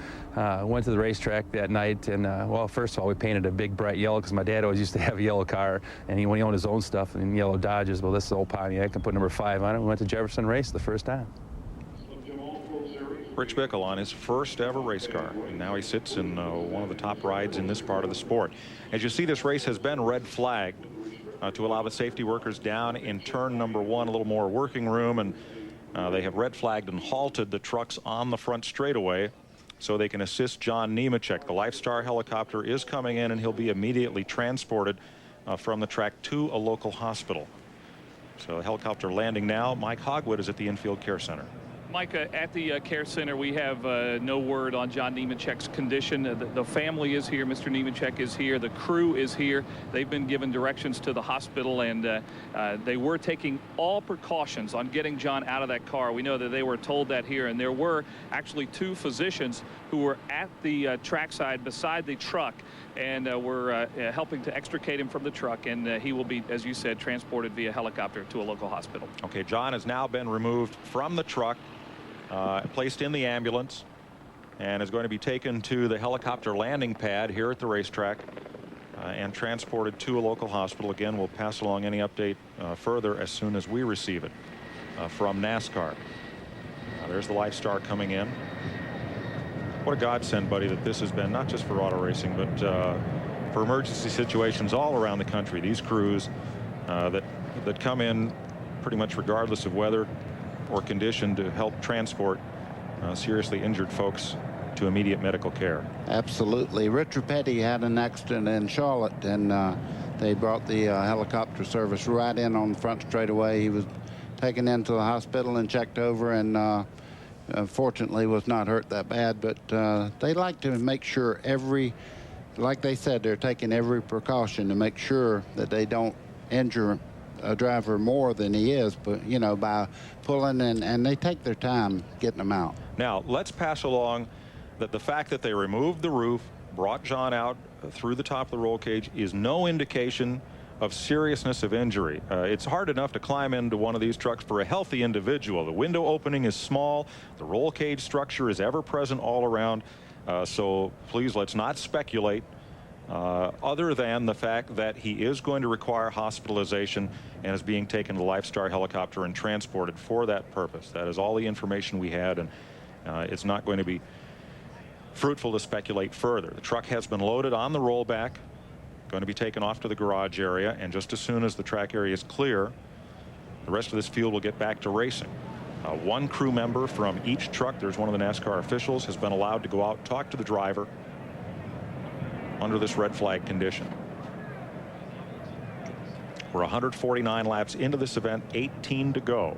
went to the racetrack that night, and well, first of all, we painted a big bright yellow because my dad always used to have a yellow car, and when he owned his own stuff in yellow Dodges, well, this is old Pontiac, and put number 5 on it. We went to Jefferson Race the first time. Rich Bickle on his first ever race car, and now he sits in one of the top rides in this part of the sport. As you see, this race has been red flagged to allow the safety workers down in turn number 1 a little more working room, and they have red flagged and halted the trucks on the front straightaway so they can assist John Nemecheck. The Lifestar helicopter is coming in, and he'll be immediately transported from the track to a local hospital. So the helicopter landing now. Mike Hogwood is at the Infield Care Center. Mike, at the care center, we have no word on John Nemecheck's condition. The family is here. Mr. Nemecheck is here. The crew is here. They've been given directions to the hospital, and they were taking all precautions on getting John out of that car. We know that they were told that here, and there were actually 2 physicians who were at the trackside beside the truck, and were helping to extricate him from the truck, and he will be, as you said, transported via helicopter to a local hospital. Okay, John has now been removed from the truck, placed in the ambulance, and is going to be taken to the helicopter landing pad here at the racetrack and transported to a local hospital. Again, we'll pass along any update further as soon as we receive it from NASCAR. There's the Lifestar coming in. What a godsend, buddy, that this has been, not just for auto racing, but for emergency situations all around the country. These crews that come in pretty much regardless of weather or condition to help transport seriously injured folks to immediate medical care. Absolutely. Richard Petty had an accident in Charlotte, and they brought the helicopter service right in on the front straightaway. He was taken into the hospital and checked over, and fortunately was not hurt that bad, but they like to make sure like they said, they're taking every precaution to make sure that they don't injure a driver more than he is, but you know, by pulling in, and they take their time getting them out. Now let's pass along that the fact that they removed the roof, brought John out through the top of the roll cage, is no indication of seriousness of injury. It's hard enough to climb into one of these trucks for a healthy individual. The window opening is small. The roll cage structure is ever present all around. So please, let's not speculate other than the fact that he is going to require hospitalization and is being taken to the Lifestar helicopter and transported for that purpose. That is all the information we had, and it's not going to be fruitful to speculate further. The truck has been loaded on the rollback, going to be taken off to the garage area, and just as soon as the track area is clear, the rest of this field will get back to racing. One crew member from each truck, there's one of the NASCAR officials, has been allowed to go out and talk to the driver under this red flag condition. We're 149 laps into this event, 18 to go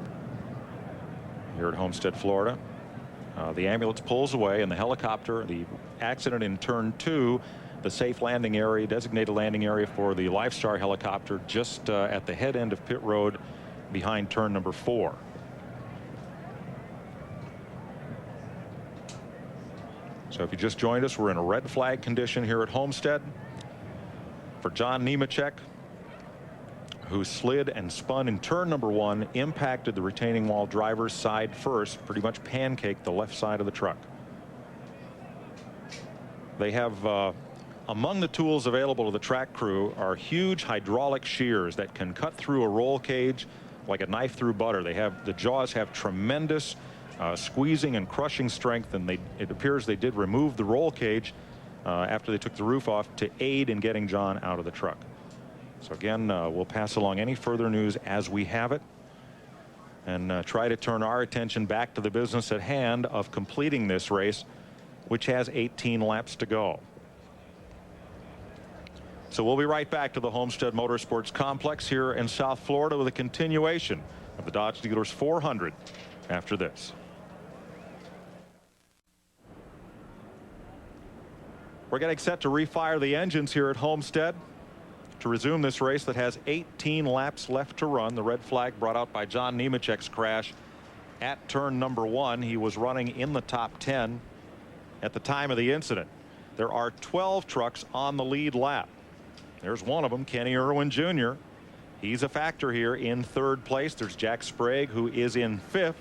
here at Homestead, Florida. The ambulance pulls away, and the helicopter, the accident in turn 2, the safe landing area, designated landing area for the Lifestar helicopter, just at the head end of pit road behind turn number 4. So if you just joined us, we're in a red flag condition here at Homestead for John Nemecheck, who slid and spun in turn number 1, impacted the retaining wall driver's side first, pretty much pancaked the left side of the truck. They have among the tools available to the track crew are huge hydraulic shears that can cut through a roll cage like a knife through butter. The jaws have tremendous squeezing and crushing strength, and it appears they did remove the roll cage after they took the roof off to aid in getting John out of the truck. So again, we'll pass along any further news as we have it, and try to turn our attention back to the business at hand of completing this race, which has 18 laps to go. So we'll be right back to the Homestead Motorsports Complex here in South Florida with a continuation of the Dodge Dealers 400 after this. We're getting set to refire the engines here at Homestead to resume this race that has 18 laps left to run. The red flag brought out by John Nemecheck's crash at turn number 1. He was running in the top 10 at the time of the incident. There are 12 trucks on the lead lap. There's one of them, Kenny Irwin Jr. He's a factor here in 3rd place. There's Jack Sprague, who is in 5th,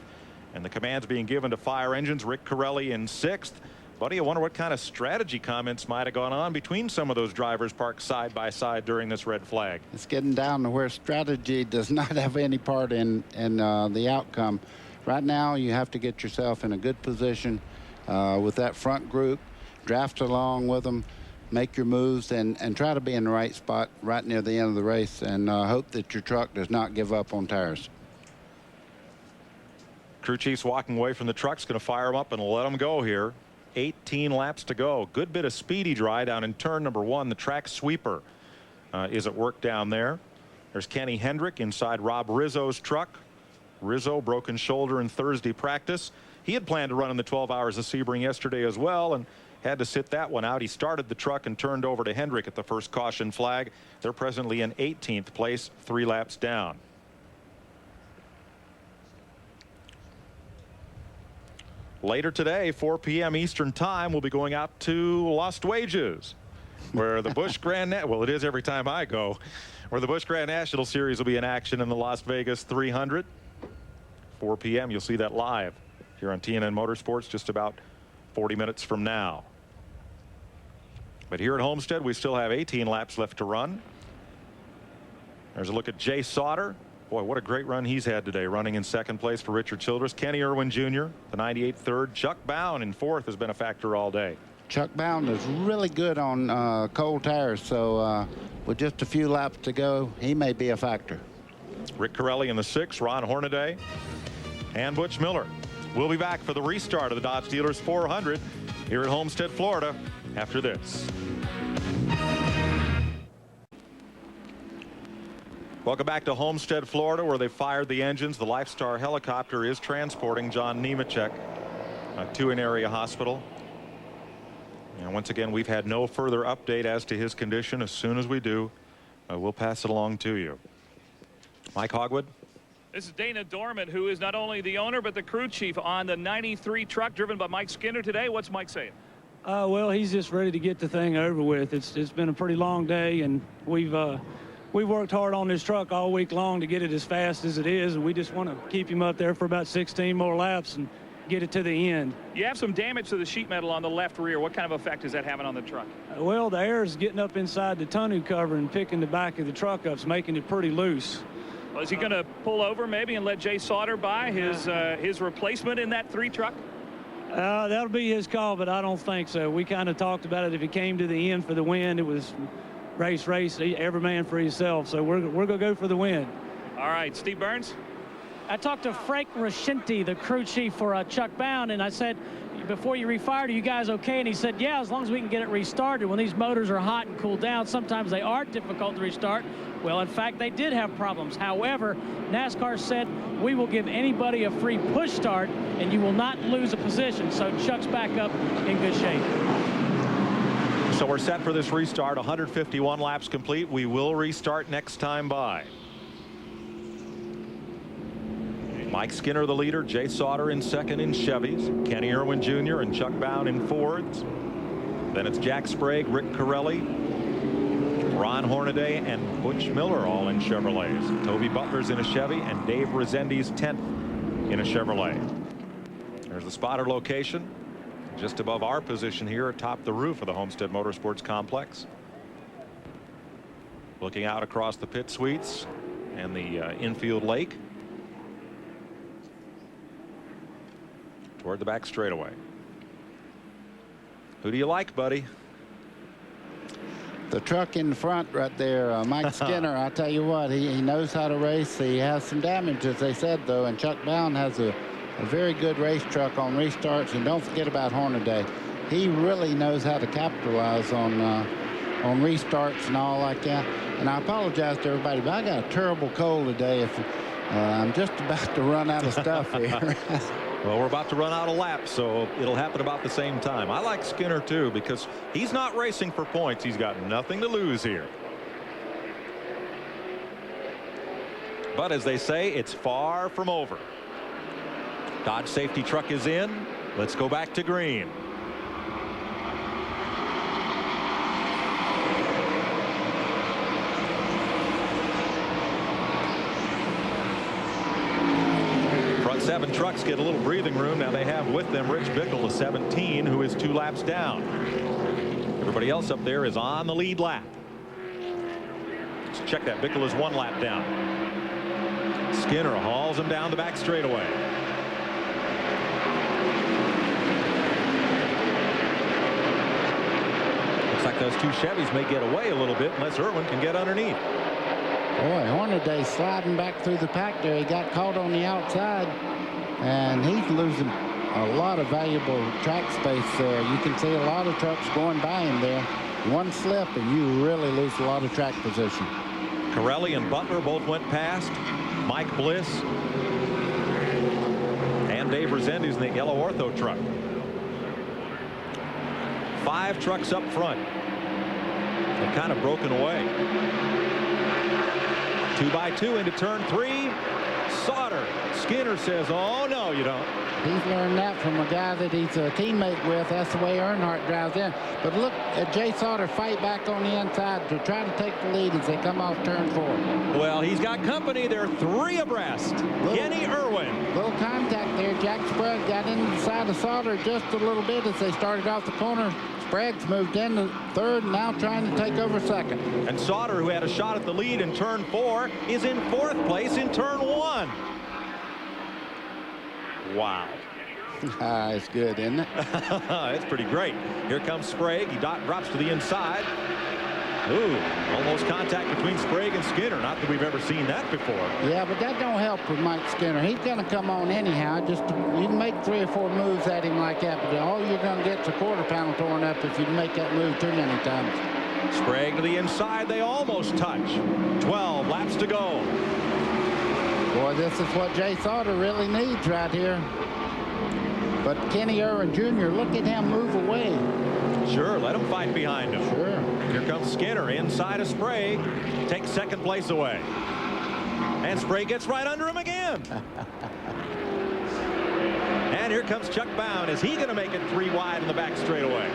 and the command's being given to fire engines. Rick Corelli in 6th. Buddy, I wonder what kind of strategy comments might have gone on between some of those drivers parked side by side during this red flag. It's getting down to where strategy does not have any part in the outcome. Right now, you have to get yourself in a good position with that front group, draft along with them, make your moves, and try to be in the right spot right near the end of the race, and hope that your truck does not give up on tires. Crew chief's walking away from the trucks, going to fire them up and let them go here. 18 laps to go. Good bit of speedy dry down in turn number 1. The track sweeper is at work down there. There's Kenny Hendrick inside Rob Rizzo's truck. Rizzo broken shoulder in Thursday practice. He had planned to run in the 12 hours of Sebring yesterday as well, and had to sit that one out. He started the truck and turned over to Hendrick at the first caution flag. They're presently in 18th place, 3 laps down. Later today, 4 p.m. Eastern Time, we'll be going out to Lost Wages, where the Busch Grand well, it is every time I go, where the Busch Grand National Series will be in action in the Las Vegas 300. 4 p.m. You'll see that live here on TNN Motorsports just about 40 minutes from now. But here at Homestead, we still have 18 laps left to run. There's a look at Jay Sauter. Boy, what a great run he's had today, running in 2nd place for Richard Childress. Kenny Irwin Jr., the 98 3rd. Chuck Bown in 4th has been a factor all day. Chuck Bown is really good on cold tires, so with just a few laps to go, he may be a factor. Rick Corelli in the 6th, Ron Hornaday, and Butch Miller. We'll be back for the restart of the Dodge Dealers 400 here at Homestead, Florida, after this. Welcome back to Homestead, Florida, where they fired the engines. The Lifestar helicopter is transporting John Nemecheck to an area hospital. And once again, we've had no further update as to his condition. As soon as we do, we'll pass it along to you. Mike Hogwood. This is Dana Dorman, who is not only the owner but the crew chief on the 93 truck driven by Mike Skinner today. What's Mike saying? Well, he's just ready to get the thing over with. It's been a pretty long day, and we've worked hard on this truck all week long to get it as fast as it is, and we just want to keep him up there for about 16 more laps and get it to the end. You have some damage to the sheet metal on the left rear. What kind of effect is that having on the truck? Well, the air is getting up inside the tonneau cover and picking the back of the truck up. It's making it pretty loose. Well, is he going to pull over maybe and let Jay Sauter buy his replacement in that 3 truck? That'll be his call, but I don't think so. We kind of talked about it. If it came to the end for the win, it was race, every man for himself. So we're going to go for the win. All right, Steve Burns. I talked to Frank Rascinti, the crew chief for Chuck Bound, and I said, before you refired, are you guys okay? And he said, yeah, as long as we can get it restarted. When these motors are hot and cooled down, sometimes they are difficult to restart. Well, in fact, they did have problems. However, NASCAR said, we will give anybody a free push start, and you will not lose a position. So Chuck's back up in good shape. So we're set for this restart. 151 laps complete. We will restart next time by. Mike Skinner, the leader. Jay Sauter in second in Chevys. Kenny Irwin Jr. and Chuck Bound in Fords. Then it's Jack Sprague, Rick Corelli, Ron Hornaday, and Butch Miller all in Chevrolets. Toby Butler's in a Chevy, and Dave Rezendes 10th in a Chevrolet. There's the spotter location just above our position here atop the roof of the Homestead Motorsports Complex. Looking out across the pit suites and the infield lake toward the back straightaway. Who do you like, buddy? The truck in front right there, Mike Skinner. I tell you what, he knows how to race. He has some damage, as they said, though, and Chuck Bound has a very good race truck on restarts. And don't forget about Hornaday. He really knows how to capitalize on restarts and all like that. And I apologize to everybody, but I got a terrible cold today. If I'm just about to run out of stuff here. Well, we're about to run out of laps, so it'll happen about the same time. I like Skinner, too, because he's not racing for points. He's got nothing to lose here. But as they say, it's far from over. Dodge safety truck is in. Let's go back to green. Front 7 trucks get a little breathing room. Now they have with them Rich Bickle, the 17, who is 2 laps down. Everybody else up there is on the lead lap. Let's check that. Bickle is 1 lap down. Skinner hauls him down the back straightaway. Looks like those 2 Chevys may get away a little bit unless Irwin can get underneath. Boy, Hornaday sliding back through the pack there. He got caught on the outside, and he's losing a lot of valuable track space there. You can see a lot of trucks going by him there. One slip, and you really lose a lot of track position. Corelli and Butler both went past. Mike Bliss and Dave Rezendes in the yellow Ortho truck. 5 trucks up front. They're kind of broken away. 2 by 2 into turn 3. Sauter. Skinner says, oh, no, you don't. He's learned that from a guy that he's a teammate with. That's the way Earnhardt drives in. But look at Jay Sauter fight back on the inside to try to take the lead as they come off turn 4. Well, he's got company. They're 3 abreast. Kenny Irwin. Little contact there. Jack Sprague got inside of Sauter just a little bit as they started off the corner. Sprague's moved into 3rd and now trying to take over 2nd. And Sauter, who had a shot at the lead in turn 4, is in 4th place in turn 1. Wow. It's good, isn't it? It's pretty great. Here comes Sprague. He drops to the inside. Ooh, almost contact between Sprague and Skinner. Not that we've ever seen that before. Yeah, but that don't help with Mike Skinner. He's going to come on anyhow. Just you can make 3 or 4 moves at him like that, but all you're going to get is a quarter panel torn up if you make that move too many times. Sprague to the inside. They almost touch. 12 laps to go. Boy, this is what Jay Sauter really needs right here. But Kenny Irwin Jr., look at him move away. Sure, let him fight behind him. Sure. Here comes Skinner inside of Sprague. Takes 2nd place away. And Sprague gets right under him again. And here comes Chuck Bound. Is he going to make it 3 wide in the back straightaway?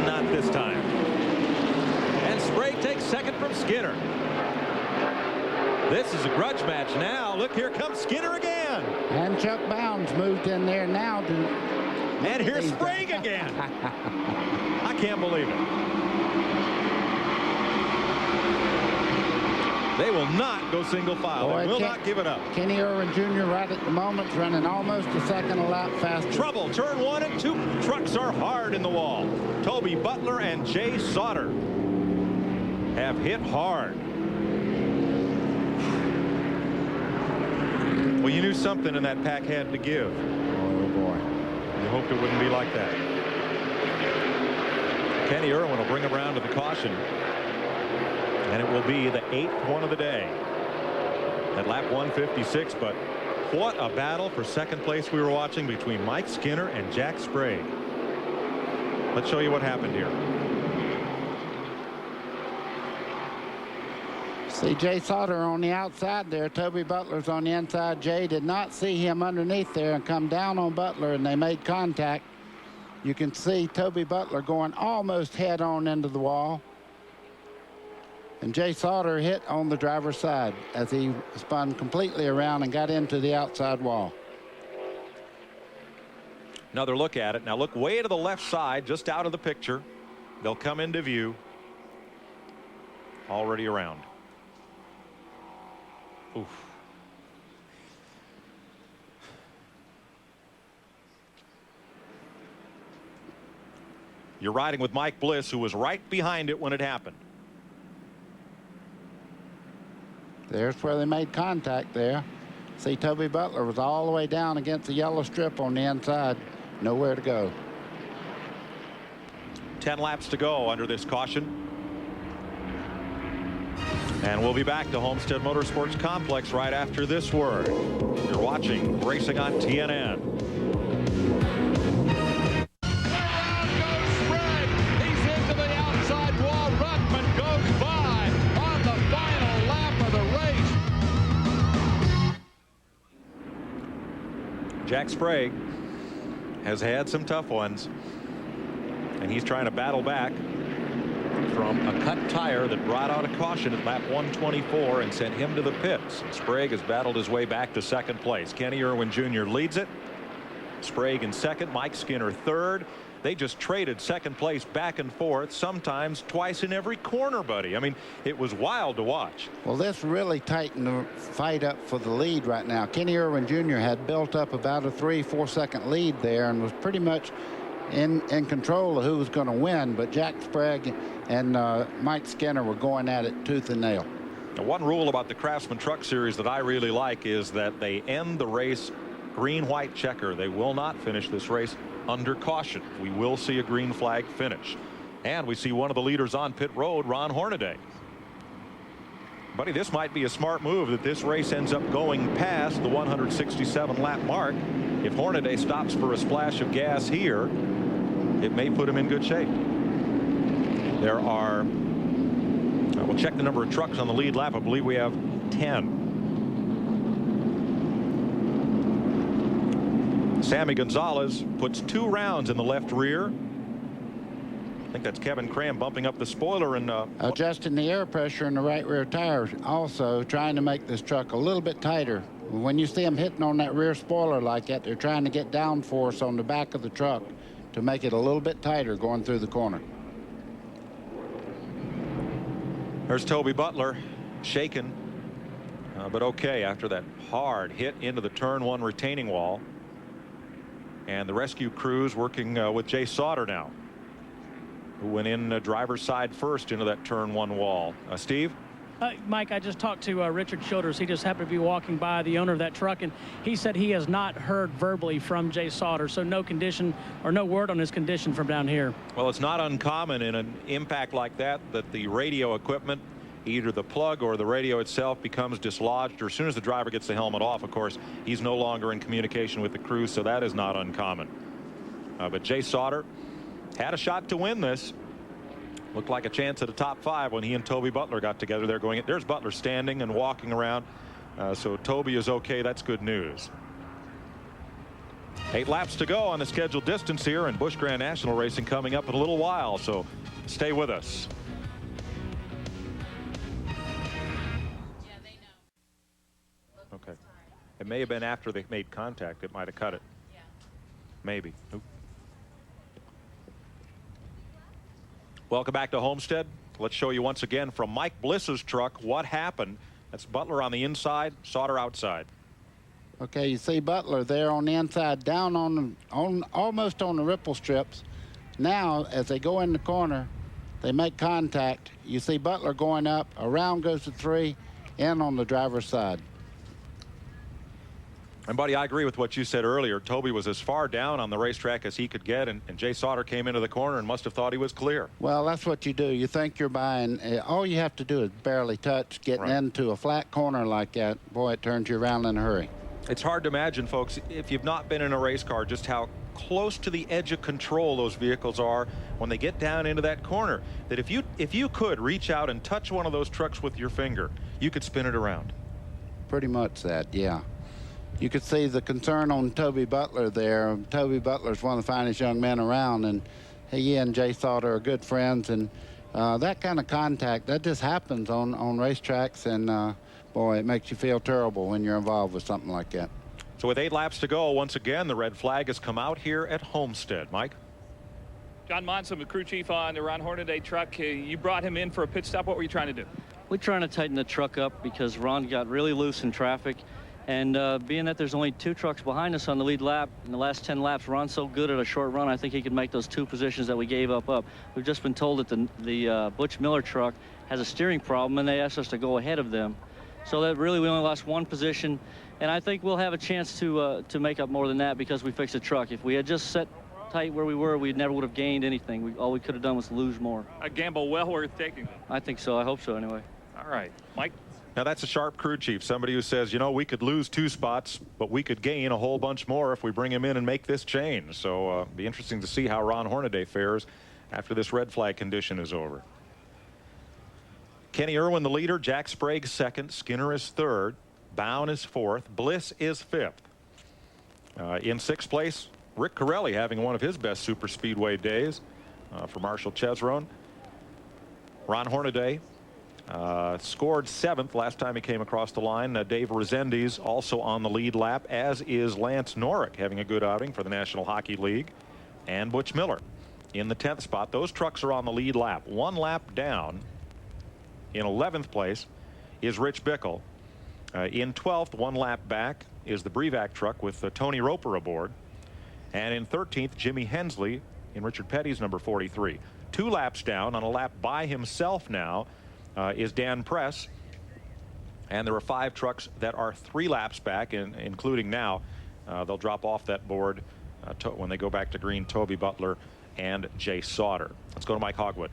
Not this time. And Sprague takes second from Skinner. This is a grudge match now. Look, here comes Skinner again. And Chuck Bounds moved in there now to... And here's Sprague again. I can't believe it. They will not go single file. They will not give it up. Kenny Irwin Jr. right at the moment is running almost a second a lap faster. Trouble. Turn 1 and 2. Trucks are hard in the wall. Toby Butler and Jay Sauter have hit hard. Well, you knew something in that pack had to give. Oh, boy. You hoped it wouldn't be like that. Kenny Irwin will bring him around to the caution. And it will be the 8th one of the day at lap 156. But what a battle for second place we were watching between Mike Skinner and Jack Sprague. Let's show you what happened here. See Jay Sauter on the outside there. Toby Butler's on the inside. Jay did not see him underneath there and come down on Butler, and they made contact. You can see Toby Butler going almost head on into the wall. And Jay Sauter hit on the driver's side as he spun completely around and got into the outside wall. Another look at it. Now look way to the left side, just out of the picture. They'll come into view. Already around. Oof. You're riding with Mike Bliss, who was right behind it when it happened. There's where they made contact there. See, Toby Butler was all the way down against the yellow strip on the inside. Nowhere to go. 10 laps to go under this caution. And we'll be back to Homestead Motorsports Complex right after this word. You're watching Racing on TNN. Around goes Sprague. He's into the outside wall. Ruckman goes by on the final lap of the race. Jack Sprague has had some tough ones, and he's trying to battle back from a cut tire that brought out a caution at lap 124 and sent him to the pits. Sprague has battled his way back to second place. Kenny Irwin Jr. leads it. Sprague in second, Mike Skinner third. They just traded second place back and forth, sometimes twice in every corner, buddy. I mean, it was wild to watch. Well, this really tightened the fight up for the lead right now. Kenny Irwin Jr. had built up about a 3-4 second lead there and was pretty much in control of who was going to win, but Jack Sprague and Mike Skinner were going at it tooth and nail. Now, one rule about the Craftsman Truck Series that I really like is that they end the race green-white checker. They will not finish this race under caution. We will see a green flag finish. And we see one of the leaders on pit road, Ron Hornaday. Buddy, this might be a smart move that this race ends up going past the 167 lap mark. If Hornaday stops for a splash of gas here, it may put him in good shape. There are, we'll check the number of trucks on the lead lap. I believe we have 10. Sammy Gonzalez puts 2 rounds in the left rear. I think that's Kevin Cram bumping up the spoiler and adjusting the air pressure in the right rear tires, also trying to make this truck a little bit tighter. When you see them hitting on that rear spoiler like that, they're trying to get downforce on the back of the truck to make it a little bit tighter going through the corner. There's Toby Butler, shaken, but okay after that hard hit into the turn 1 retaining wall. And the rescue crews working with Jay Sauter now, who went in driver's side first into that turn 1 wall. Steve? Mike, I just talked to Richard Childers. He just happened to be walking by, the owner of that truck, and he said he has not heard verbally from Jay Sauter, so no condition or no word on his condition from down here. Well, it's not uncommon in an impact like that the radio equipment, either the plug or the radio itself, becomes dislodged, or as soon as the driver gets the helmet off, of course, he's no longer in communication with the crew, so that is not uncommon. But Jay Sauter had a shot to win this. Looked like a chance at a top 5 when he and Toby Butler got together. They're going. There's Butler standing and walking around. So Toby is okay. That's good news. 8 laps to go on the scheduled distance here, and Busch Grand National racing coming up in a little while. So stay with us. Okay. It may have been after they made contact. It might have cut it. Maybe. Oop. Welcome back to Homestead. Let's show you once again from Mike Bliss's truck what happened. That's Butler on the inside, Sauter outside. Okay, you see Butler there on the inside, down on almost on the ripple strips. Now, as they go in the corner, they make contact. You see Butler going up, around goes the 3, in on the driver's side. And, buddy, I agree with what you said earlier. Toby was as far down on the racetrack as he could get, and Jay Sauter came into the corner and must have thought he was clear. Well, that's what you do. You think you're buying. All you have to do is barely touch. Getting into a flat corner like that, boy, it turns you around in a hurry. It's hard to imagine, folks, if you've not been in a race car, just how close to the edge of control those vehicles are when they get down into that corner. That if you could reach out and touch one of those trucks with your finger, you could spin it around. Pretty much that, yeah. You could see the concern on Toby Butler there. Toby Butler's one of the finest young men around, and he and Jay Sauter are good friends. And that kind of contact, that just happens on racetracks, and boy, it makes you feel terrible when you're involved with something like that. So with 8 laps to go, once again, the red flag has come out here at Homestead. Mike? John Monson, the crew chief on the Ron Hornaday truck. You brought him in for a pit stop. What were you trying to do? We're trying to tighten the truck up because Ron got really loose in traffic. And being that there's only 2 trucks behind us on the lead lap, in the last 10 laps, Ron's so good at a short run, I think he could make those 2 positions that we gave up. We've just been told that the Butch Miller truck has a steering problem, and they asked us to go ahead of them. So that really we only lost 1 position, and I think we'll have a chance to make up more than that because we fixed the truck. If we had just set tight where we were, we never would have gained anything. All we could have done was lose more. A gamble well worth taking. I think so. I hope so anyway. All right. Mike? Now, that's a sharp crew chief, somebody who says, you know, we could lose 2 spots, but we could gain a whole bunch more if we bring him in and make this change. So be interesting to see how Ron Hornaday fares after this red flag condition is over. Kenny Irwin, the leader. Jack Sprague, 2nd. Skinner is 3rd. Bowen is 4th. Bliss is 5th. In 6th place, Rick Corelli having one of his best super speedway days for Marshall Chesrown. Ron Hornaday scored 7th last time he came across the line. Dave Rezendes also on the lead lap, as is Lance Norrick having a good outing for the National Hockey League. And Butch Miller in the 10th spot. Those trucks are on the lead lap. 1 lap down in 11th place is Rich Bickle. In 12th, 1 lap back, is the Brevac truck with Tony Roper aboard. And in 13th, Jimmy Hensley in Richard Petty's number 43. 2 laps down, on a lap by himself now, is Dan Press. And there are 5 trucks that are 3 laps back, including now. They'll drop off that board when they go back to green. Toby Butler and Jay Sauter. Let's go to Mike Hogwood.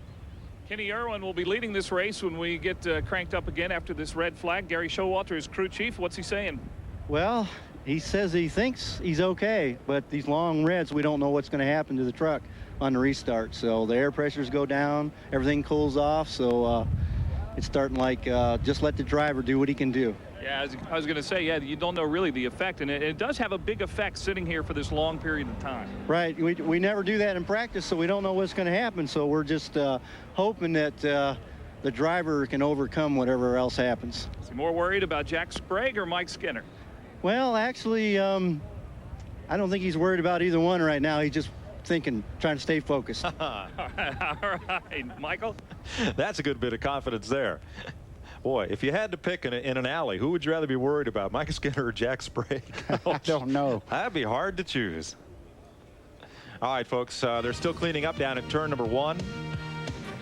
Kenny Irwin will be leading this race when we get cranked up again after this red flag. Gary Showalter is crew chief. What's he saying? Well, he says he thinks he's okay, but these long reds, we don't know what's going to happen to the truck on the restart. So the air pressures go down, everything cools off. So it's starting like just let the driver do what he can do. Yeah, I was going to say, yeah, you don't know really the effect, and it does have a big effect sitting here for this long period of time. Right. We never do that in practice, so we don't know what's going to happen. So we're just hoping that the driver can overcome whatever else happens. Is he more worried about Jack Sprague or Mike Skinner? Well, actually, I don't think he's worried about either one right now. He's just thinking, trying to stay focused. All right, Michael? That's a good bit of confidence there. Boy, if you had to pick in an alley, who would you rather be worried about, Mike Skinner or Jack Sprague? I don't know. That'd be hard to choose. All right, folks, they're still cleaning up down at turn number 1,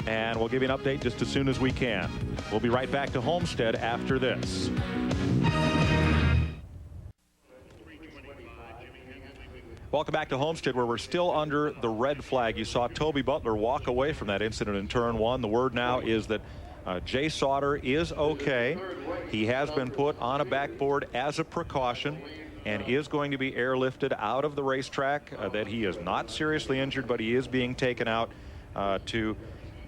and we'll give you an update just as soon as we can. We'll be right back to Homestead after this. Welcome back to Homestead, where we're still under the red flag. You saw Toby Butler walk away from that incident in turn 1. The word now is that Jay Sauter is okay. He has been put on a backboard as a precaution and is going to be airlifted out of the racetrack. That he is not seriously injured, but he is being taken out to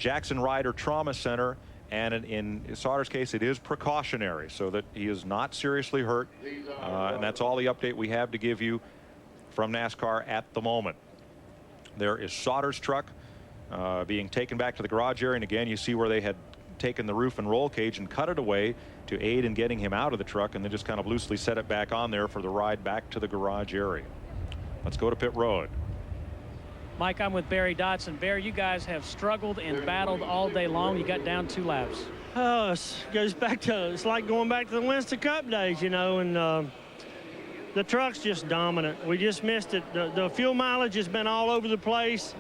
Jackson Ryder Trauma Center, and in Sauter's case, it is precautionary, so that he is not seriously hurt. And that's all the update we have to give you from NASCAR at the moment. There is Sauter's truck being taken back to the garage area, and again, you see where they had taken the roof and roll cage and cut it away to aid in getting him out of the truck, and then just kind of loosely set it back on there for the ride back to the garage area. Let's go to pit road. Mike, I'm with Barry Dotson. Barry, you guys have struggled and battled all day long. You got down 2 laps. Oh, it goes back to, it's like going back to the Winston Cup days, you know, and the truck's just dominant. We just missed it. The fuel mileage has been all over the place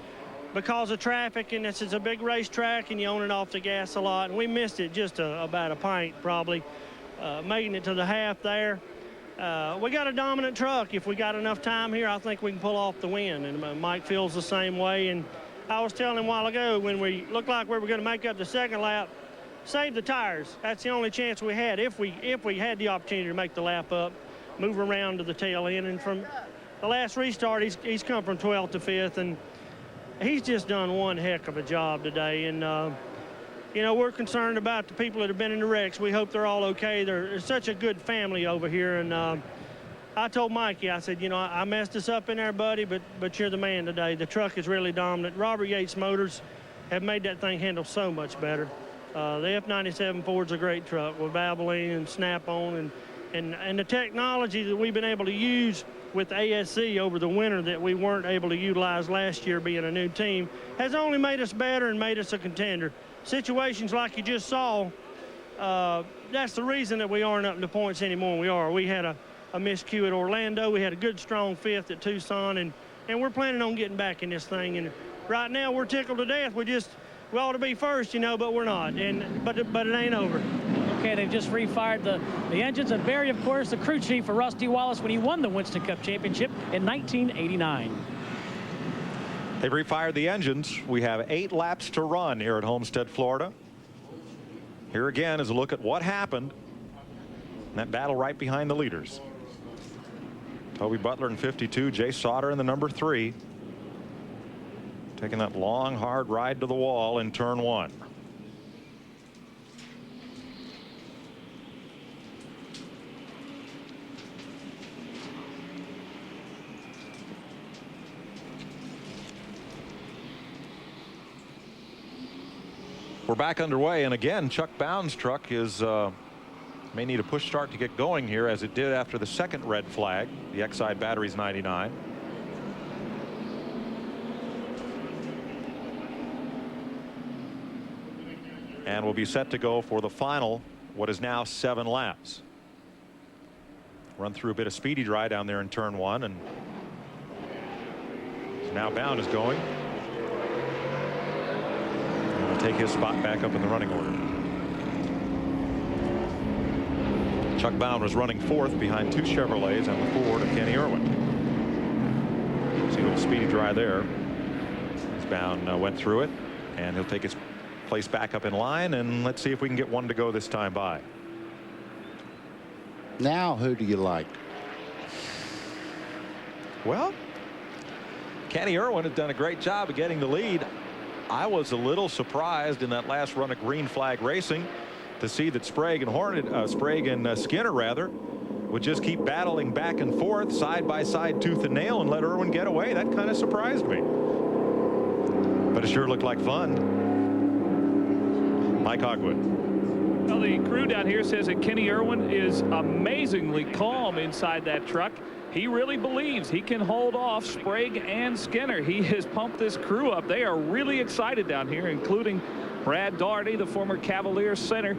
because of traffic, and it's a big racetrack, and you own it off the gas a lot. And we missed it just about a pint, probably, making it to the half there. We got a dominant truck. If we got enough time here, I think we can pull off the win. And Mike feels the same way. And I was telling him a while ago, when we looked like we were going to make up the second lap, save the tires. That's the only chance we had. If we had the opportunity to make the lap up, move around to the tail end. And from the last restart, he's come from 12th to 5th, and he's just done one heck of a job today. And you know, we're concerned about the people that have been in the wrecks. We hope they're all okay. They're such a good family over here. And I told Mikey, I said, you know, I messed us up in there, buddy, but you're the man today. The truck is really dominant. Robert Yates Motors have made that thing handle so much better. The F97 Ford's a great truck with Valvoline and Snap-on, and the technology that we've been able to use with ASC over the winter that we weren't able to utilize last year being a new team has only made us better and made us a contender. Situations like you just saw, that's the reason that we aren't up in the points anymore than we are. We had a miscue at Orlando. We had a good, strong 5th at Tucson, and we're planning on getting back in this thing. And right now, we're tickled to death. We ought to be first, you know, but we're not. But it ain't over. Okay, they've just refired the engines. And Barry, of course, the crew chief for Rusty Wallace when he won the Winston Cup Championship in 1989. They've refired the engines. We have 8 laps to run here at Homestead, Florida. Here again is a look at what happened in that battle right behind the leaders. Toby Butler in 52, Jay Sauter in the number 3. Taking that long, hard ride to the wall in turn 1. We're back underway, and again, Chuck Bound's truck may need a push start to get going here, as it did after the second red flag. The Exide battery's 99. And we'll be set to go for the final, what is now 7 laps. Run through a bit of speedy dry down there in turn 1, and so now Bound is going. Take his spot back up in the running order. Chuck Bound was running 4th behind 2 Chevrolets and the Ford of Kenny Irwin. See a little speedy dry there. As Bound went through it, and he'll take his place back up in line, and let's see if we can get one to go this time by. Now, who do you like? Well, Kenny Irwin had done a great job of getting the lead. I was a little surprised in that last run of green flag racing to see that Sprague and Skinner rather would just keep battling back and forth, side by side, tooth and nail, and let Irwin get away. That kind of surprised me, but it sure looked like fun. Mike Hogwood. Well, the crew down here says that Kenny Irwin is amazingly calm inside that truck. He really believes he can hold off Sprague and Skinner. He has pumped this crew up. They are really excited down here, including Brad Daugherty, the former Cavaliers center.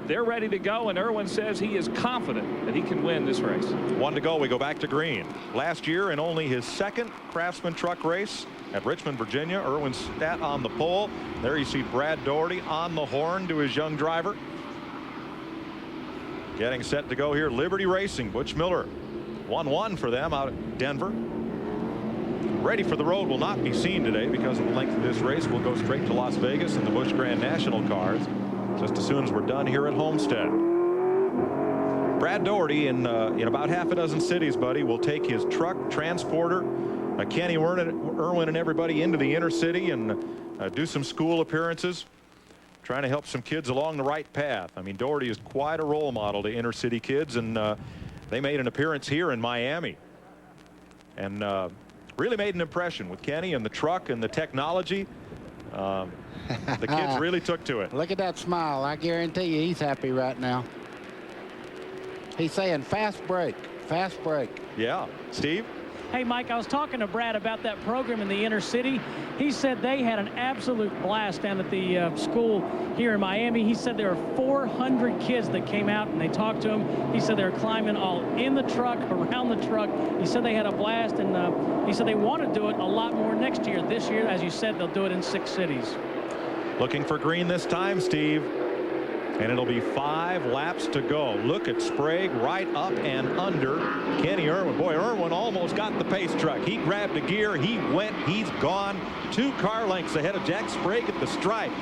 They're ready to go, and Irwin says he is confident that he can win this race. 1 to go. We go back to green. Last year, in only his 2nd Craftsman truck race at Richmond, Virginia, Irwin sat on the pole. There you see Brad Daugherty on the horn to his young driver. Getting set to go here, Liberty Racing, Butch Miller. 1-1 for them out at Denver. Ready for the Road will not be seen today because of the length of this race. We'll go straight to Las Vegas in the Busch Grand National cars just as soon as we're done here at Homestead. Brad Daugherty in about half a dozen cities, buddy, will take his truck, transporter, Kenny Irwin and everybody into the inner city and do some school appearances, trying to help some kids along the right path. I mean, Doherty is quite a role model to inner city kids, and they made an appearance here in Miami and really made an impression with Kenny and the truck and the technology. The kids really took to it. Look at that smile. I guarantee you he's happy right now. He's saying fast break, fast break. Yeah. Steve? Hey, Mike, I was talking to Brad about that program in the inner city. He said they had an absolute blast down at the school here in Miami. He said there were 400 kids that came out and they talked to him. He said they were climbing all in the truck, around the truck. He said they had a blast, and he said they want to do it a lot more next year. This year, as you said, they'll do it in 6 cities. Looking for green this time, Steve. And it'll be 5 laps to go. Look at Sprague right up and under Kenny Irwin. Boy, Irwin almost got the pace truck. He grabbed a gear. He went. He's gone. 2 car lengths ahead of Jack Sprague at the stripe.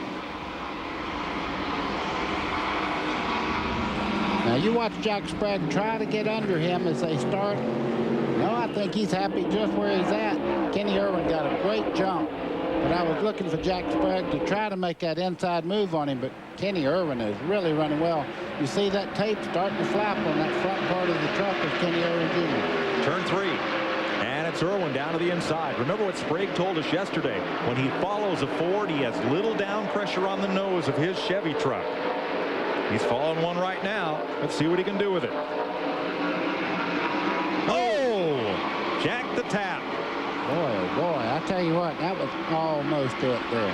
Now you watch Jack Sprague try to get under him as they start. No, I think he's happy just where he's at. Kenny Irwin got a great jump. But I was looking for Jack Sprague to try to make that inside move on him, but Kenny Irwin is really running well. You see that tape starting to flap on that front part of the truck of Kenny Irwin Jr. Turn 3. And it's Irwin down to the inside. Remember what Sprague told us yesterday. When he follows a Ford, he has little down pressure on the nose of his Chevy truck. He's following one right now. Let's see what he can do with it. Oh! Jack the tap. Boy, oh boy, I tell you what, that was almost it there.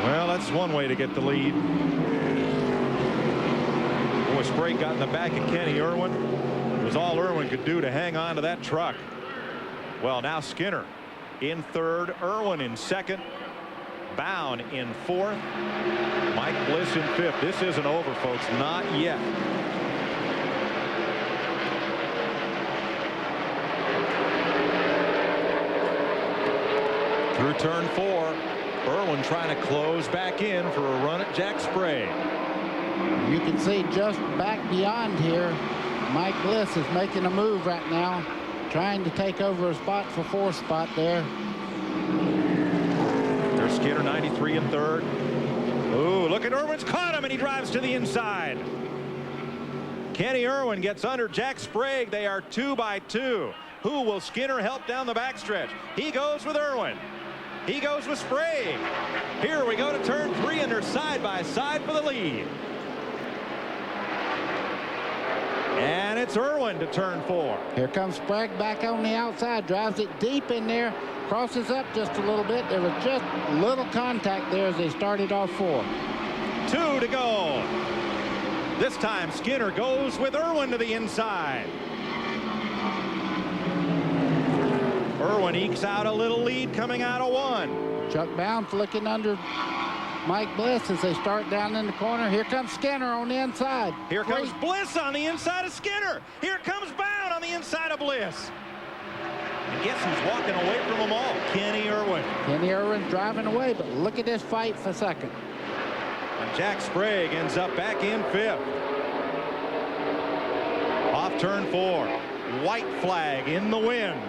Well, that's one way to get the lead. Boy, Sprague got in the back of Kenny Irwin. It was all Irwin could do to hang on to that truck. Well, now Skinner in 3rd, Irwin in 2nd, Bound in 4th, Mike Bliss in 5th. This isn't over, folks, not yet. Through turn 4, Irwin trying to close back in for a run at Jack Sprague. You can see just back beyond here, Mike Bliss is making a move right now, trying to take over a spot for 4th spot there. There's Skinner, 93 in 3rd. Ooh, look at Irwin's caught him, and he drives to the inside. Kenny Irwin gets under Jack Sprague. They are 2 by 2. Who will Skinner help down the backstretch? He goes with Irwin. He goes with Sprague. Here we go to turn 3, and they're side by side for the lead. And it's Irwin to turn 4. Here comes Sprague back on the outside, drives it deep in there, crosses up just a little bit. There was just a little contact there as they started off 4. 2 to go. This time Skinner goes with Irwin to the inside. Irwin ekes out a little lead coming out of 1. Chuck Bounds looking under Mike Bliss as they start down in the corner. Here comes Skinner on the inside. Here comes Bliss on the inside of Skinner. Here comes Bound on the inside of Bliss. And guess who's walking away from them all? Kenny Irwin. Kenny Irwin driving away, but look at this fight for 2nd. And Jack Sprague ends up back in 5th. Off turn 4. White flag in the wind.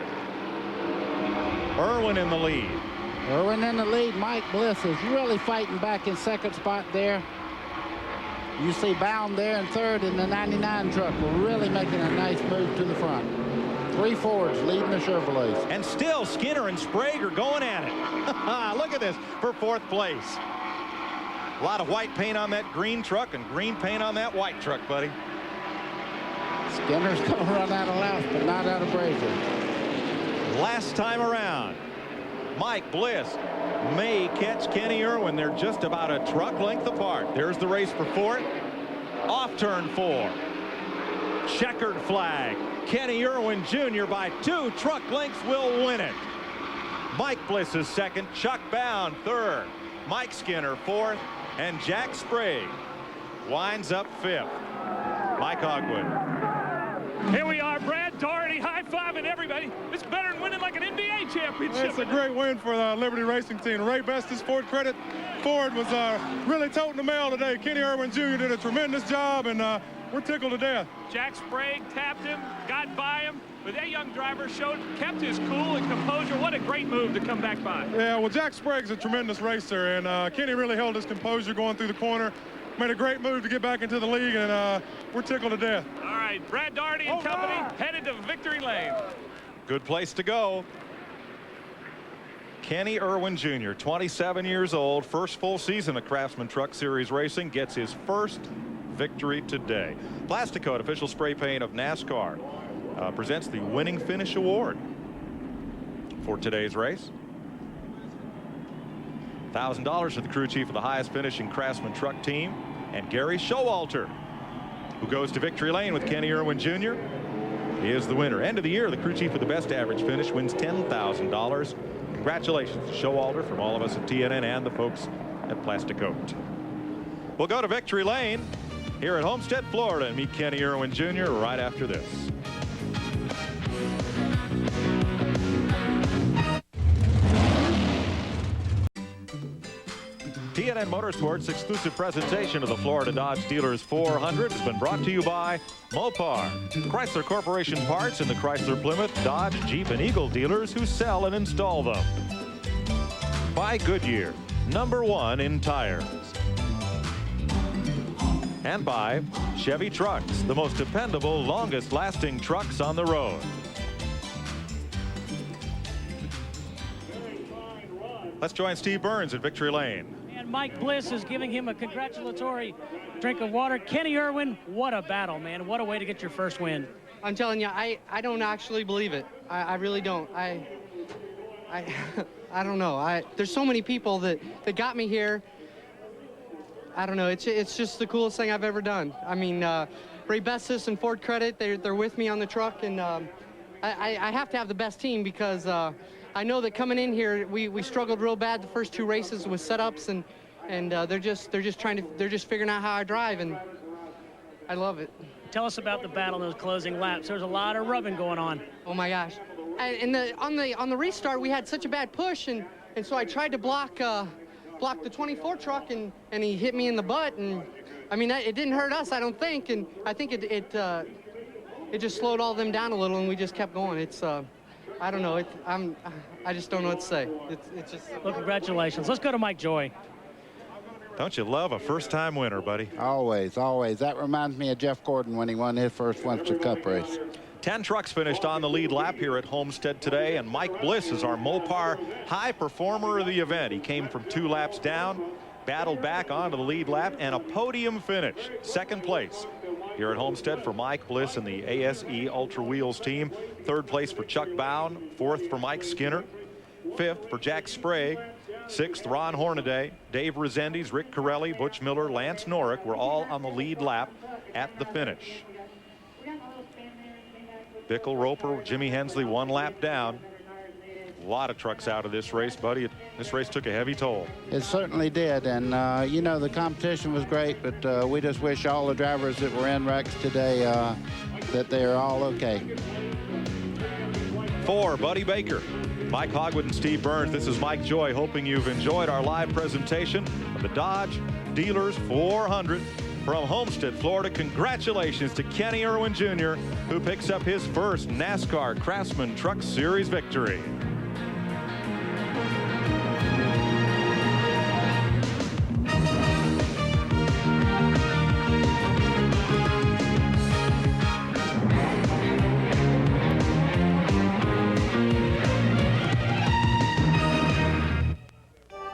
Irwin in the lead. Irwin in the lead. Mike Bliss is really fighting back in 2nd spot there. You see Bound there in 3rd, and the 99 truck really making a nice move to the front. 3 Fords leading the Chevrolets. And still Skinner and Sprague are going at it. Look at this for 4th place. A lot of white paint on that green truck and green paint on that white truck, buddy. Skinner's going to run out of laps, but not out of brazier. Last time around, Mike Bliss may catch Kenny Irwin. They're just about a truck length apart. There's the race for 4th. Off turn 4. Checkered flag. Kenny Irwin Jr. by 2 truck lengths will win it. Mike Bliss is 2nd. Chuck Bound 3rd. Mike Skinner 4th. And Jack Sprague winds up 5th. Mike Hogwood. Here we are, Brad Doherty high-fiving everybody. It's better than winning like an NBA championship. It's a great win for the Liberty Racing team. Ray Bestis, Ford credit. Ford was really toting the mail today. Kenny Irwin Jr. did a tremendous job, and we're tickled to death. Jack Sprague tapped him, got by him, But that young driver kept his cool and composure. What a great move to come back by. Yeah, well, Jack Sprague's a tremendous racer, and Kenny really held his composure going through the corner. Made a great move to get back into the league, and we're tickled to death. All right, Brad Daugherty and company headed to victory lane. Good place to go. Kenny Irwin Jr., 27 years old, first full season of Craftsman Truck Series racing, gets his first victory today. Plasticoat, official spray paint of NASCAR, presents the winning finish award for today's race. $1,000 to the crew chief of the highest finishing Craftsman truck team, and Gary Showalter, who goes to victory lane with Kenny Irwin Jr. He is the winner. End of the year, the crew chief with the best average finish wins $10,000. Congratulations to Showalter from all of us at TNN and the folks at Plasticoat. We'll go to victory lane here at Homestead, Florida, and meet Kenny Irwin Jr. right after this. TNN Motorsports' exclusive presentation of the Florida Dodge Dealers 400 has been brought to you by Mopar, Chrysler Corporation parts in the Chrysler, Plymouth, Dodge, Jeep, and Eagle dealers who sell and install them. By Goodyear, #1 in tires. And by Chevy Trucks, the most dependable, longest-lasting trucks on the road. Let's join Steve Burns at victory lane. And Mike Bliss is giving him a congratulatory drink of water. Kenny Irwin, what a battle, man. What a way to get your first win. I'm telling you, I don't actually believe it. I really don't. I don't know. There's so many people that got me here. I don't know. It's just the coolest thing I've ever done. I mean, Ray Bessis and Ford Credit, they're with me on the truck, and I have to have the best team because I know that coming in here, we struggled real bad the first 2 races with setups, and they're just figuring out how I drive, and I love it. Tell us about the battle in those closing laps. There's a lot of rubbing going on. Oh my gosh! And on the restart, we had such a bad push, and so I tried to block the 24 truck, and he hit me in the butt, and I mean it didn't hurt us, I don't think, and I think it just slowed all of them down a little, and we just kept going. It's I don't know. I just don't know what to say. It's just. Well, congratulations. Let's go to Mike Joy. Don't you love a first-time winner, buddy? Always, always. That reminds me of Jeff Gordon when he won his first Webster Cup race. 10 trucks finished on the lead lap here at Homestead today, and Mike Bliss is our Mopar high performer of the event. He came from 2 laps down, battled back onto the lead lap, and a podium finish. 2nd place here at Homestead for Mike Bliss and the ASE Ultra Wheels team. 3rd place for Chuck Bound. 4th for Mike Skinner. 5th for Jack Sprague. 6th, Ron Hornaday, Dave Resendiz, Rick Corelli, Butch Miller, Lance Norrick were all on the lead lap at the finish. Bickle, Roper, Jimmy Hensley 1 lap down. A lot of trucks out of this race, buddy. This race took a heavy toll. It certainly did, and you know, the competition was great, but we just wish all the drivers that were in wrecks today that they are all okay. For Buddy Baker, Mike Hogwood, and Steve Burns, this is Mike Joy, hoping you've enjoyed our live presentation of the Dodge Dealers 400 from Homestead, Florida. Congratulations to Kenny Irwin Jr., who picks up his first NASCAR Craftsman Truck Series victory.